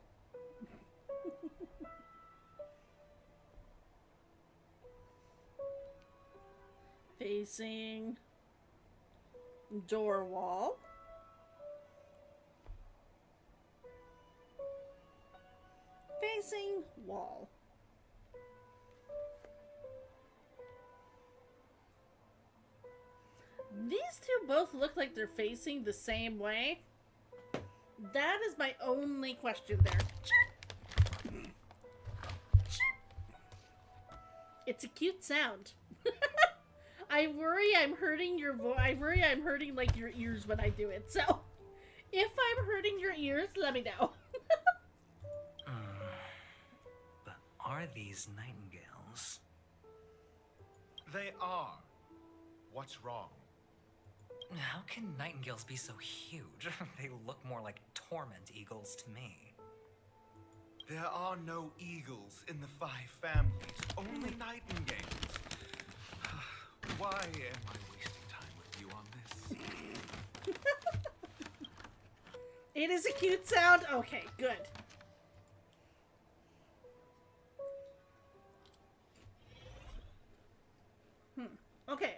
Facing door wall. Facing wall. These two both look like they're facing the same way. That is my only question there. It's a cute sound. I worry I'm hurting your I worry I'm hurting like your ears when I do it. So, if I'm hurting your ears, let me know. But are these nightingales? They are. What's wrong? How can nightingales be so huge? They look more like torment eagles to me. There are no eagles in the 5 families, only nightingales. Why am I wasting time with you on this? It is a cute sound. Okay, good. Okay,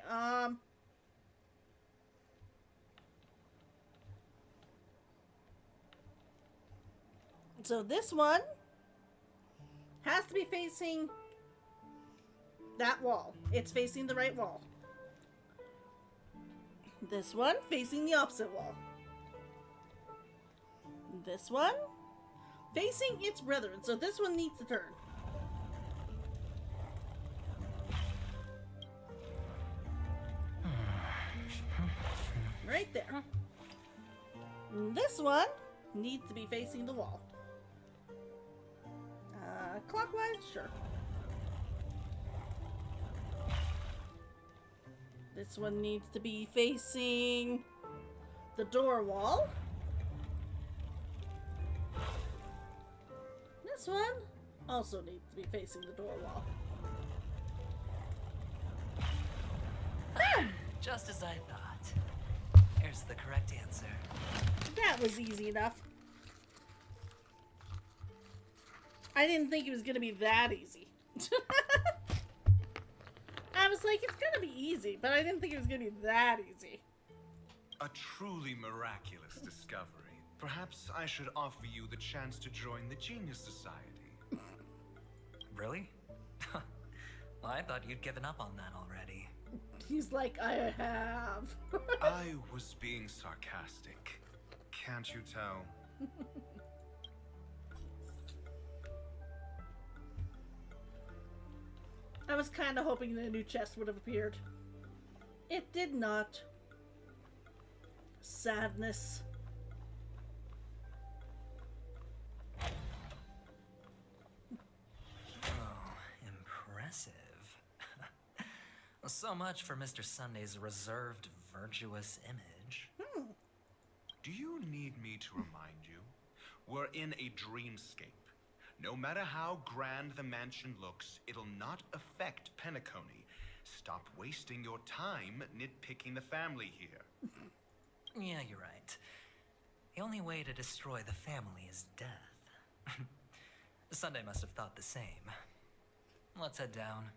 so this one has to be facing that wall. It's facing the right wall. This one facing the opposite wall. This one facing its brethren. So this one needs to turn. Right there. This one needs to be facing the wall. Clockwise? Sure. This one needs to be facing the door wall. This one also needs to be facing the door wall. Just as I thought. Here's the correct answer. That was easy enough. I didn't think it was gonna be that easy. I was like, it's gonna be easy, but I didn't think it was gonna be that easy. A truly miraculous discovery. Perhaps I should offer you the chance to join the Genius Society. Really? Well, I thought you'd given up on that already. He's like, I have. I was being sarcastic. Can't you tell? I was kind of hoping that a new chest would have appeared. It did not. Sadness. Oh, impressive. So much for Mr. Sunday's reserved, virtuous image. Do you need me to remind you? We're in a dreamscape. No matter how grand the mansion looks, it'll not affect Pena-story. Stop wasting your time nitpicking the family here. Yeah, you're right. The only way to destroy the family is death. Sunday must have thought the same. Let's head down.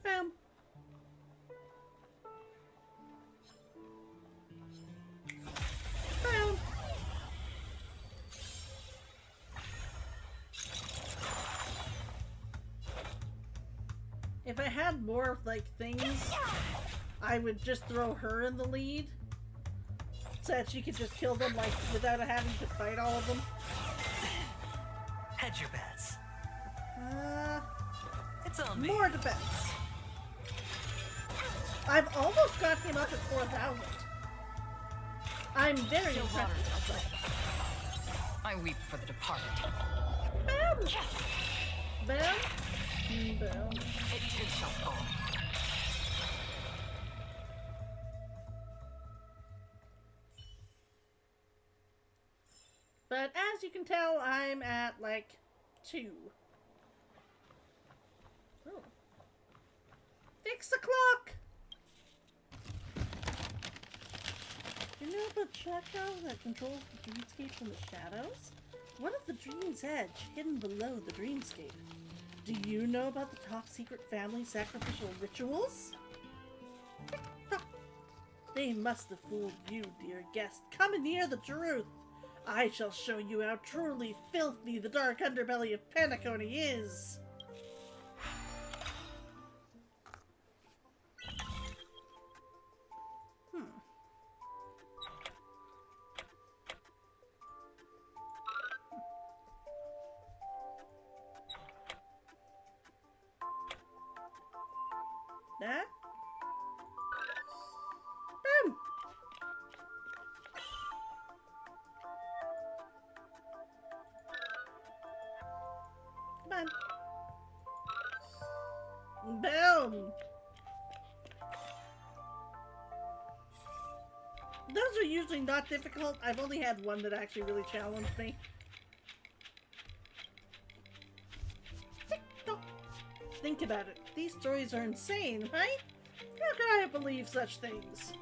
Bam. Bam. If I had more like things, I would just throw her in the lead so that she could just kill them like without having to fight all of them. Hedge your bets. It's on me. More defense. I've almost got him up at 4,000. I'm very impressed with myself. I weep for the departed. Bam! Bam! Bam. It too shall fall. But as you can tell, I'm at like 2. Oh. Fix the clock! You know about Chaco that controls the dreamscape from the shadows? What of the dream's edge, hidden below the dreamscape? Do you know about the top secret family sacrificial rituals? They must have fooled you, dear guest. Come near the truth. I shall show you how truly filthy the dark underbelly of Pena-story is. That? Boom! Come on. Boom! Those are usually not difficult. I've only had one that actually really challenged me. Think about it. These stories are insane, right? How could I have believed such things?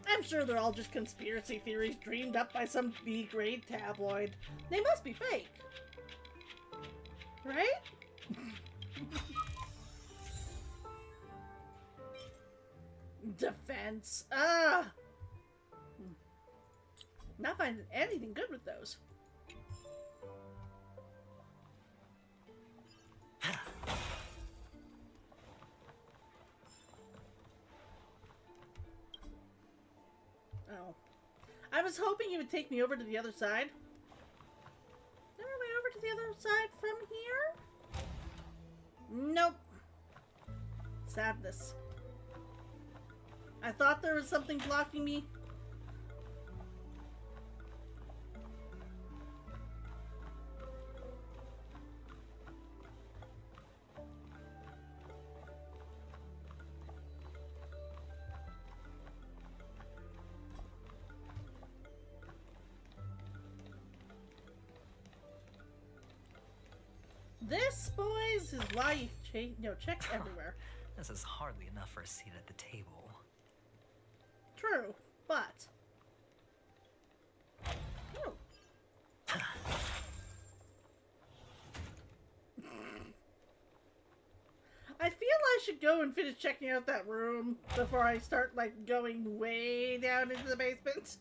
I'm sure they're all just conspiracy theories dreamed up by some B-grade tabloid. They must be fake. Right? Defense. Not finding anything good with those. Oh. I was hoping you would take me over to the other side. Is there a way over to the other side from here? Nope. Sadness. I thought there was something blocking me. This, boys, is why you check everywhere. This is hardly enough for a seat at the table. True, but... Oh. I feel I should go and finish checking out that room before I start, like, going way down into the basement.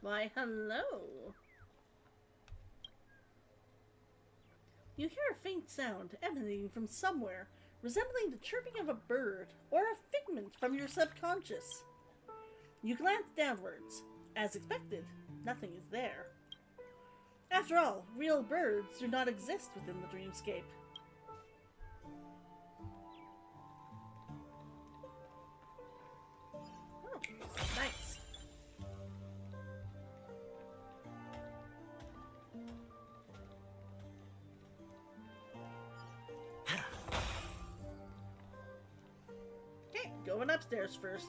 Why, hello. You hear a faint sound emanating from somewhere, resembling the chirping of a bird or a figment from your subconscious. You glance downwards. As expected, nothing is there. After all, real birds do not exist within the dreamscape. Oh, nice. going upstairs first.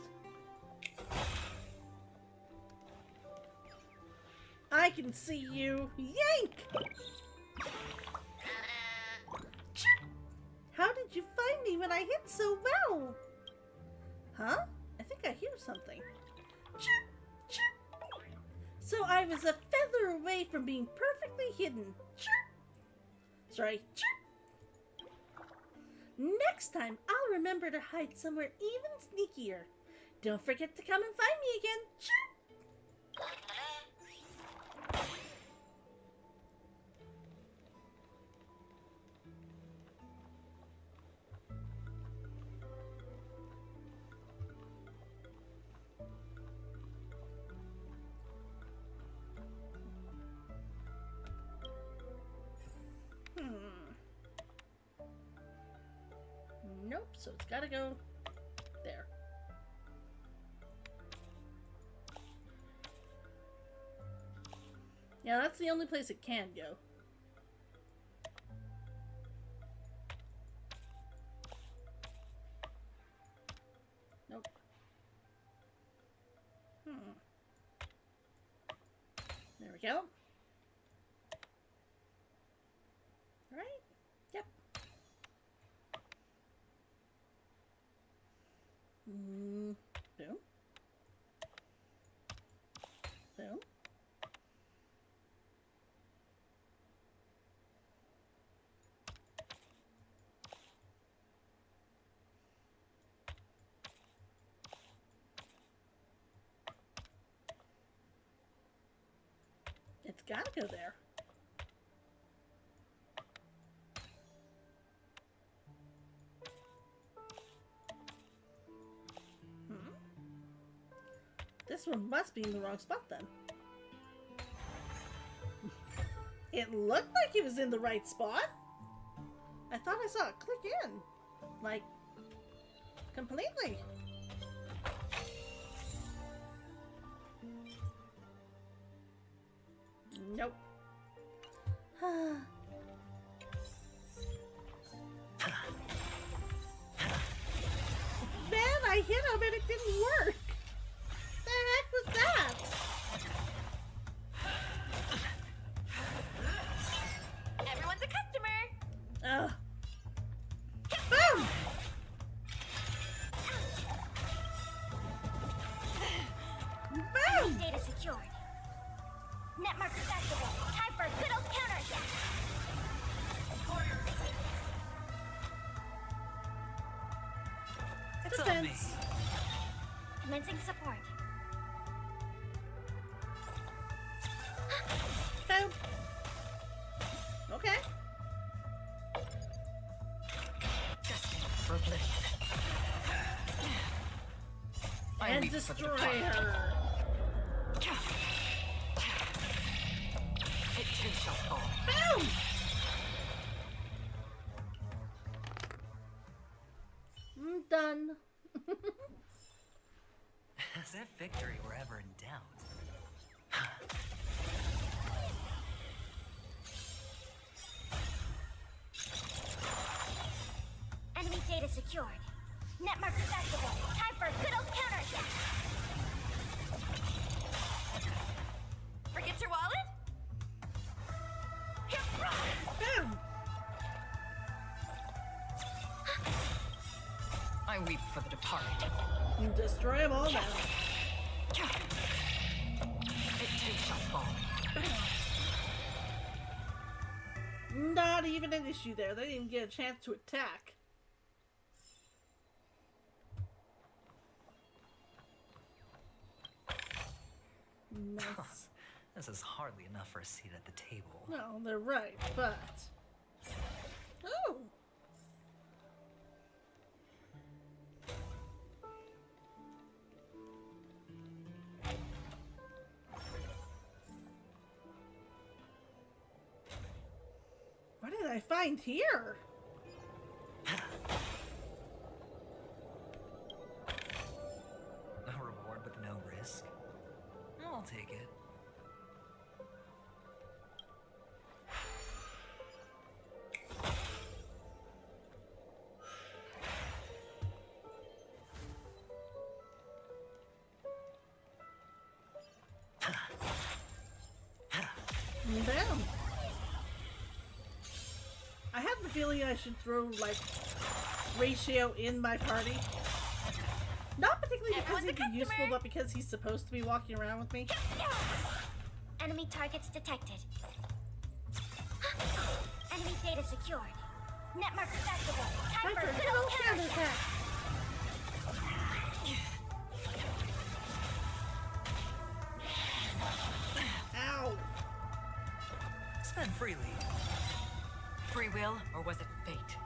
I can see you. Yank! How did you find me when I hit so well? Huh? I think I hear something. So I was a feather away from being perfectly hidden. Sorry. Next time, I'll remember to hide somewhere even sneakier. Don't forget to come and find me again. Nope, so it's gotta go there. Yeah, that's the only place it can go. Nope. There we go. Right? Yep. Boom. Boom. It's gotta go there. This one must be in the wrong spot then. It looked like it was in the right spot. I thought I saw it click in. Like, completely. Nope. Man, I hit him and it didn't work. The heck was that? Everyone's a customer. Boom! Boom! Data secured. Net markers activated. Time for a good old counterattack. It's on me. Commencing support. Boom. Okay. For oblivion. And destroy her. It too shall fall. Boom! I'm done. As if victory were ever in doubt. Enemy data secured. Net markers activated. Time for a good old counterattack. Forget your wallet? Boom! I weep for the departed. You destroy them all now. It too shall fall. Not even an issue there. They didn't even get a chance to attack. Nice. This is hardly enough for a seat at the table. No, they're right, but... Oh! What did I find here? A reward with no risk? I'll take it. feeling I should throw, like, Ratio in my party. Not particularly because he'd be useful, but because he's supposed to be walking around with me. Enemy targets detected. Enemy data secured. Netmark accessible. Time for a good old counterattack. Ow. Spend freely. Free will, or was it fate?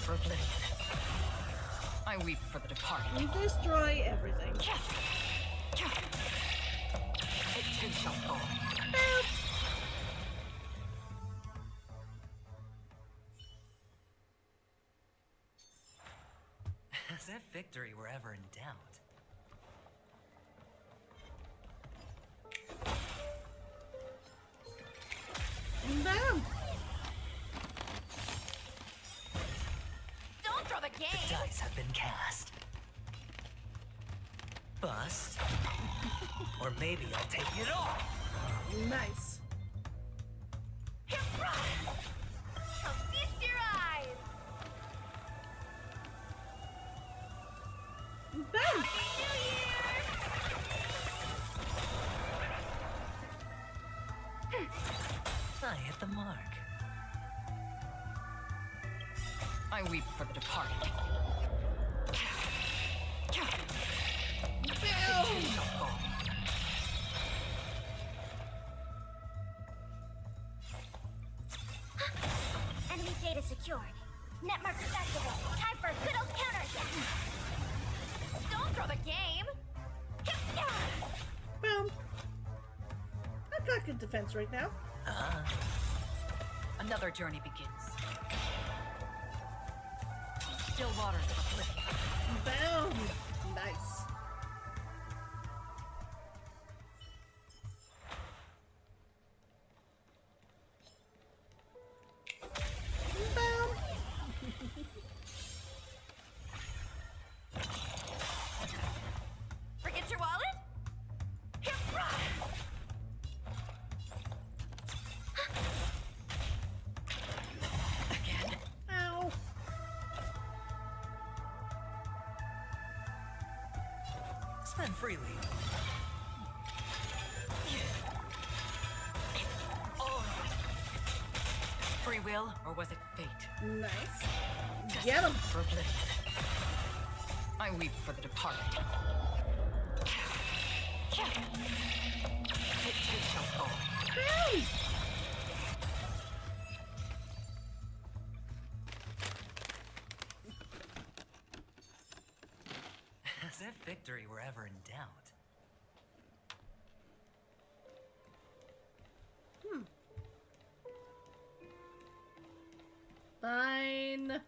For oblivion. I weep for the departed. We destroy everything. It too shall fall. As if victory were ever in doubt. Bam! Don't throw the game! The dice have been cast. Bust. Or maybe I'll take it all. Nice. I'll feast your eyes! Bam! I hit the mark. I weep for the departed. Enemy data secured. Netmark accessible. Time for a good old counterattack. Don't throw the game! Boom. I've got good defense right now. Another journey begins. Still waters of oblivion. Boom. Nice. Boom. Forget your wallet? Ow. Spend freely. Free will, or was it fate? Nice. Get him. For oblivion. I weep for the departed. It too shall fall. Boom. As if victory were ever in doubt. Fine.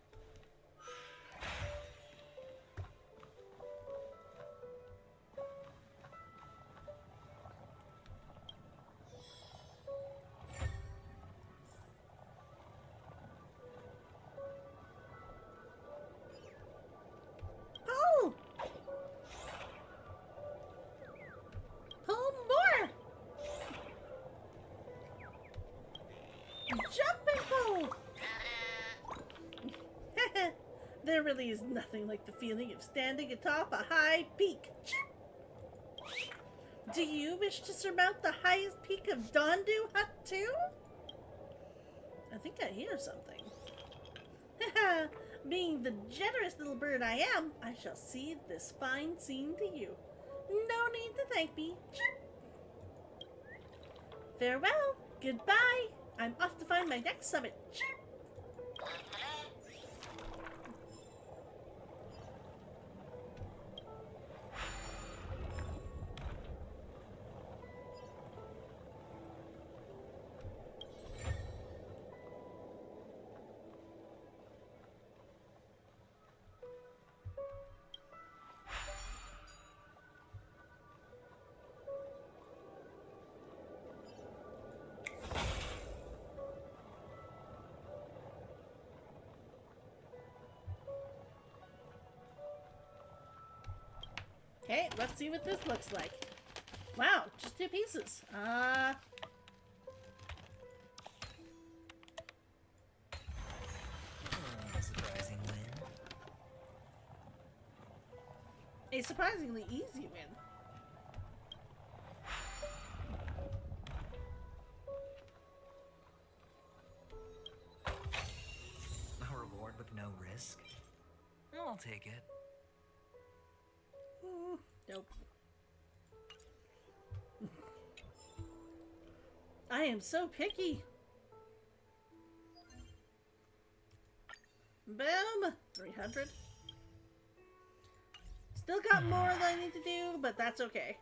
Oh! Pull more! Jumping pole! There really is nothing like the feeling of standing atop a high peak. Do you wish to surmount the highest peak of Dondu Hut too? I think I hear something. Being the generous little bird I am, I shall cede this fine scene to you. No need to thank me. Farewell. Goodbye. I'm off to find my next summit. Okay, let's see what this looks like. Wow, just 2 pieces. a surprisingly easy win. A reward with no risk? I'll take it. Nope. I am so picky. Boom! 300. Still got more that I need to do, but that's okay.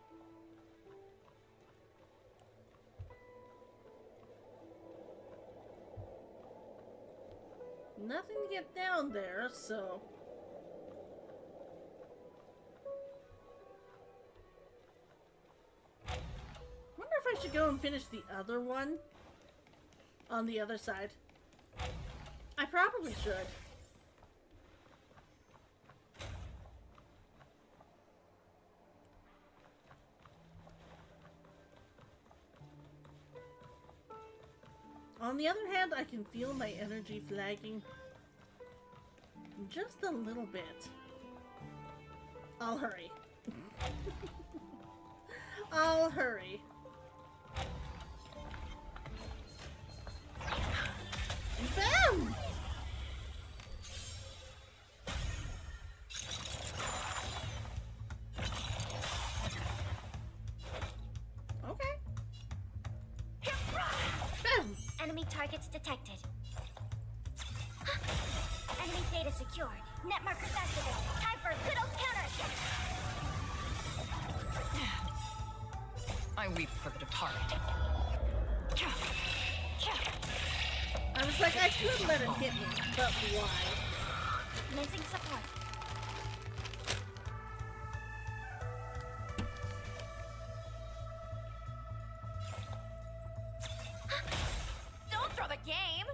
Nothing to get down there, so... Wonder if I should go and finish the other one on the other side. I probably should. On the other hand, I can feel my energy flagging just a little bit. I'll hurry. I'll hurry. Bam! Okay. Bam! Enemy targets detected. Enemy data secured. Net markers activated. Time for a good old counterattack. I weep for the departed. I was like, I could let him hit me, but why? Commencing support. Don't throw the game!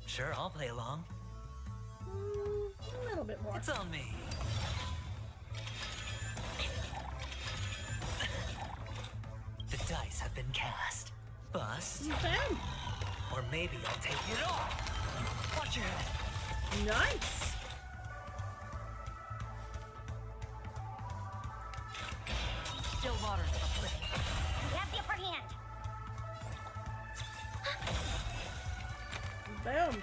Sure, I'll play along. A little bit more. It's on me. The dice have been cast. Bust. Bam! Or maybe I'll take it all. Watch your head. Nice! Still waters of oblivion. We have the upper hand. Boom!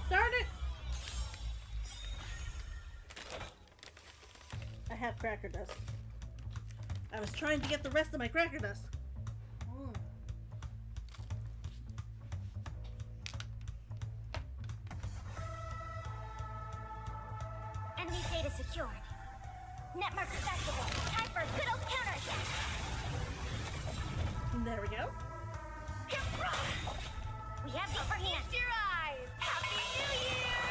Darn it! I have cracker dust. I was trying to get the rest of my cracker dust. Enemy data secured. Net markers activated. Time for a good old counterattack. There we go. We have the upper hand. Feast your eyes! Happy New Year!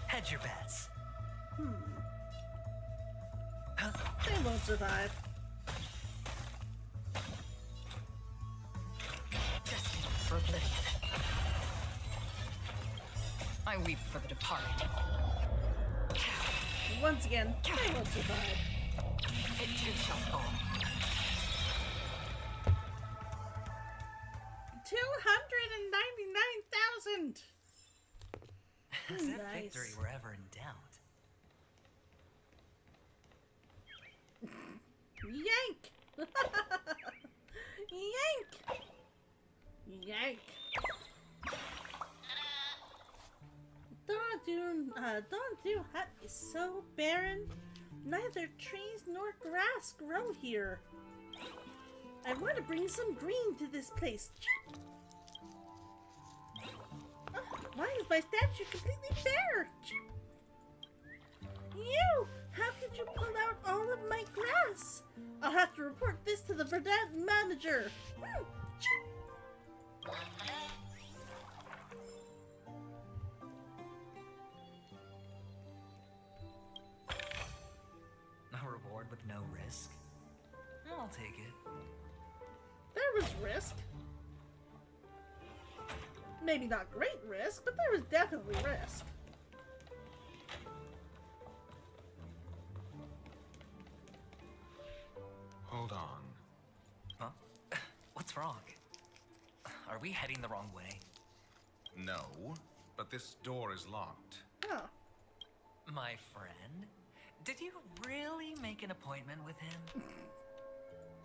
Hedge your bets. They won't survive. Destined for oblivion. I weep for the departed. Once again, they won't survive. It too shall fall. 299,000! As if Nice. victory were ever in doubt. Yank! Yank! Yank! Dondu Hut is so barren. Neither trees nor grass grow here. I want to bring some green to this place. Why is my statue completely bare? You! How could you pull out all of my grass? I'll have to report this to the Verdant manager. A reward with no risk? I'll take it. There was risk. Maybe not great risk, but there was definitely risk. Hold on. Huh? What's wrong? Are we heading the wrong way? No, but this door is locked. Oh. My friend? Did you really make an appointment with him?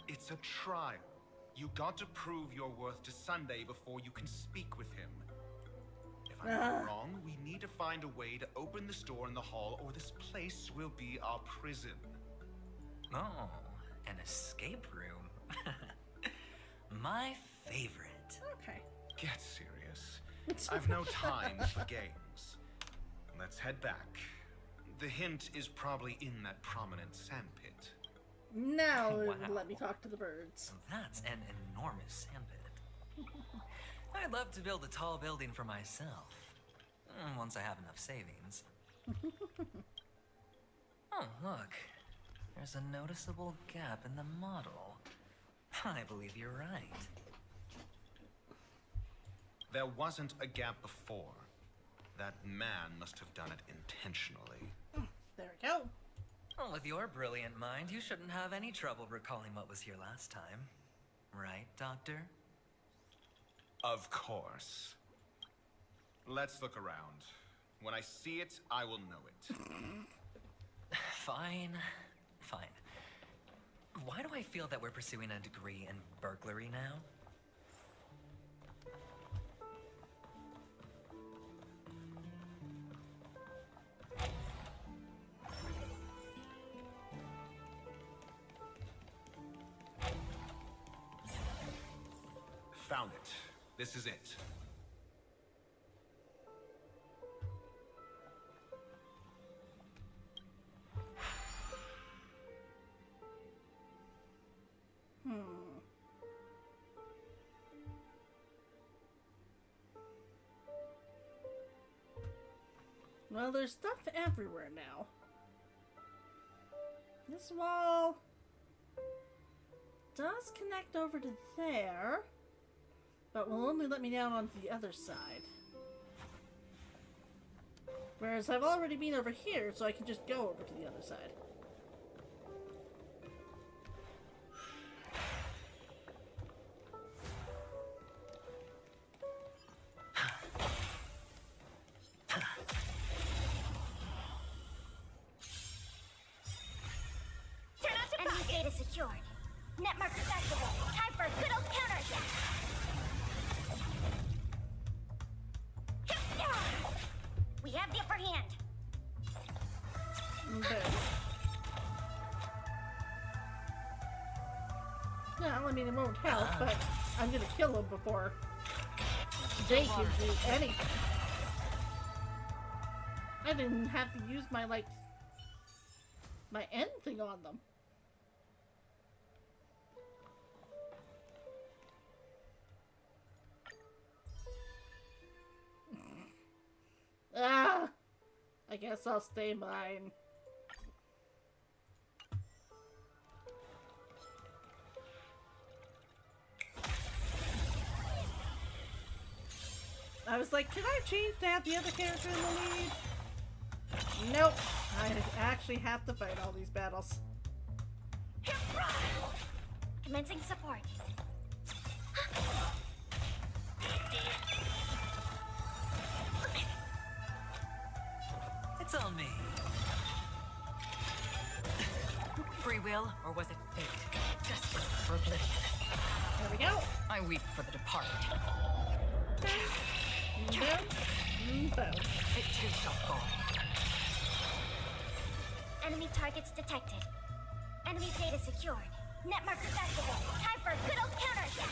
It's a trial. You got to prove your worth to Sunday before you can speak with him. If I'm not wrong, we need to find a way to open this door in the hall, or this place will be our prison. Oh, an escape room. My favorite. Okay. Get serious. I've no time for games. Let's head back. The hint is probably in that prominent sandpit. Now Wow. let me talk to the birds. That's an enormous sandpit. I'd love to build a tall building for myself. Once I have enough savings. Oh, look. There's a noticeable gap in the model. I believe you're right. There wasn't a gap before. That man must have done it intentionally. There we go. Well, with your brilliant mind, you shouldn't have any trouble recalling what was here last time. Right, Doctor? Of course. Let's look around. When I see it, I will know it. Fine. Fine. Why do I feel that we're pursuing a degree in burglary now? Found it. This is it. Well, there's stuff everywhere now. This wall does connect over to there, but will only let me down onto the other side. Whereas I've already been over here, so I can just go over to the other side. Enemy data secured. Net markers activated. Time for a good old counterattack. We have the upper hand. Well, I mean, it won't help, but I'm gonna kill him before they can do anything. I didn't have to use my, like, my end thing on them. Ah! I guess I'll stay mine. I was like, can I change to have the other character in the lead? Nope. I actually have to fight all these battles. Commencing support. It's on me. Free will, or was it fate? Desperate for oblivion. There we go. I weep for the departed. Boom. It too shall fall. Enemy targets detected. Enemy data secured. Net markers activated. Time for a good old counterattack.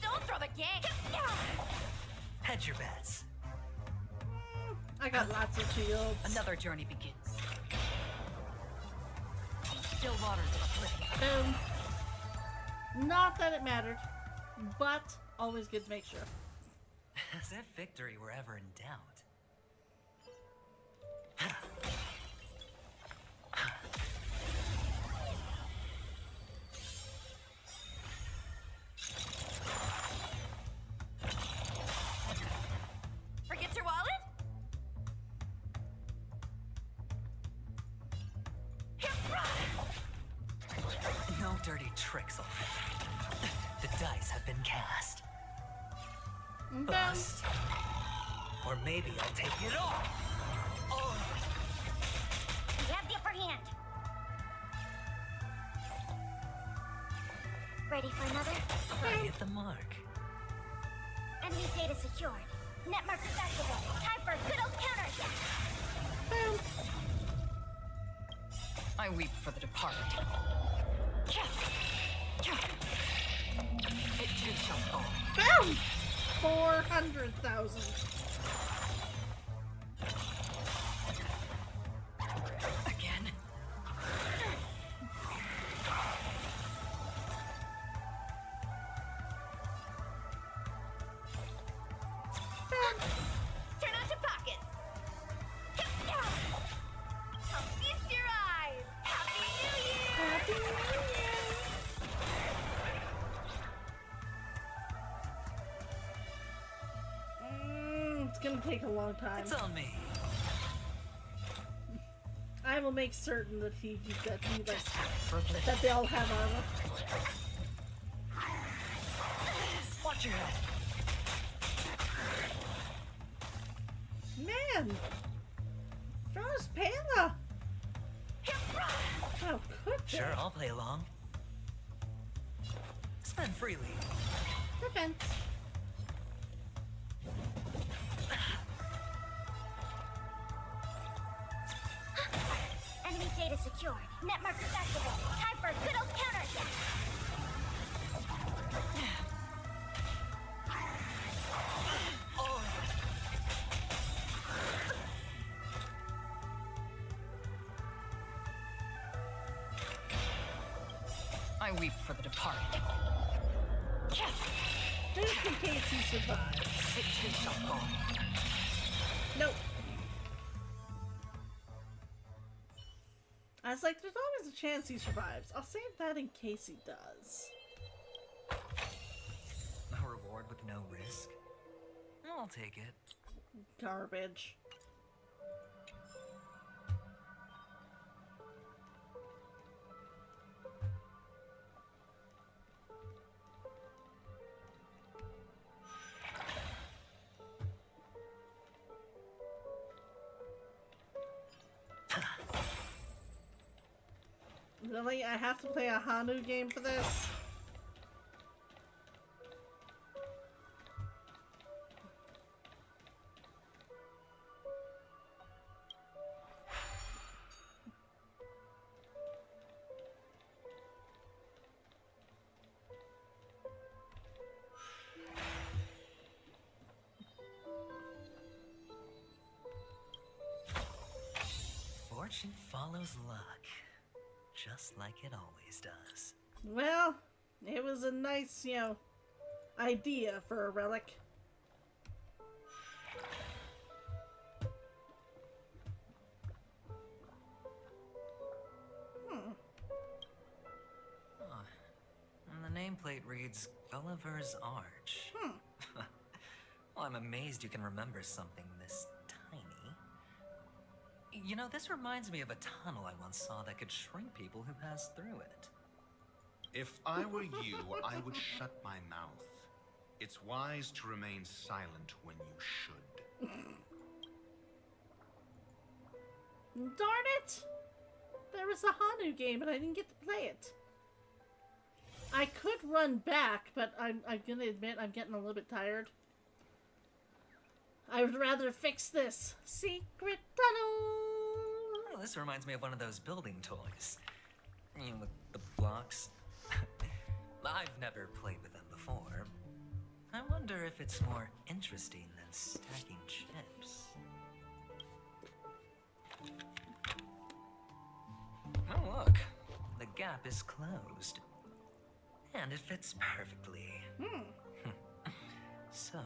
Don't throw the gang! Hedge your bets. I got lots of shields. Another journey begins. Still waters of oblivion. Boom. Not that it mattered, but always good to make sure. As if victory were ever in doubt. Forget your wallet? dirty tricks already. The dice have been cast. Bounce. Bust. Or maybe I'll take it all. Oh. We have the upper hand. Ready for another? I hit the mark. Enemy data secured. Net markers activated. Time for a good old counterattack. I weep for the departed. It too shall fall. Boom! 400,000. Again. Turn on your pockets. I'll feast your eyes. Happy New Year! Happy New Year! It's gonna take a long time. It's on me. I will make certain that that they all have armor. Watch your head. Man! Frost Panda! How could they? Sure, I'll play along. Spend freely. Defense. Enemy data secured. Net markers activated. Time for a good old counterattack. I weep for the departed. Just in case he survives. It too shall fall. Nope. I was like, there's always a chance he survives. I'll save that in case he does. A reward with no risk? I'll take it. Garbage. Really? I have to play a Hanu game for this? Fortune follows luck. Just like it always does. Well, it was a nice, idea for a relic. Oh, and the nameplate reads Gulliver's Arch. Well, I'm amazed you can remember something this tiny. You know, this reminds me of a tunnel I once saw that could shrink people who passed through it. If I were you, I would shut my mouth. It's wise to remain silent when you should. Darn it! There was a Hanu game and I didn't get to play it. I could run back, but I'm gonna admit I'm getting a little bit tired. I would rather fix this secret tunnel. Oh, this reminds me of one of those building toys. You know, with the blocks. I've never played with them before. I wonder if it's more interesting than stacking chips. Oh, look. The gap is closed. And it fits perfectly. So,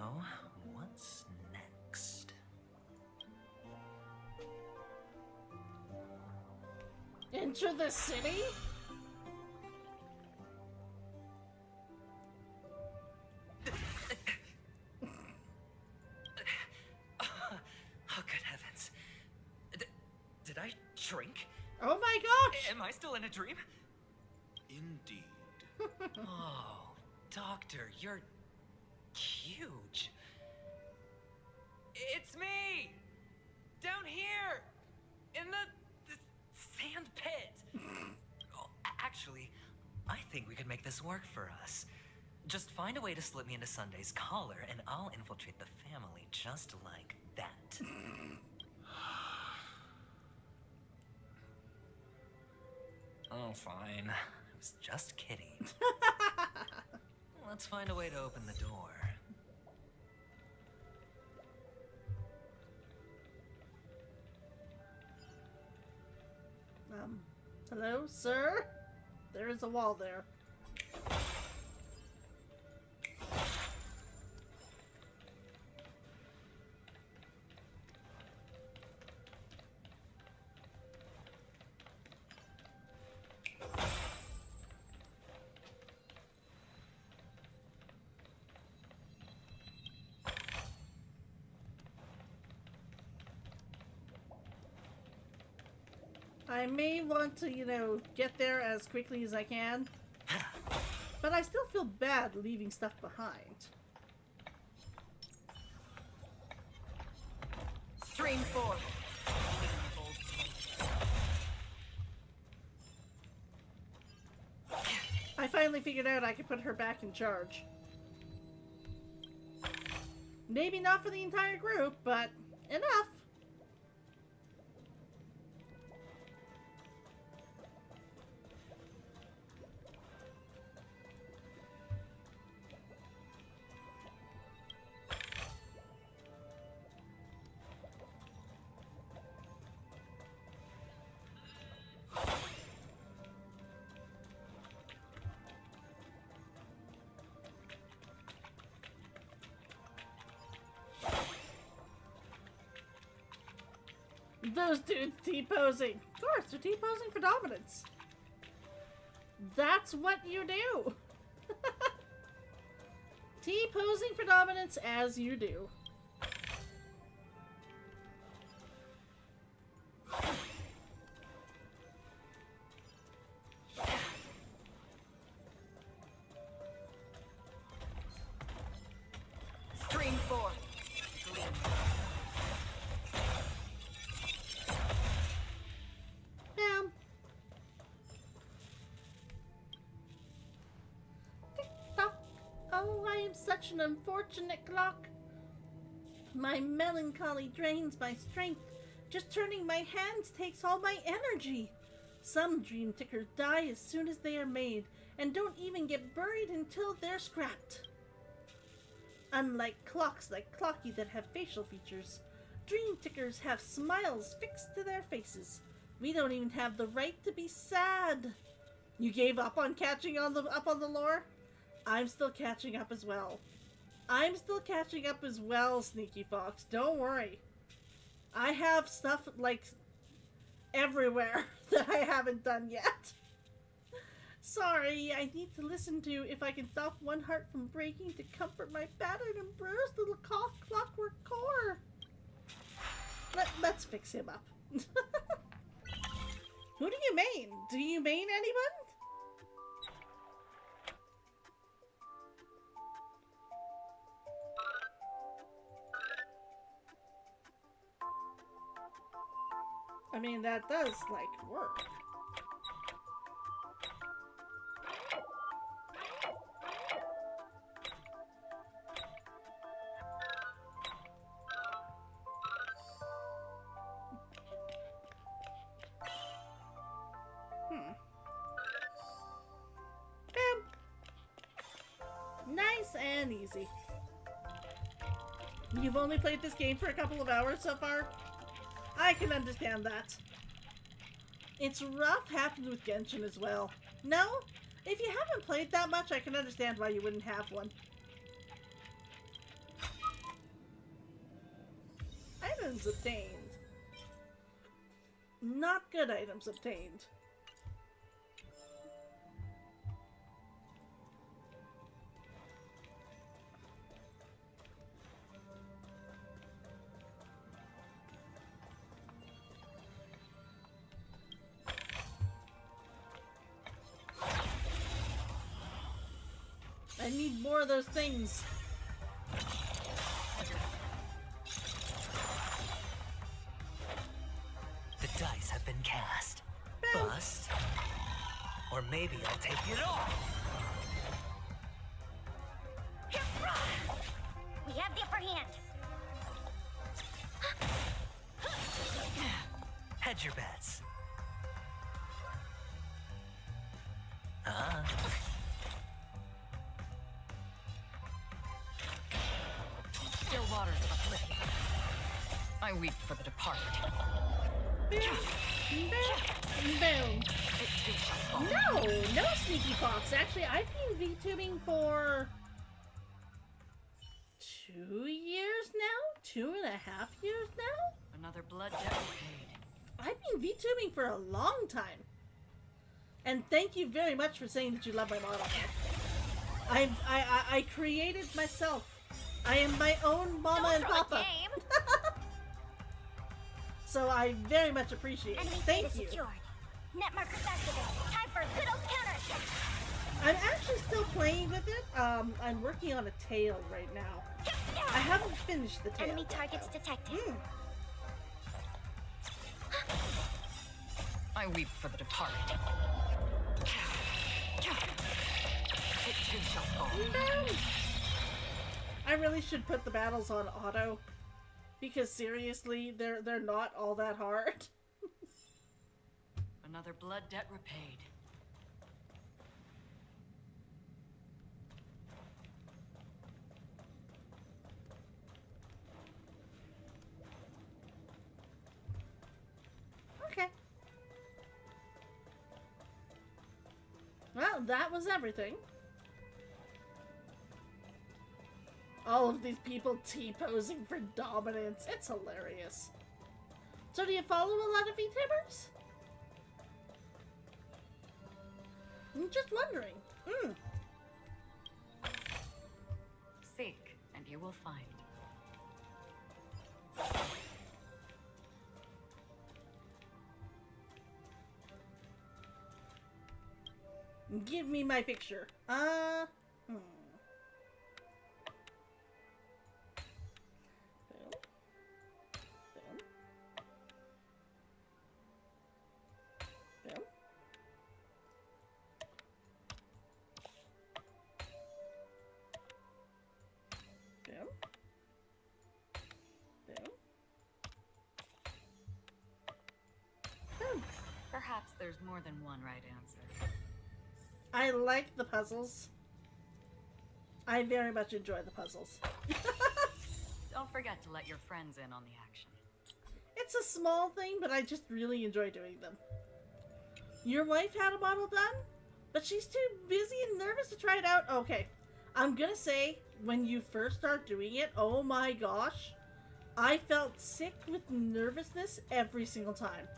what's next? Enter the city? Oh, good heavens. Did I shrink? Oh my gosh! Am I still in a dream? Indeed. Oh, Doctor, you're huge. It's me! Down here! In the sand pit! Oh, actually, I think we could make this work for us. Just find a way to slip me into Sunday's collar, and I'll infiltrate the family just like that. Oh, fine. I was just kidding. Let's find a way to open the door. Hello, sir? There is a wall there. I may want to, get there as quickly as I can. But I still feel bad leaving stuff behind. Stream 4. I finally figured out I could put her back in charge. Maybe not for the entire group, but enough. Those dudes T-posing. Of course, they're T-posing for dominance. That's what you do. T-posing for dominance as you do. Stream 4. Bam. Tick-tock. Oh, I am such an unfortunate clock. My melancholy drains my strength. Just turning my hands takes all my energy. Some dream tickers die as soon as they are made, and don't even get buried until they're scrapped. Unlike clocks like Clocky that have facial features, dream tickers have smiles fixed to their faces. We don't even have the right to be sad. You gave up on catching up on the lore? I'm still catching up as well. I'm still catching up as well, Sneaky Fox. Don't worry. I have stuff like everywhere that I haven't done yet. Sorry, I need to listen to If I Can Stop One Heart from Breaking to comfort my battered and bruised little clockwork core. Let's fix him up. Who do you main? Do you main anyone? I mean, that does, like, work. Nice and easy. You've only played this game for a couple of hours so far? I can understand that. It's rough happened with Genshin as well. No? If you haven't played that much, I can understand why you wouldn't have one. Items obtained. Not good items obtained. I need more of those things. The dice have been cast. Bust. Or maybe I'll take it all. We have the upper hand. Hedge your bets. Still waters of oblivion. I weep for the departed. Boom. No Sneaky Fox. Actually, I've been VTubing for 2 years now? 2.5 years now? Another blood debt paid. I've been VTubing for a long time. And thank you very much for saying that you love my model. I created myself. I am my own mama and papa. So I very much appreciate it. Thank you. Secured. Net markers activated. Time for a good old counterattack. I'm actually still playing with it. I'm working on a tail right now. I haven't finished the tail. Enemy targets detected. I weep for the departed. It too shall fall. I really should put the battles on auto, because seriously, they're not all that hard. Another blood debt repaid. Okay. Well, that was everything. All of these people T-posing for dominance. It's hilarious. So do you follow a lot of VTubers? I'm just wondering. Seek, and you will find. Give me my picture. Perhaps there's more than one right answer. I like the puzzles. I very much enjoy the puzzles. Don't forget to let your friends in on the action. It's a small thing, but I just really enjoy doing them. Your wife had a model done, but she's too busy and nervous to try it out. Okay, I'm gonna say, when you first start doing it, oh my gosh, I felt sick with nervousness every single time.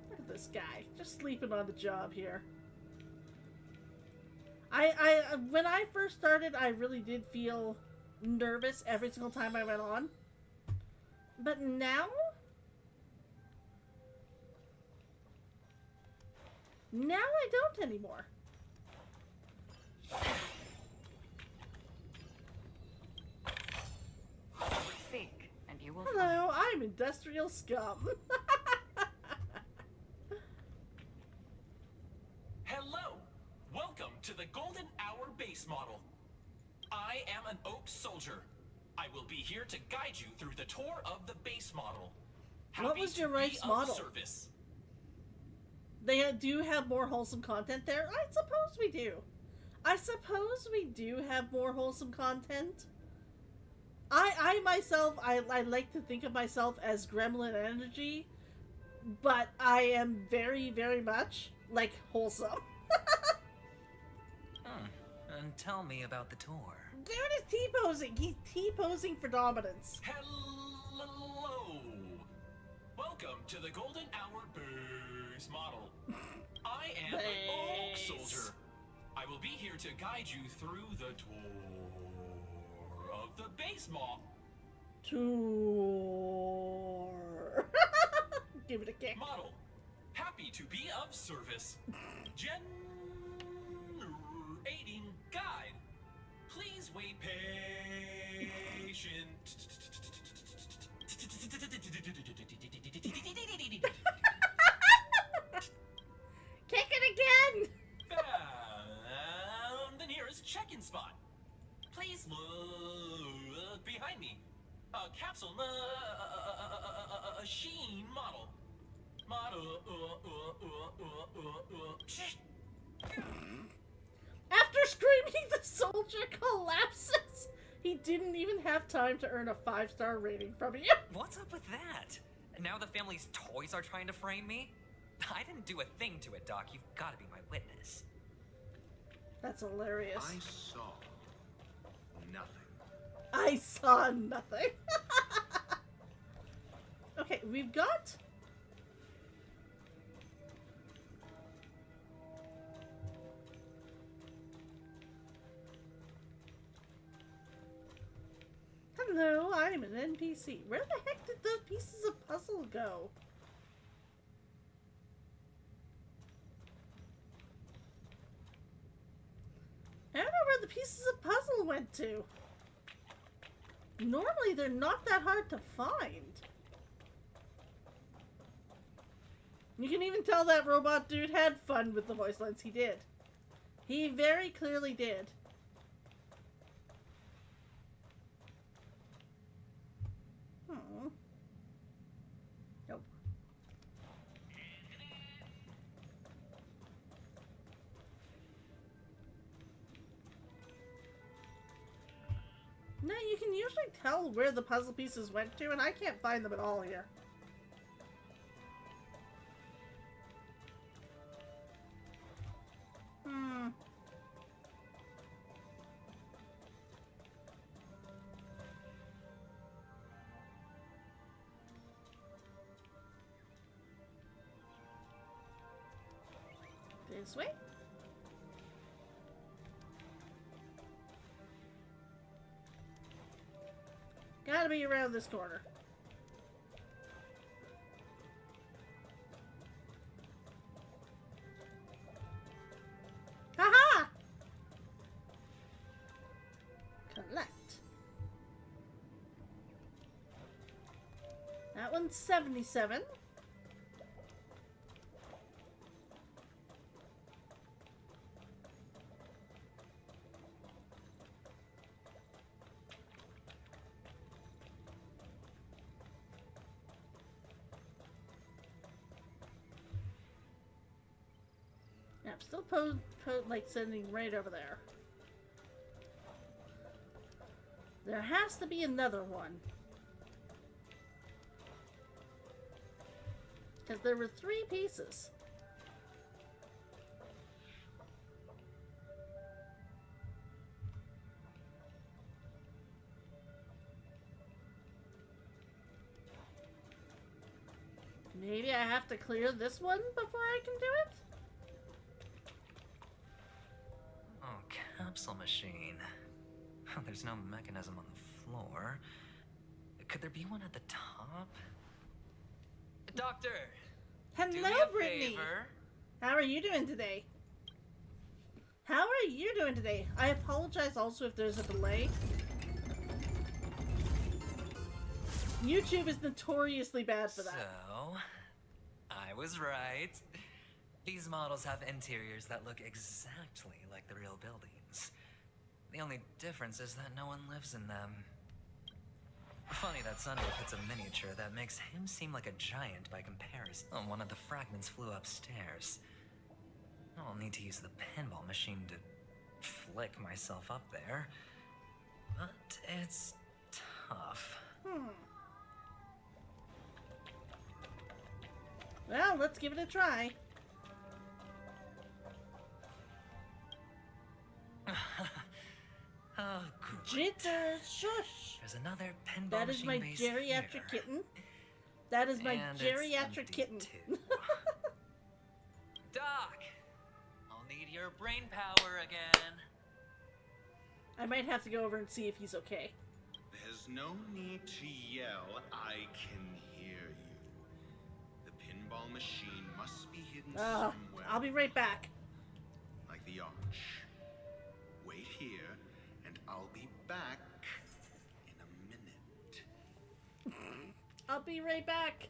Look at this guy, just sleeping on the job here. When I first started, I really did feel nervous every single time I went on. But now? Now I don't anymore. Seek, and you will Hello, I'm Industrial Scum. Hello! Welcome to the Golden Hour base model. I am an Oak Soldier. I will be here to guide you through the tour of the base model. What was your wife's model? Service. They do have more wholesome content there? I suppose we do. I suppose we do have more wholesome content. I myself, I like to think of myself as gremlin energy, but I am very, very much, like, wholesome. And tell me about the tour. Dude is T-posing. He's T-posing for dominance. Hello! Welcome to the Golden Hour base model. I am an Oak Soldier. I will be here to guide you through the tour of the base model. Tour. Give it a kick. Model. Happy to be of service. aiding guide. Please wait patient. Kick it again! Found the nearest check-in spot. Please look behind me. A capsule machine model. After screaming, the soldier collapses. He didn't even have time to earn a 5-star rating from you. What's up with that? Now the family's toys are trying to frame me? I didn't do a thing to it, Doc. You've got to be my witness. That's hilarious. I saw nothing. I saw nothing. Okay, we've got... Hello, I'm an NPC. Where the heck did those pieces of puzzle go? I don't know where the pieces of puzzle went to. Normally, they're not that hard to find. You can even tell that robot dude had fun with the voice lines. He did. He very clearly did. Nope. No, you can usually tell where the puzzle pieces went to, and I can't find them at all here. This way? Gotta be around this corner. Haha! Collect. That one's 77. I'm still like sending right over there. There has to be another one. Because there were 3 pieces. Maybe I have to clear this one before I can do it? Capsule machine. There's no mechanism on the floor. Could there be one at the top? Doctor! Hello, do me a Brittany! favor. How are you doing today? How are you doing today? I apologize also if there's a delay. YouTube is notoriously bad for that. So, I was right. These models have interiors that look exactly like the real buildings. The only difference is that no one lives in them. Funny that Sunday puts a miniature that makes him seem like a giant by comparison. Oh, one of the fragments flew upstairs. I'll need to use the pinball machine to flick myself up there. But it's tough. Well, let's give it a try. Oh, great. Jitter, shush! There's another pinball That is my machine base geriatric here. kitten. That is my And it's geriatric empty, kitten. too. Doc! I'll need your brain power again. I might have to go over and see if he's okay. There's no need to yell. I can hear you. The pinball machine must be hidden somewhere. I'll be right back. Like the arch. here, and I'll be back in a minute. I'll be right back.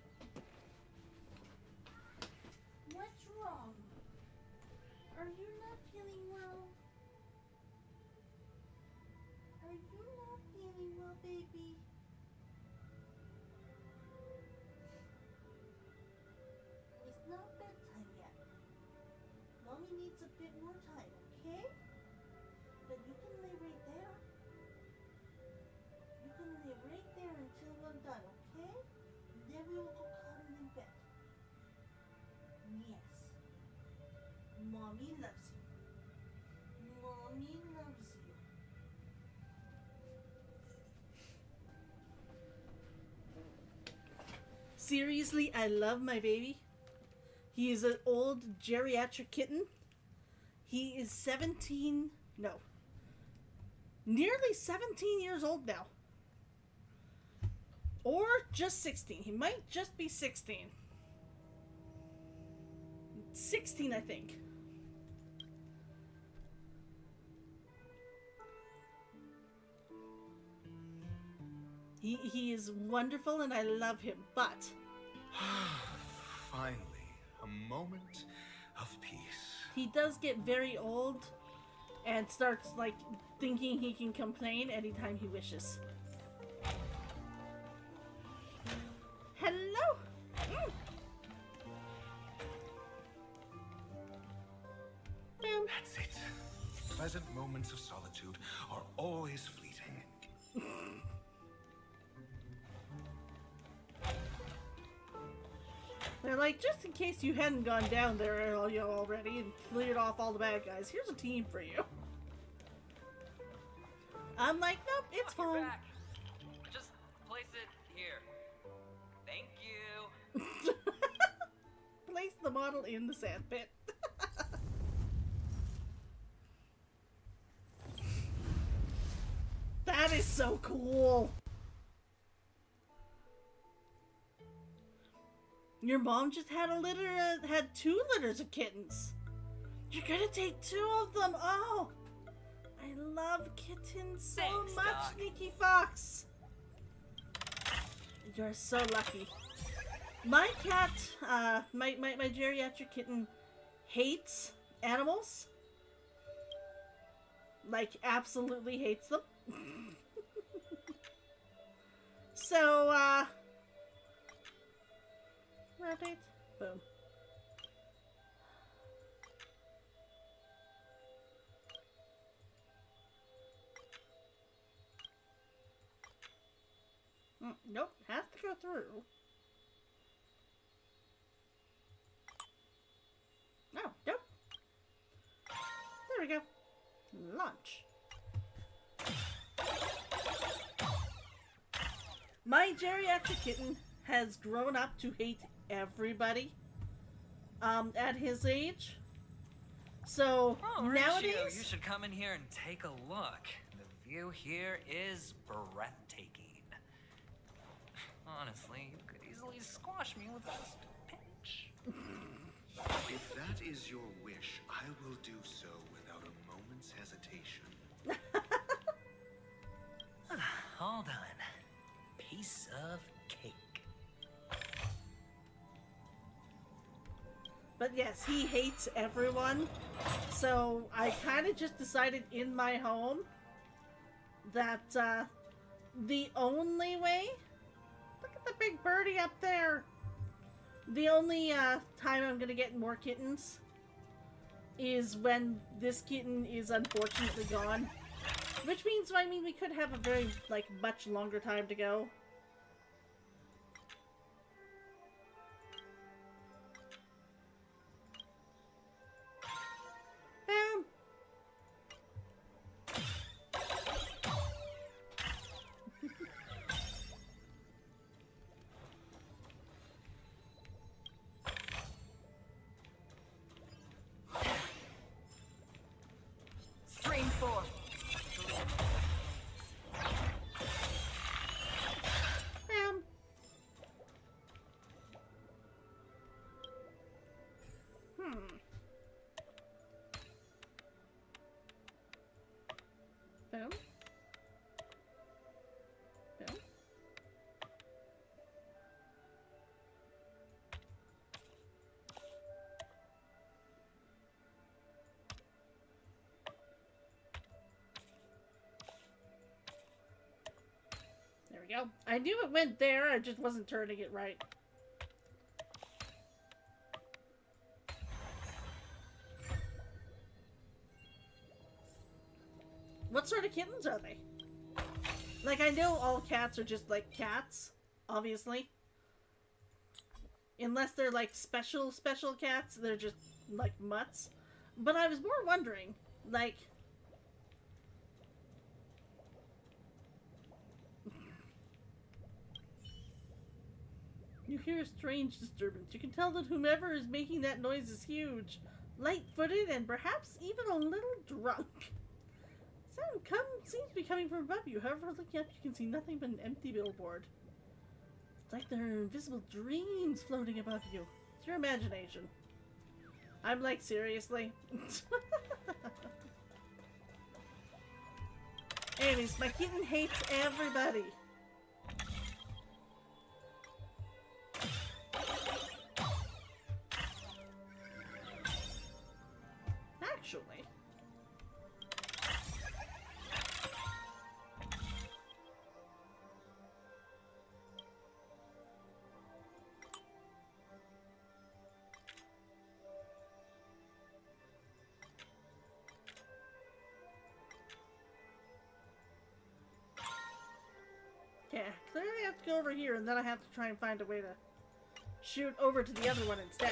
What's wrong? Are you not feeling well? Are you not feeling well, baby? It's not bedtime yet. Mommy needs a bit more time, okay? But you can lay right there. You can lay right there until I'm done, okay? Then we will go cuddle in bed. Yes. Mommy loves you. Mommy loves you. Seriously, I love my baby. He is an old geriatric kitten. He is 17, no, nearly 17 years old now. Or just 16. He might just be 16. 16, I think. He is wonderful and I love him, but Finally, a moment of peace. he does get very old and starts like thinking he can complain anytime he wishes. Hello. That's it. Pleasant moments of solitude are always fleeting. They're like, just in case you hadn't gone down there already and cleared off all the bad guys, here's a team for you. I'm like, nope, it's fine. Back. Just place it here. Thank you. Place the model in the sandpit. That is so cool. Your mom just had had 2 litters of kittens. You're gonna take 2 of them. Oh, I love kittens so Thanks, much, Doc. Nikki Fox. You're so lucky. My cat, my geriatric kitten, hates animals. Like, absolutely hates them. So, rotate, boom. Nope, has to go through. Oh, nope. There we go. Launch. My geriatric kitten has grown up to hate everybody at his age. So nowadays, Horatio, you should come in here and take a look. The view here is breathtaking. Honestly, you could easily squash me with just a pinch. If that is your wish, I will do so without a moment's hesitation. All done. Piece of cake. but yes, he hates everyone. So I kind of just decided in my home that the only way, look at the big birdie up there. The only time I'm gonna get more kittens is when this kitten is unfortunately gone. Which means, I mean, we could have a very, like, much longer time to go. Boom! Stream 4. we go. I knew it went there, I just wasn't turning it right. What sort of kittens are they? Like, I know all cats are just, like, cats, obviously. Unless they're, like, special cats, they're just, like, mutts. But I was more wondering, like... You hear a strange disturbance. You can tell that whomever is making that noise is huge. Light-footed and perhaps even a little drunk. Sound seems to be coming from above you. However, looking up, you can see nothing but an empty billboard. It's like there are invisible dreams floating above you. It's your imagination. I'm like, seriously? Anyways, my kitten hates everybody. Actually... Yeah, clearly I have to go over here, and then I have to try and find a way to shoot over to the other one instead.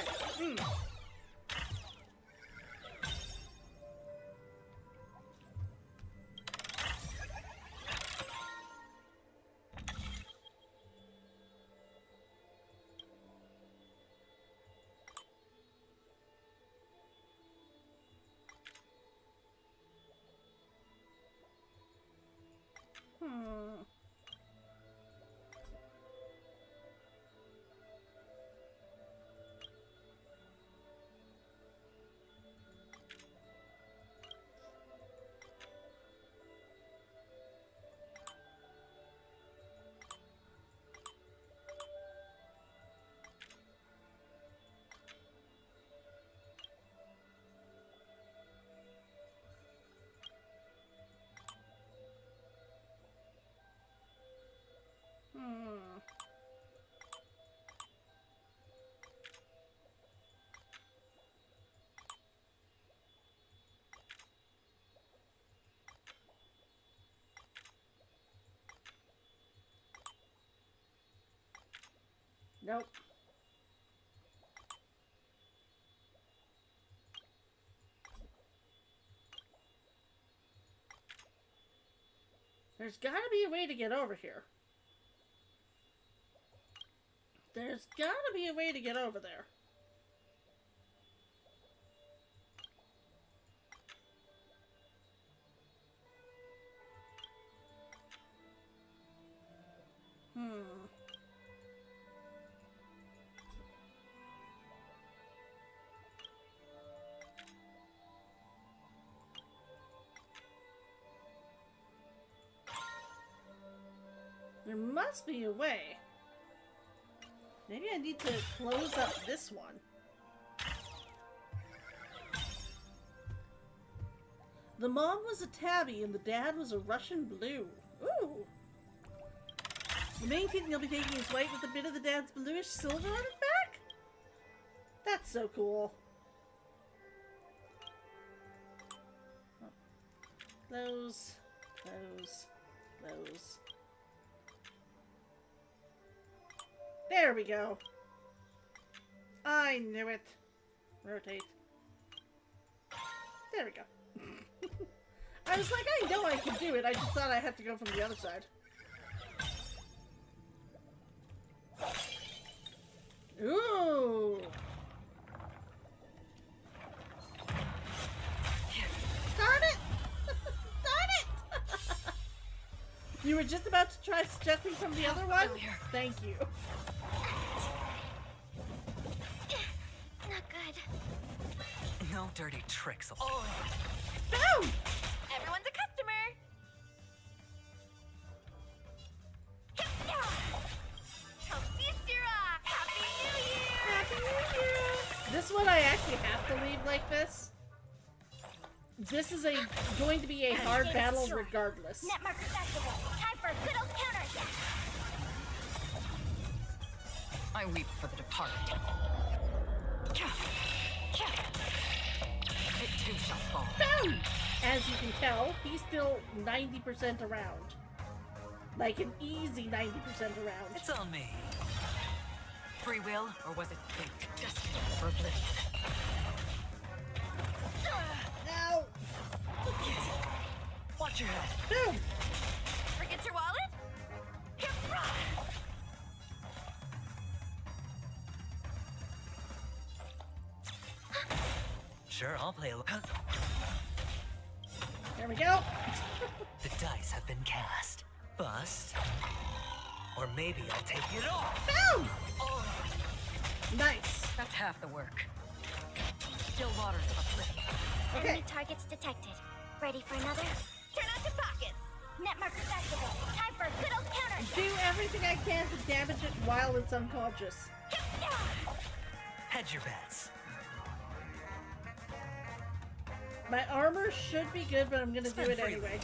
Nope. There's gotta be a way to get over here. There's gotta be a way to get over there. There must be a way. Maybe I need to close up this one. The mom was a tabby and the dad was a Russian blue. Ooh! The main kitten you'll be taking is white with a bit of the dad's bluish silver on his back? That's so cool. Oh. Close. There we go. I knew it. Rotate. There we go. I was like, I know I can do it. I just thought I had to go from the other side. Ooh. Darn it! Darn it! You were just about to try suggesting from the other one? Thank you. Not good. No dirty tricks. Oh. Boom! Everyone's a customer. Happy New Year! Happy New Year! This one I actually have to leave like this. This is going to be a hard battle regardless. Netmarker Festival. Time for a good old counterattack. I weep for the departed. It too shall fall. Boom! As you can tell, he's still 90% around. Like an easy 90% around. It's on me. Free will, or was it fate? Destiny for oblivion. Ow! Watch your head. Boom! Forget your wallet? Sure, I'll play a There we go. The dice have been cast. Bust. Or maybe I'll take it off. Boom! Oh, Nice. that's half the work. Still waters of oblivion. Okay. Enemy targets detected. Ready for another? Turn out your pockets. Net markers activated. Time for a good old counter. Do everything I can to damage it while it's unconscious. Hedge your bets. My armor should be good, but I'm gonna do it anyway.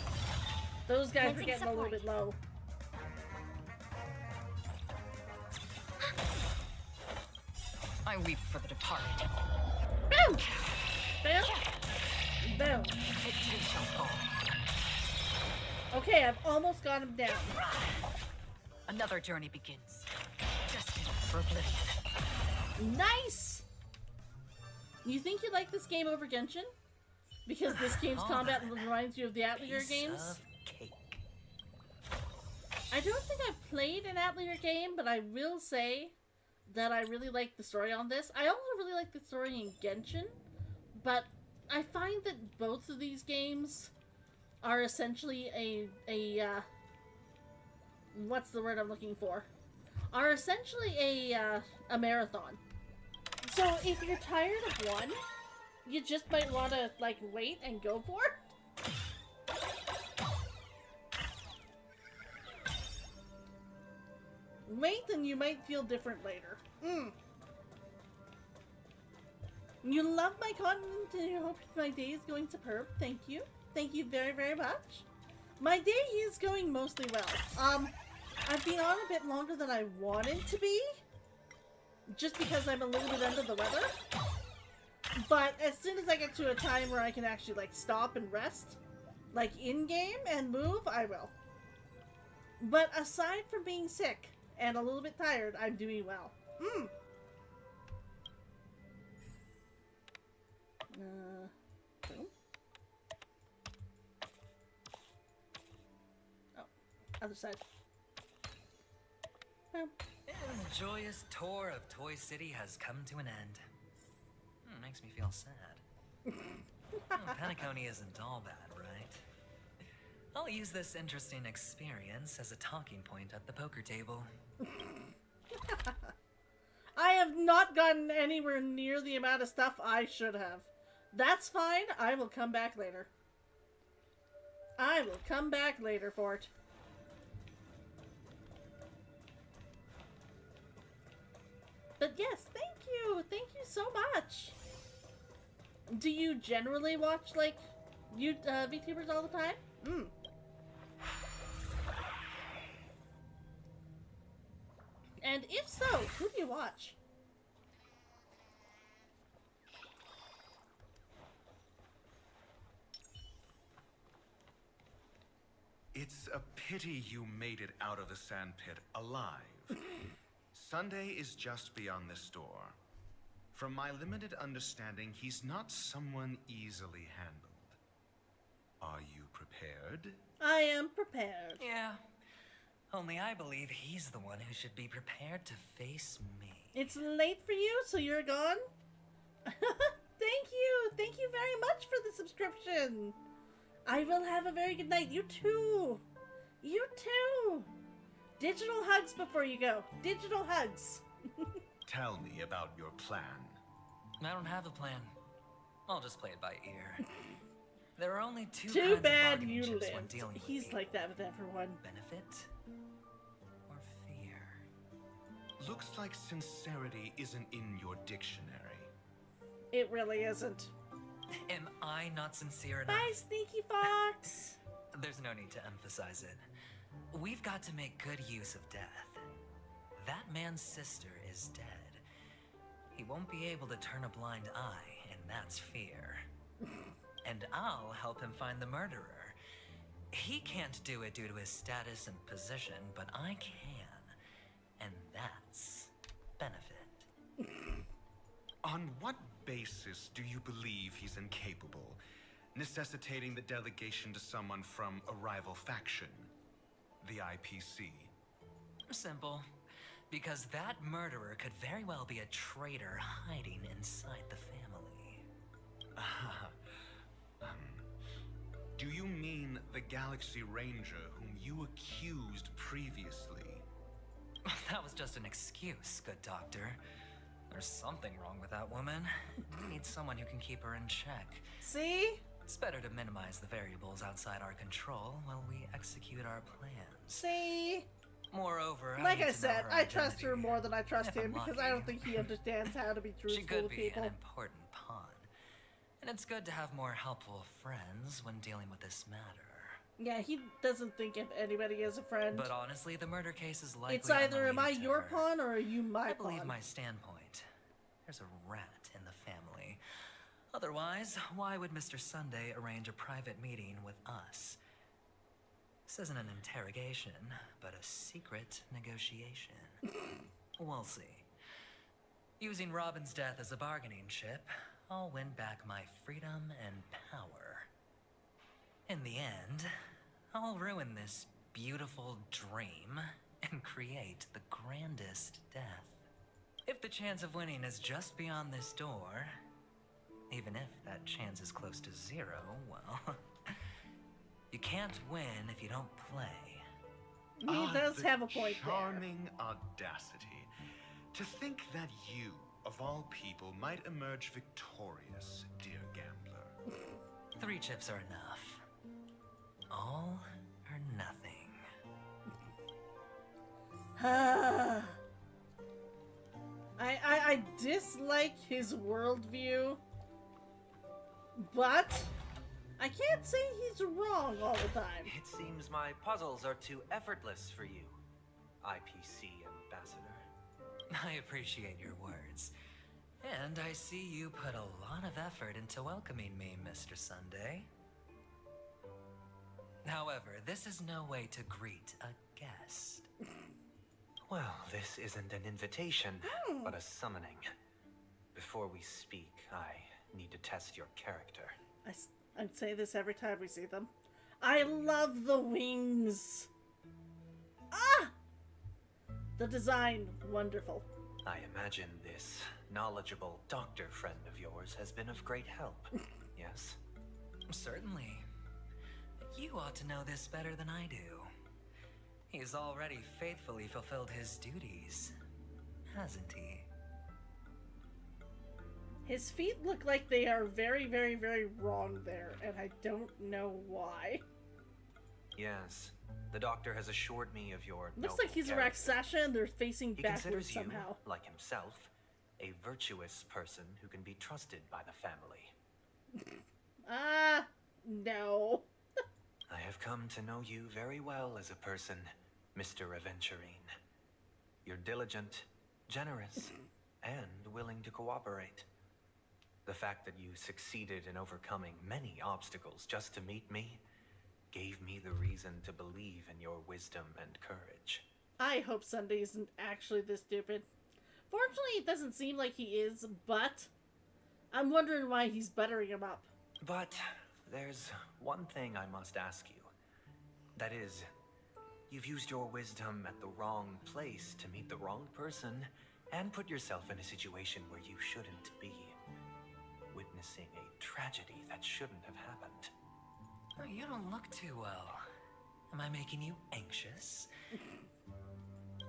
Those guys are Missing getting a little support. bit low. I weep for the departed. Boom! Boom! Boom! It too shall fall. Okay, I've almost got him down. Another journey begins. Destiny for oblivion. Nice! You think you like this game over Genshin? Because this game's combat reminds you of the Atelier games? Of cake. I don't think I've played an Atelier game, but I will say that I really like the story on this. I also really like the story in Genshin, but I find that both of these games are essentially what's the word I'm looking for? Are essentially a marathon. So if you're tired of one, you just might want to like wait and go for it. Wait, and you might feel different later. You love my content and you hope my day is going superb. Thank you. Thank you very, very much. My day is going mostly well. I've been on a bit longer than I wanted to be. Just because I'm a little bit under the weather. But as soon as I get to a time where I can actually like stop and rest, like in-game and move, I will. But aside from being sick and a little bit tired, I'm doing well. Boom. Oh, other side. Boom. The joyous tour of Toy City has come to an end. Makes me feel sad. Pena-story isn't all bad, right? I'll use this interesting experience as a talking point at the poker table. I have not gotten anywhere near the amount of stuff I should have. That's fine. I will come back later. I will come back later for it. But yes, thank you. Thank you so much. Do you generally watch, like, VTubers all the time? And if so, who do you watch? It's a pity you made it out of the sandpit alive. Sunday is just beyond this door. From my limited understanding, he's not someone easily handled. Are you prepared? I am prepared. Yeah. Only I believe he's the one who should be prepared to face me. It's late for you, so you're gone? Thank you! Thank you very much for the subscription! I will have a very good night. You too! You too! Digital hugs before you go. Digital hugs. Tell me about your plan. I don't have a plan. I'll just play it by ear. There are only two Too kinds bad of bargaining you chips when lived. dealing with He's me. like that with everyone. Benefit or fear? Looks like sincerity isn't in your dictionary. It really isn't. Am I not sincere enough? Bye, Sneaky Fox! There's no need to emphasize it. We've got to make good use of death. that man's sister is dead. He won't be able to turn a blind eye, and that's fear. And I'll help him find the murderer. He can't do it due to his status and position, but I can. And that's benefit. On what basis do you believe he's incapable, necessitating the delegation to someone from a rival faction, the IPC? Simple. Because that murderer could very well be a traitor hiding inside the family. Do you mean the Galaxy Ranger whom you accused previously? That was just an excuse, good doctor. There's something wrong with that woman. We need someone who can keep her in check. See? It's better to minimize the variables outside our control while we execute our plans. See? Moreover, like I need to know said, her I trust her identity. more than I trust If him I'm because lucky. I don't think he understands how to be truthful She could with be people. an important pawn. And it's good to have more helpful friends when dealing with this matter. Yeah, he doesn't think of anybody as a friend. But honestly, the murder case is likely It's either am I unrelated to your her. pawn or are you my I believe pawn? my standpoint. There's a rat in the family. Otherwise, why would Mr. Sunday arrange a private meeting with us? This isn't an interrogation, but a secret negotiation. We'll see. Using Robyn's death as a bargaining chip, I'll win back my freedom and power. In the end, I'll ruin this beautiful dream and create the grandest death. If the chance of winning is just beyond this door, even if that chance is close to zero, well, you can't win if you don't play. He does have a point there. Charming audacity. To think that you, of all people, might emerge victorious, dear gambler. 3 chips are enough. All or nothing. I dislike his worldview, but I can't say he's wrong all the time. It seems my puzzles are too effortless for you, IPC Ambassador. I appreciate your words. And I see you put a lot of effort into welcoming me, Mr. Sunday. However, this is no way to greet a guest. Well, this isn't an invitation, but a summoning. Before we speak, I need to test your character. I say this every time we see them. I love the wings. Ah! The design, wonderful. I imagine this knowledgeable doctor friend of yours has been of great help, yes? Certainly. You ought to know this better than I do. He's already faithfully fulfilled his duties, hasn't he? His feet look like they are very, very, very wrong there, and I don't know why. Yes. The doctor has assured me of your Looks noble like he's a character. Raksasha and they're facing He backwards considers you, somehow. like himself, a virtuous person who can be trusted by the family. No. I have come to know you very well as a person, Mr. Aventurine. You're diligent, generous, and willing to cooperate. The fact that you succeeded in overcoming many obstacles just to meet me gave me the reason to believe in your wisdom and courage. I hope Sunday isn't actually this stupid. Fortunately, it doesn't seem like he is, but I'm wondering why he's buttering him up. But there's one thing I must ask you. That is, you've used your wisdom at the wrong place to meet the wrong person and put yourself in a situation where you shouldn't be. Witnessing a tragedy that shouldn't have happened. Oh, you don't look too well. Am I making you anxious?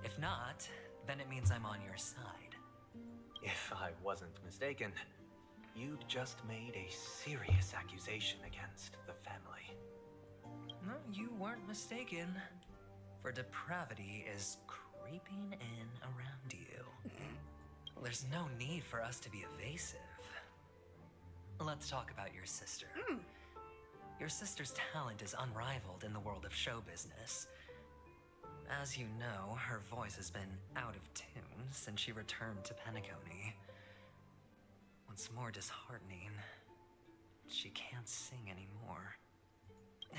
If not, then it means I'm on your side. If I wasn't mistaken, you'd just made a serious accusation against the family. No, you weren't mistaken. For depravity is creeping in around you. There's no need for us to be evasive. Let's talk about your sister. Your sister's talent is unrivaled in the world of show business. As you know, her voice has been out of tune since she returned to Pena-story. What's more disheartening, she can't sing anymore.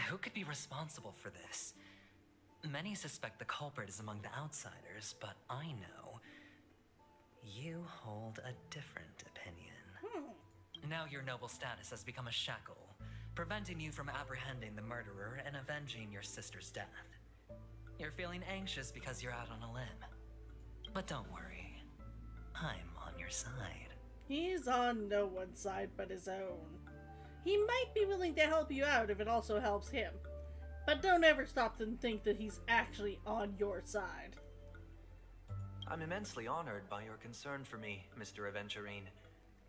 Who could be responsible for this? Many suspect the culprit is among the outsiders, but I know you hold a different opinion. Now your noble status has become a shackle, preventing you from apprehending the murderer and avenging your sister's death. You're feeling anxious because you're out on a limb. But don't worry, I'm on your side. He's on no one's side but his own. He might be willing to help you out if it also helps him. But don't ever stop to think that he's actually on your side. I'm immensely honored by your concern for me, Mr. Aventurine.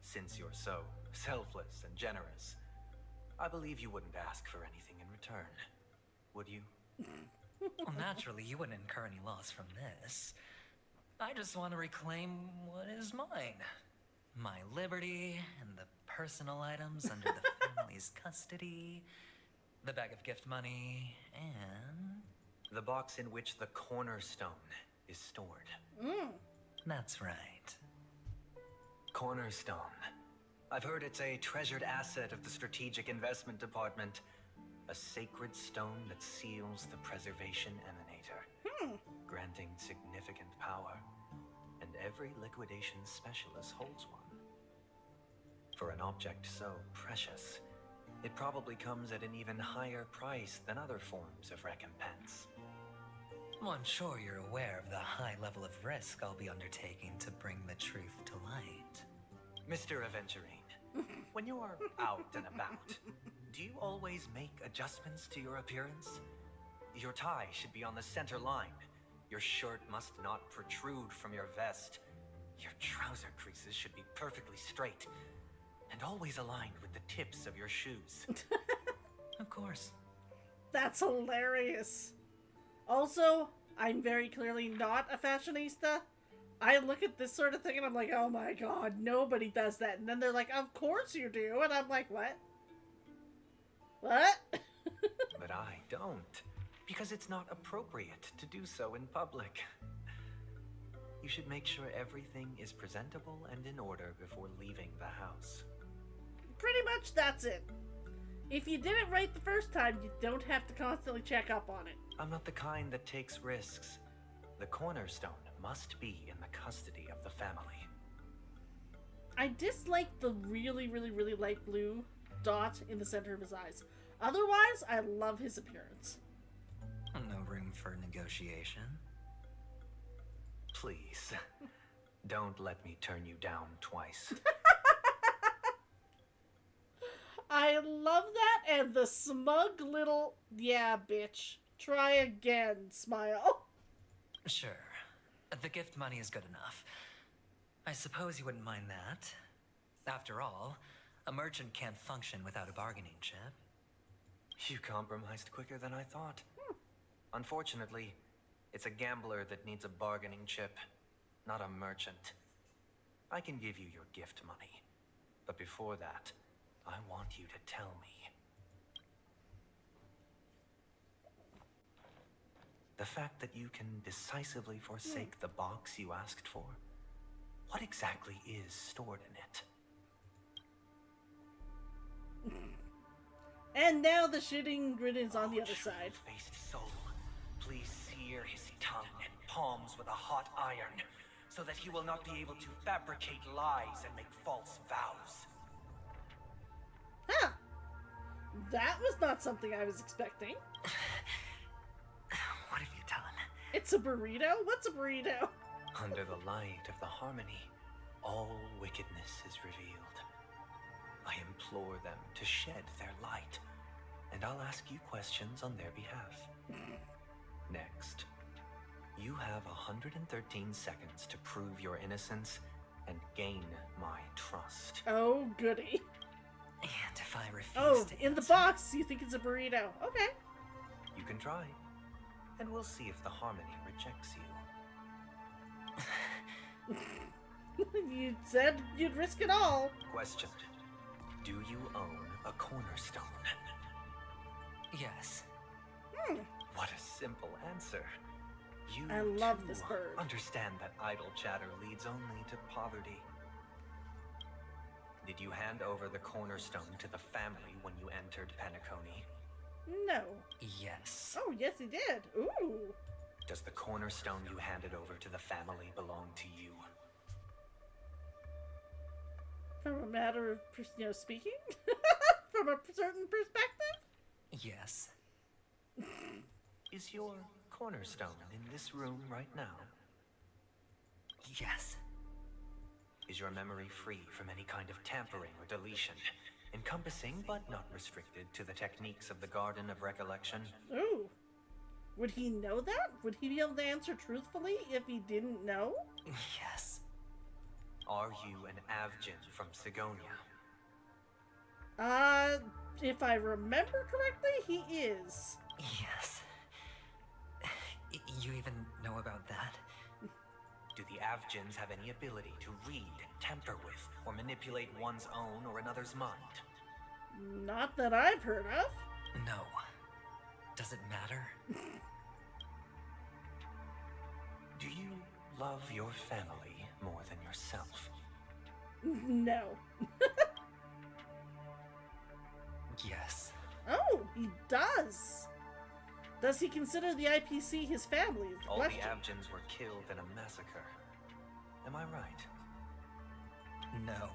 Since you're so selfless and generous, I believe you wouldn't ask for anything in return, would you? Well, naturally, you wouldn't incur any loss from this. I just want to reclaim what is mine. My liberty and the personal items under the family's custody, the bag of gift money, and... the box in which the cornerstone is stored. That's right. Cornerstone. I've heard it's a treasured asset of the Strategic Investment Department. A sacred stone that seals the preservation emanator, granting significant power, and every liquidation specialist holds one. For an object so precious, it probably comes at an even higher price than other forms of recompense. Well, I'm sure you're aware of the high level of risk I'll be undertaking to bring the truth to light. Mr. Aventurine, when you're out and about, do you always make adjustments to your appearance? Your tie should be on the center line. Your shirt must not protrude from your vest. Your trouser creases should be perfectly straight and always aligned with the tips of your shoes. Of course. That's hilarious. Also, I'm very clearly not a fashionista. I look at this sort of thing and I'm like, oh my god, nobody does that. And then they're like, of course you do. And I'm like, what? What? But I don't, because it's not appropriate to do so in public. You should make sure everything is presentable and in order before leaving the house. Pretty much that's it. If you did it right the first time, you don't have to constantly check up on it. I'm not the kind that takes risks. The cornerstone must be in the custody of the family. I dislike the really, really, really light blue dot in the center of his eyes. Otherwise, I love his appearance. No room for negotiation. Please, don't let me turn you down twice. I love that, and the smug little, yeah, bitch, try again smile. Sure. The gift money is good enough. I suppose you wouldn't mind that. After all, a merchant can't function without a bargaining chip. You compromised quicker than I thought. Unfortunately, it's a gambler that needs a bargaining chip, not a merchant. I can give you your gift money, but before that, I want you to tell me. The fact that you can decisively forsake the box you asked for, what exactly is stored in it? And now the shitting grin is on the other side. Faced soul, please sear his tongue and palms with a hot iron, so that he will not be able to fabricate lies and make false vows. Huh. That was not something I was expecting. What have you done? It's a burrito? What's a burrito? Under the light of the harmony, all wickedness is revealed. I implore them to shed their light, and I'll ask you questions on their behalf. Next, you have 113 seconds to prove your innocence and gain my trust. Oh, goody. And if I refuse to in the box, you think it's a burrito. Okay. You can try, and we'll see if the harmony rejects you. You said you'd risk it all. Question. Do you own a cornerstone? Yes. What a simple answer. You I love too this bird. understand that idle chatter leads only to poverty. Did you hand over the cornerstone to the family when you entered Penacony? No. Yes. Oh, yes, he did. Ooh. Does the cornerstone you handed over to the family belong to you? From a matter of, speaking? From a certain perspective? Yes. Is your cornerstone in this room right now? Yes. Is your memory free from any kind of tampering or deletion, encompassing but not restricted to the techniques of the Garden of Recollection? Ooh. Would he know that? Would he be able to answer truthfully if he didn't know? Yes. Are you an Avgin from Sigonia? If I remember correctly, he is. Yes. You even know about that? Do the Avgins have any ability to read, tamper with, or manipulate one's own or another's mind? Not that I've heard of. No. Does it matter? Do you love your family more than yourself? No. Yes. Oh, he does. Does he consider the IPC his family? Is the All question. the Avgins were killed in a massacre. Am I right? No.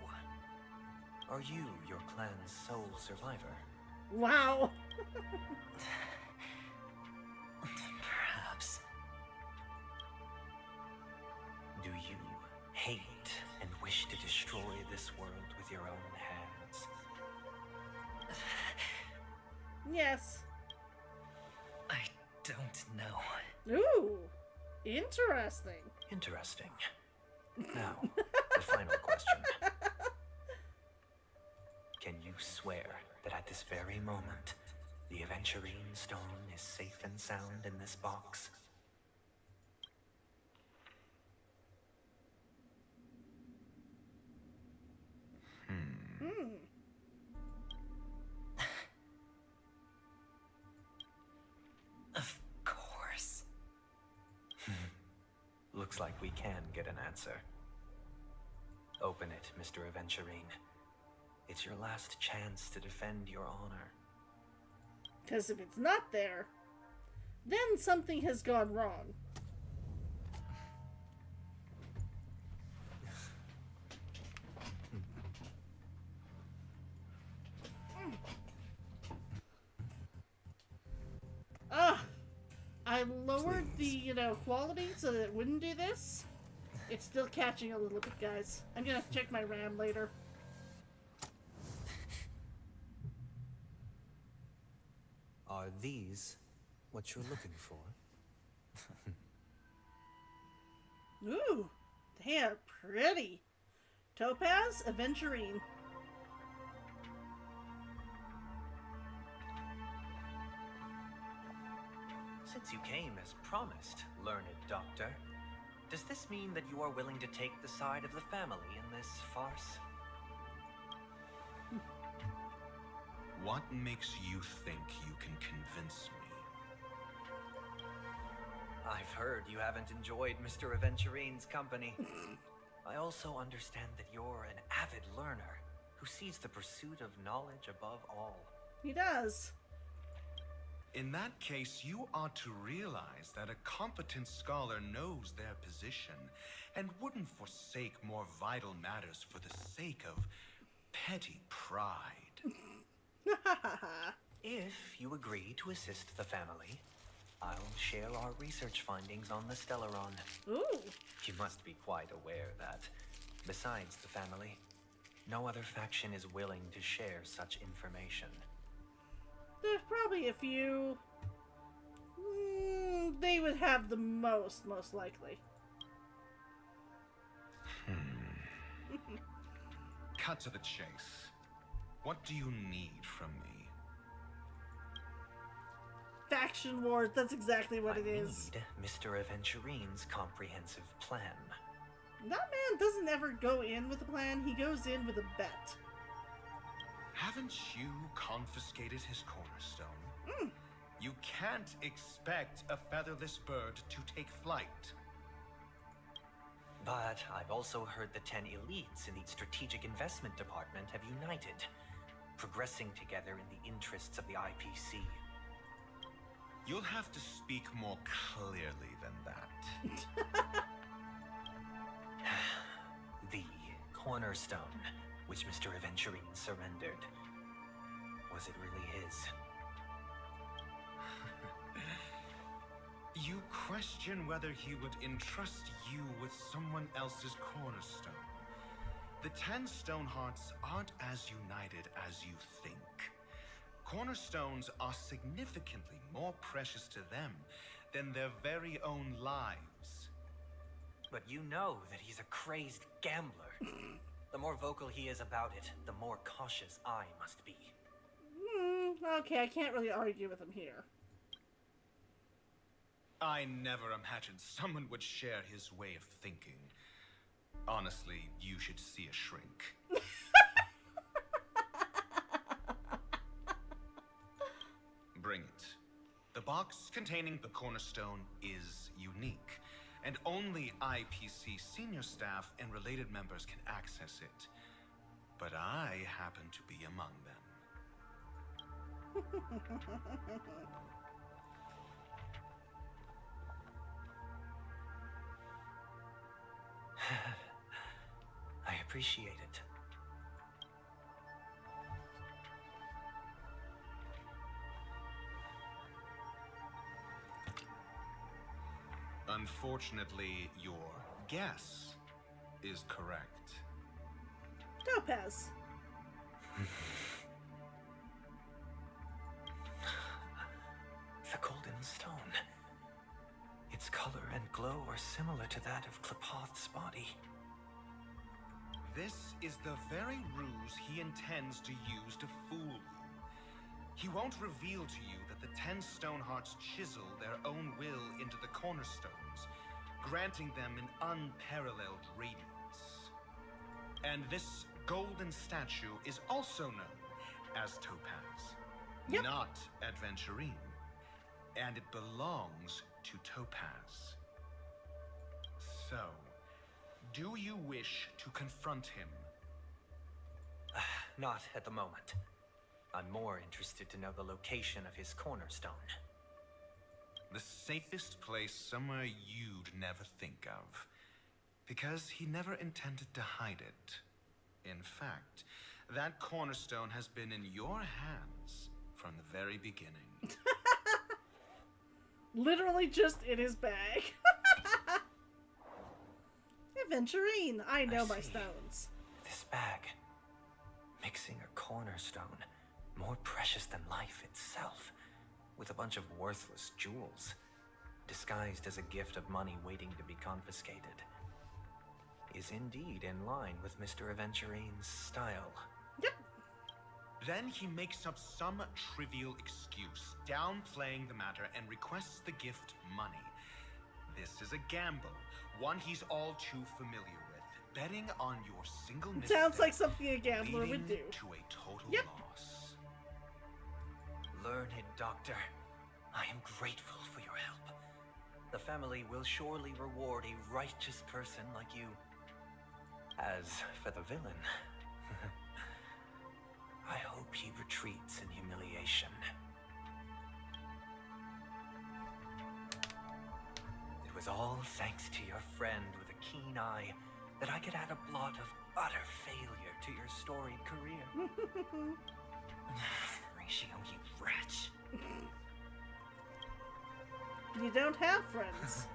Are you your clan's sole survivor? Wow. Perhaps. Do you hate and wish to destroy this world with your own hands? Yes. I don't know. Ooh. Interesting. Interesting. Now, the final question. Can you swear that at this very moment, the Aventurine stone is safe and sound in this box? Of course. Looks like we can get an answer. Open it, Mr. Aventurine. It's your last chance to defend your honor. Because if it's not there, then something has gone wrong. I lowered the, quality so that it wouldn't do this. It's still catching a little bit, guys. I'm gonna check my RAM later. Are these what you're looking for? Ooh, they are pretty. Topaz, Aventurine. Since you came as promised, learned doctor, does this mean that you are willing to take the side of the family in this farce? What makes you think you can convince me? I've heard you haven't enjoyed Mr. Aventurine's company. I also understand that you're an avid learner who sees the pursuit of knowledge above all. He does. In that case, you ought to realize that a competent scholar knows their position and wouldn't forsake more vital matters for the sake of petty pride. If you agree to assist the family, I'll share our research findings on the Stellaron. Ooh. You must be quite aware that, besides the family, no other faction is willing to share such information. There's probably a few. They would have the most likely. Cut to the chase. What do you need from me? Faction wars, that's exactly what it is. Need Mr. Aventurine's comprehensive plan. That man doesn't ever go in with a plan, he goes in with a bet. Haven't you confiscated his cornerstone? You can't expect a featherless bird to take flight. But I've also heard the 10 elites in the Strategic Investment Department have united, progressing together in the interests of the IPC. You'll have to speak more clearly than that. The cornerstone, which Mr. Aventurine surrendered. Was it really his? You question whether he would entrust you with someone else's cornerstone. The 10 Stonehearts aren't as united as you think. Cornerstones are significantly more precious to them than their very own lives. But you know that he's a crazed gambler. The more vocal he is about it, the more cautious I must be. Okay, I can't really argue with him here. I never imagined someone would share his way of thinking. Honestly, you should see a shrink. Bring it. The box containing the cornerstone is unique, and only IPC senior staff and related members can access it. But I happen to be among them. I appreciate it. Unfortunately, your guess is correct. Topaz. The golden stone. Its color and glow are similar to that of Klepoth's body. This is the very ruse he intends to use to fool you. He won't reveal to you that the 10 Stonehearts chisel their own will into the cornerstones, granting them an unparalleled radiance. And this golden statue is also known as Topaz, not Adventurine, and it belongs to Topaz. So, do you wish to confront him? Not at the moment. I'm more interested to know the location of his cornerstone. The safest place somewhere you'd never think of. Because he never intended to hide it. In fact, that cornerstone has been in your hands from the very beginning. Literally just in his bag. Aventurine, I know my stones. This bag, mixing a cornerstone, more precious than life itself, with a bunch of worthless jewels, disguised as a gift of money waiting to be confiscated, is indeed in line with Mr. Aventurine's style. Yep. Then he makes up some trivial excuse, downplaying the matter, and requests the gift money. This is a gamble, one he's all too familiar with, betting on your single mistake. Sounds like something a gambler would do. To a total loss. Learned doctor, I am grateful for your help. The family will surely reward a righteous person like you. As for the villain, I hope he retreats in humiliation. It was all thanks to your friend with a keen eye that I could add a blot of utter failure to your storied career. Ratio, you wretch. You don't have friends.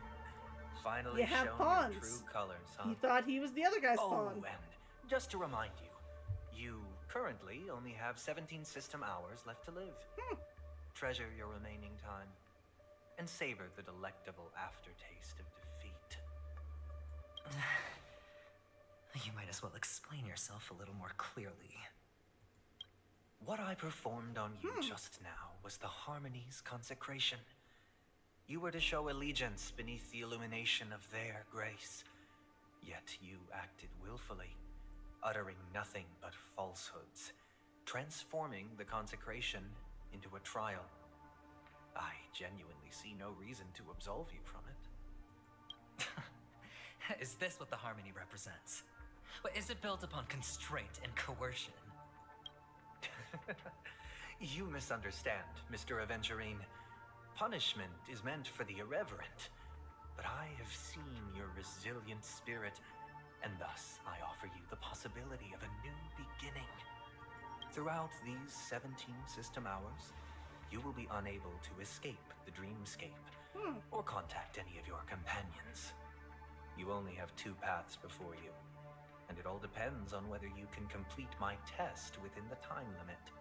Finally you have shown pawns. Your true colors, huh? He thought he was the other guy's pawn. And just to remind you, you currently only have 17 system hours left to live. Treasure your remaining time, and savor the delectable aftertaste of defeat. You might as well explain yourself a little more clearly. What I performed on you just now was the Harmony's consecration. You were to show allegiance beneath the illumination of their grace. Yet you acted willfully, uttering nothing but falsehoods, transforming the consecration into a trial. I genuinely see no reason to absolve you from it. Is this what the harmony represents? Is it built upon constraint and coercion? You misunderstand, Mr. Aventurine. Punishment is meant for the irreverent. But I have seen your resilient spirit, and thus I offer you the possibility of a new beginning. Throughout these 17 system hours, you will be unable to escape the dreamscape or contact any of your companions. You only have 2 paths before you, and it all depends on whether you can complete my test within the time limit.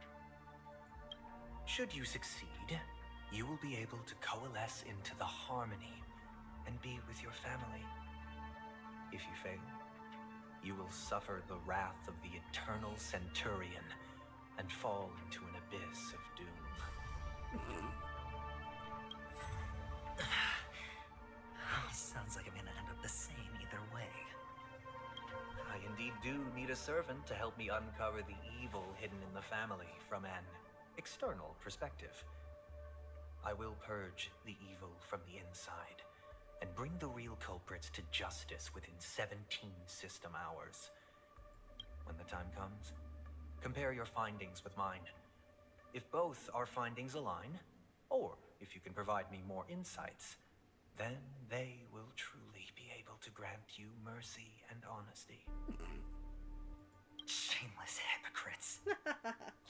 Should you succeed, you will be able to coalesce into the harmony and be with your family. If you fail, you will suffer the wrath of the eternal centurion and fall into an abyss of doom. Sounds like I'm gonna end up the same either way. I indeed do need a servant to help me uncover the evil hidden in the family from an external perspective. I will purge the evil from the inside and bring the real culprits to justice within 17 system hours. When the time comes, compare your findings with mine. If both our findings align, or if you can provide me more insights, then they will truly be able to grant you mercy and honesty. Shameless hypocrites.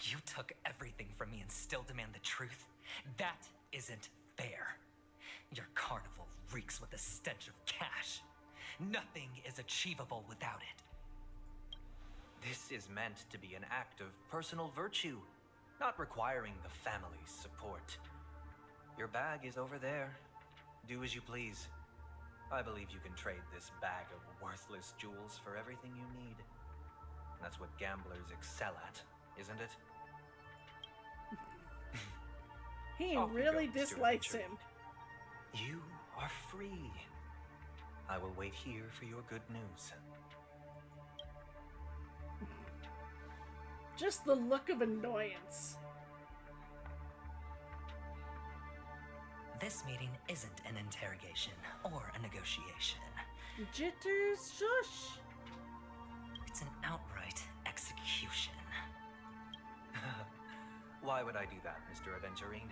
You took everything from me and still demand the truth? That isn't fair. Your carnival reeks with the stench of cash. Nothing is achievable without it. This is meant to be an act of personal virtue, not requiring the family's support. Your bag is over there. Do as you please. I believe you can trade this bag of worthless jewels for everything you need. That's what gamblers excel at, isn't it? He Off you really go, Mr. dislikes Aventurine. him. You are free. I will wait here for your good news. Just the look of annoyance. This meeting isn't an interrogation or a negotiation. Jitters, shush. It's an outright execution. Why would I do that, Mr. Aventurine?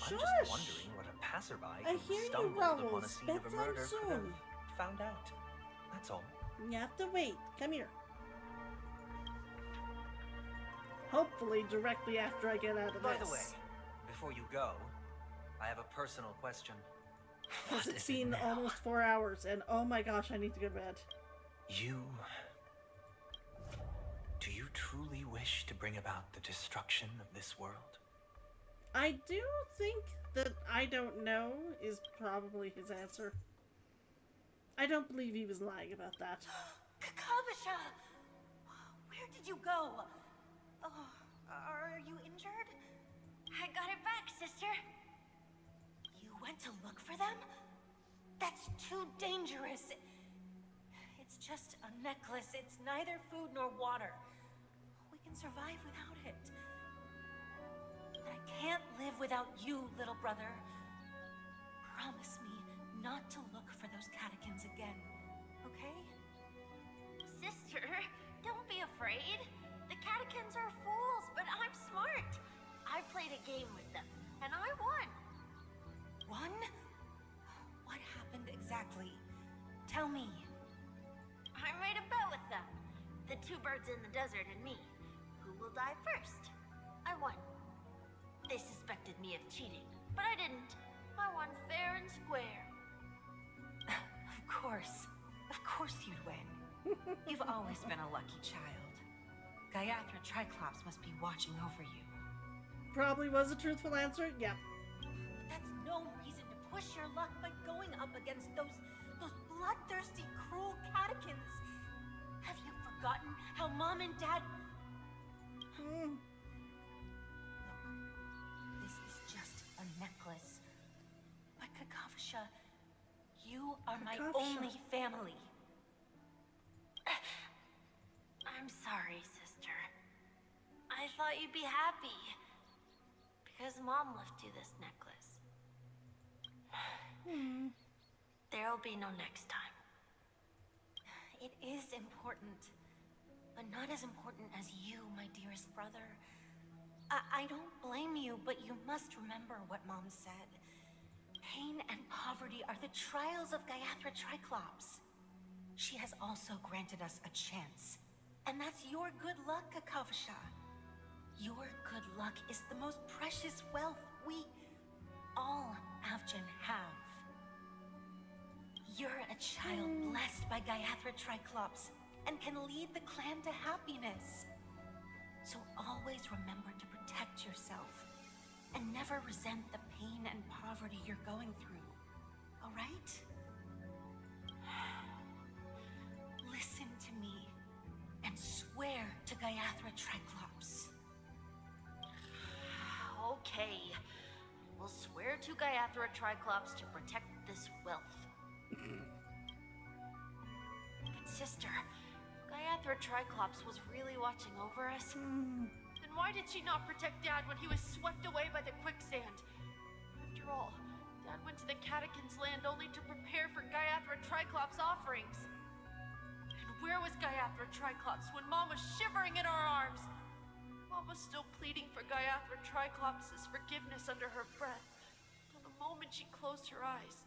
I'm Shush! just wondering what a passerby I who hear you, stumbled upon a Rubbles. scene of a Bedtime murder could have soon. found out. That's all. You have to wait. Come here. Hopefully directly after I get out of By this. the way, before you go, I have a personal question. Because it's been almost 4 hours, and oh my gosh, I need to go to bed. Do you truly wish to bring about the destruction of this world? I do think that I don't know is probably his answer. I don't believe he was lying about that. Kakavasha! Where did you go? Oh, are you injured? I got it back, sister. You went to look for them? That's too dangerous. It's just a necklace. It's neither food nor water. We can survive without it. But I can't live without you, little brother. Promise me not to look for those catechins again, okay? Sister, don't be afraid. The catechins are fools, but I'm smart. I played a game with them, and I won. Won? What happened exactly? Tell me. I made a bet with them. The 2 birds in the desert and me. Who will die first? I won. They suspected me of cheating, but I didn't. I won fair and square. Of course you'd win. You've always been a lucky child. Gaiathra Triclops must be watching over you. Probably was a truthful answer. Yep. But that's no reason to push your luck by going up against those bloodthirsty, cruel catechins. Have you forgotten how Mom and Dad... Look, this is just a necklace. But Kakavasha, you are my only family. I'm sorry, sister. I thought you'd be happy. Because Mom left you this necklace. There'll be no next time. It is important, but not as important as you, my dearest brother. I don't blame you, but you must remember what Mom said. Pain and poverty are the trials of Gayathra Triclops. She has also granted us a chance. And that's your good luck, Akavasha. Your good luck is the most precious wealth we, all Avgin, have. You're a child blessed by Gayathra Triclops and can lead the clan to happiness. So always remember to protect yourself and never resent the pain and poverty you're going through. All right? Listen to me and swear to Gayathra Triclops. Okay. We'll swear to Gayathra Triclops to protect this wealth. But sister, Gayathra Triclops was really watching over us. Then why did she not protect Dad when he was swept away by the quicksand? After all, Dad went to the Catechins' land only to prepare for Gayathra Triclops' offerings. And where was Gayathra Triclops when Mom was shivering in our arms? Mom was still pleading for Gayathra Triclops' forgiveness under her breath, till the moment she closed her eyes.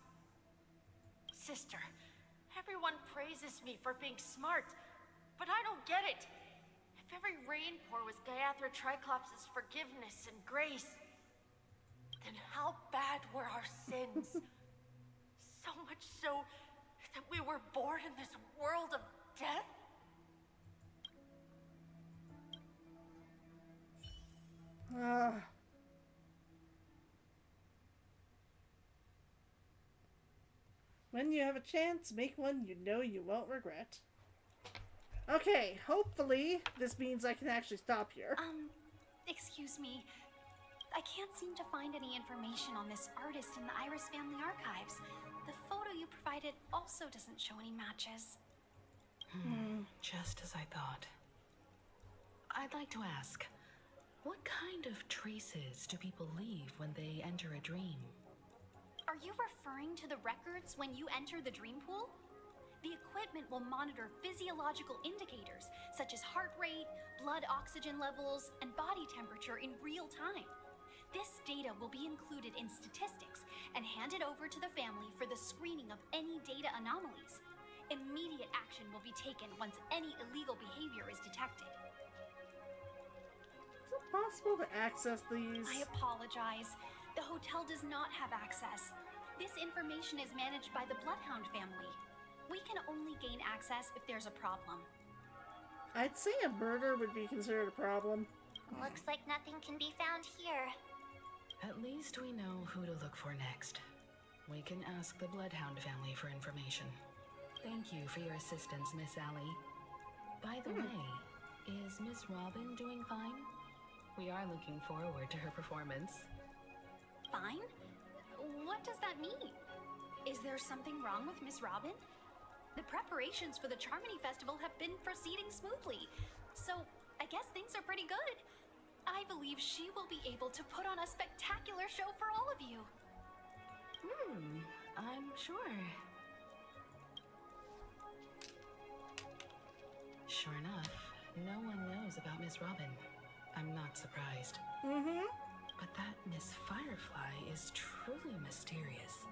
Sister, everyone praises me for being smart, but I don't get it. If every rainpour was Gayathra Triclops' forgiveness and grace, then how bad were our sins? So much so that we were born in this world of death? When you have a chance, make one you know you won't regret. Okay, hopefully this means I can actually stop here. Excuse me. I can't seem to find any information on this artist in the Iris family archives. The photo you provided also doesn't show any matches. Just as I thought. I'd like to ask, what kind of traces do people leave when they enter a dream? Are you referring to the records when you enter the dream pool? The equipment will monitor physiological indicators such as heart rate, blood oxygen levels, and body temperature in real time. This data will be included in statistics and handed over to the family for the screening of any data anomalies. Immediate action will be taken once any illegal behavior is detected. Is it possible to access these? I apologize. The hotel does not have access. This information is managed by the Bloodhound family. We can only gain access if there's a problem. I'd say a murder would be considered a problem. Looks like nothing can be found here. At least we know who to look for next. We can ask the Bloodhound family for information. Thank you for your assistance, Miss Allie. By the way, is Miss Robyn doing fine? We are looking forward to her performance. Fine? What does that mean? Is there something wrong with Miss Robyn? The preparations for the Charmony Festival have been proceeding smoothly, so I guess things are pretty good. I believe she will be able to put on a spectacular show for all of you. I'm sure. Sure enough, no one knows about Miss Robyn. I'm not surprised. But that Miss Firefly is truly mysterious.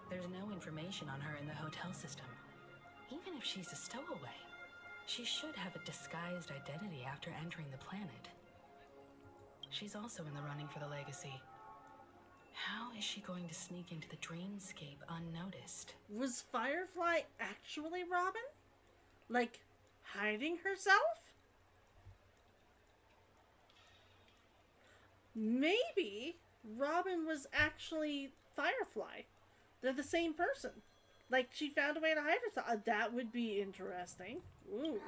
There's no information on her in the hotel system. Even if she's a stowaway, she should have a disguised identity after entering the planet. She's also in the running for the legacy. How is she going to sneak into the dreamscape unnoticed? Was Firefly actually Robyn? Like, hiding herself? Maybe Robyn was actually Firefly. They're the same person. Like, she found a way to hide herself. That would be interesting. Ooh.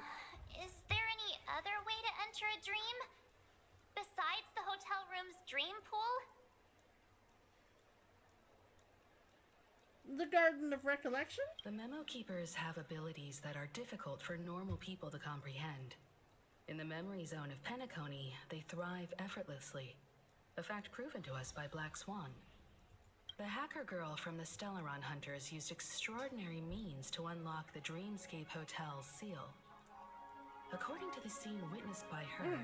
Is there any other way to enter a dream? Besides the hotel room's dream pool? The Garden of Recollection? The Memo Keepers have abilities that are difficult for normal people to comprehend. In the memory zone of Pena-story, they thrive effortlessly. A fact proven to us by Black Swan. The hacker girl from the Stellaron Hunters used extraordinary means to unlock the Dreamscape Hotel's seal. According to the scene witnessed by her,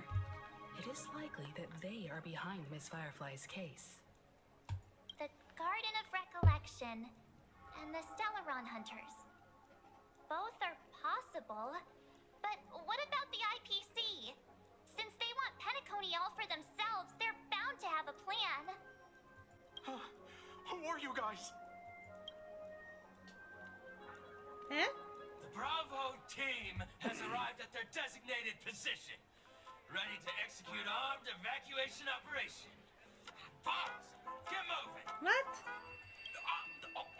it is likely that they are behind Miss Firefly's case. The Garden of Recollection and the Stellaron Hunters. Both are possible, but what about the IPC? Since they want Pena-story all for themselves, they're bound to have a plan. Who are you guys? Eh? The Bravo team has arrived at their designated position, ready to execute armed evacuation operation. Boss, get moving. What?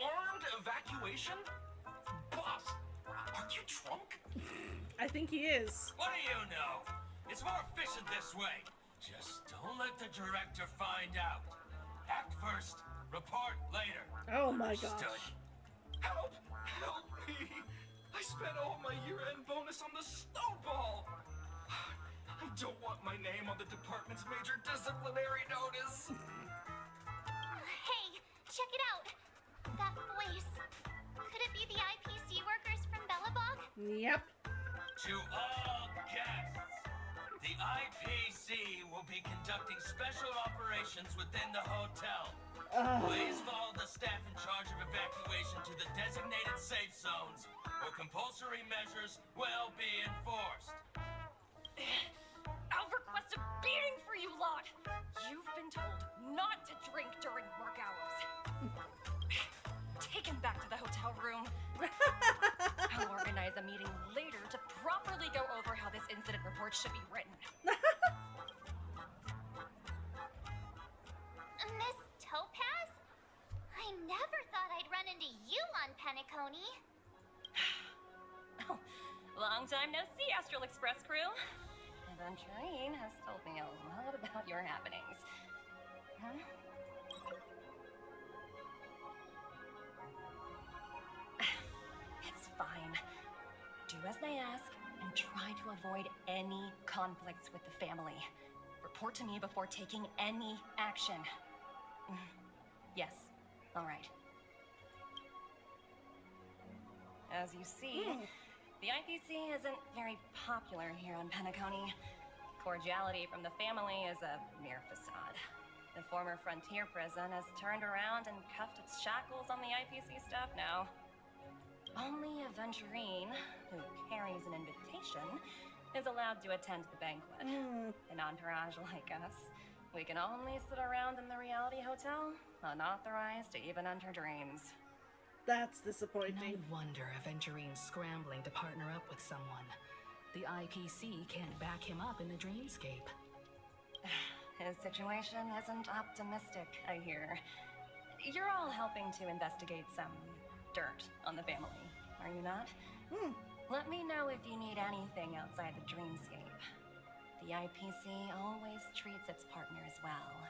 Armed evacuation? Boss, are you drunk? I think he is. What do you know? It's more efficient this way. Just don't let the director find out. Act first, report later. Oh my gosh. Understood? Help! Help me! I spent all my year-end bonus on the snowball! I don't want my name on the department's major disciplinary notice! Hey, check it out. That voice. Could it be the IPC workers from Bellabog? Yep. To all guests, the IPC will be conducting special operations within the hotel. Please follow the staff in charge of evacuation to the designated safe zones, where compulsory measures will be enforced. I'll request a beating for you lot. You've been told not to drink during work hours. Take him back to the hotel room. I'll organize a meeting later to properly go over how this incident report should be written. Miss Topaz? I never thought I'd run into you on Pena-story. Oh, long time no see, Astral Express crew. Evangeline has told me a lot about your happenings. Huh? It's fine. Do as they ask and try to avoid any conflicts with the family. Report to me before taking any action. Yes, all right. As you see, the IPC isn't very popular here on Pena-story. Cordiality from the family is a mere facade. The former frontier prison has turned around and cuffed its shackles on the IPC staff now. Only Aventurine, who carries an invitation, is allowed to attend the banquet. An entourage like us, we can only sit around in the reality hotel, unauthorized to even enter dreams. That's disappointing. No wonder Aventurine's scrambling to partner up with someone. The IPC can't back him up in the dreamscape. His situation isn't optimistic, I hear. You're all helping to investigate some dirt on the family, are you not? Let me know if you need anything outside the dreamscape. The IPC always treats its partners well.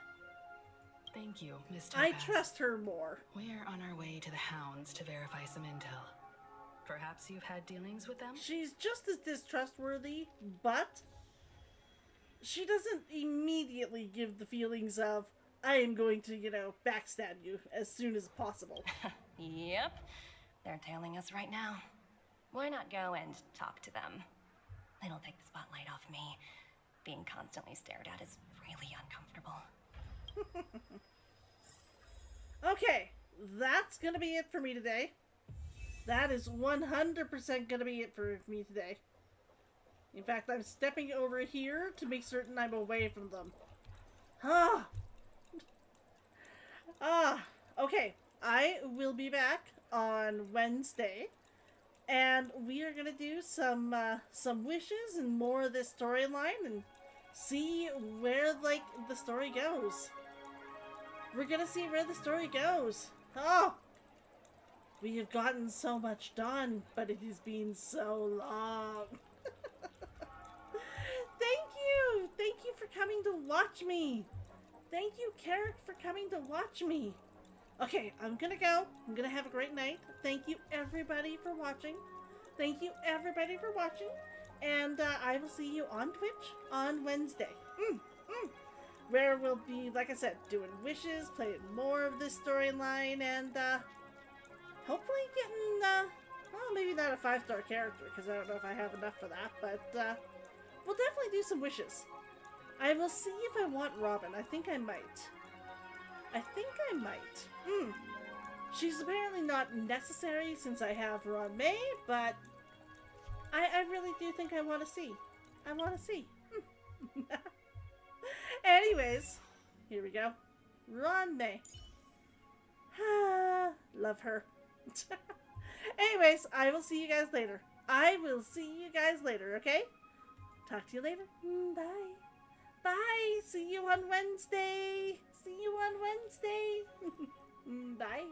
Thank you, Miss I Topaz. trust her more. We're on our way to the Hounds to verify some intel. Perhaps you've had dealings with them? She's just as distrustworthy, but she doesn't immediately give the feelings of, I am going to, backstab you as soon as possible. Yep. They're tailing us right now. Why not go and talk to them? It'll take the spotlight off me. Being constantly stared at is really uncomfortable. Okay, that's gonna be it for me today. That is 100% gonna be it for me today. In fact, I'm stepping over here to make certain I'm away from them. Okay, I will be back on Wednesday, and we are gonna do some wishes and more of this storyline and see where, the story goes. We're gonna see where the story goes. We have gotten so much done, but it has been so long. Thank you for coming to watch me. Thank you, Carrick, for coming to watch me. Okay, I'm gonna go. I'm gonna have a great night. Thank you, everybody, for watching. And I will see you on Twitch on Wednesday. where we'll be, like I said, doing wishes, playing more of this storyline, and hopefully getting, well, maybe not a 5-star character, because I don't know if I have enough for that, but we'll definitely do some wishes. I will see if I want Robyn. I think I might. She's apparently not necessary since I have Ron May, but I really do think I want to see. Anyways, here we go. Ron May. Love her. Anyways, I will see you guys later. Okay? Talk to you later. Bye. Bye. See you on Wednesday. Bye.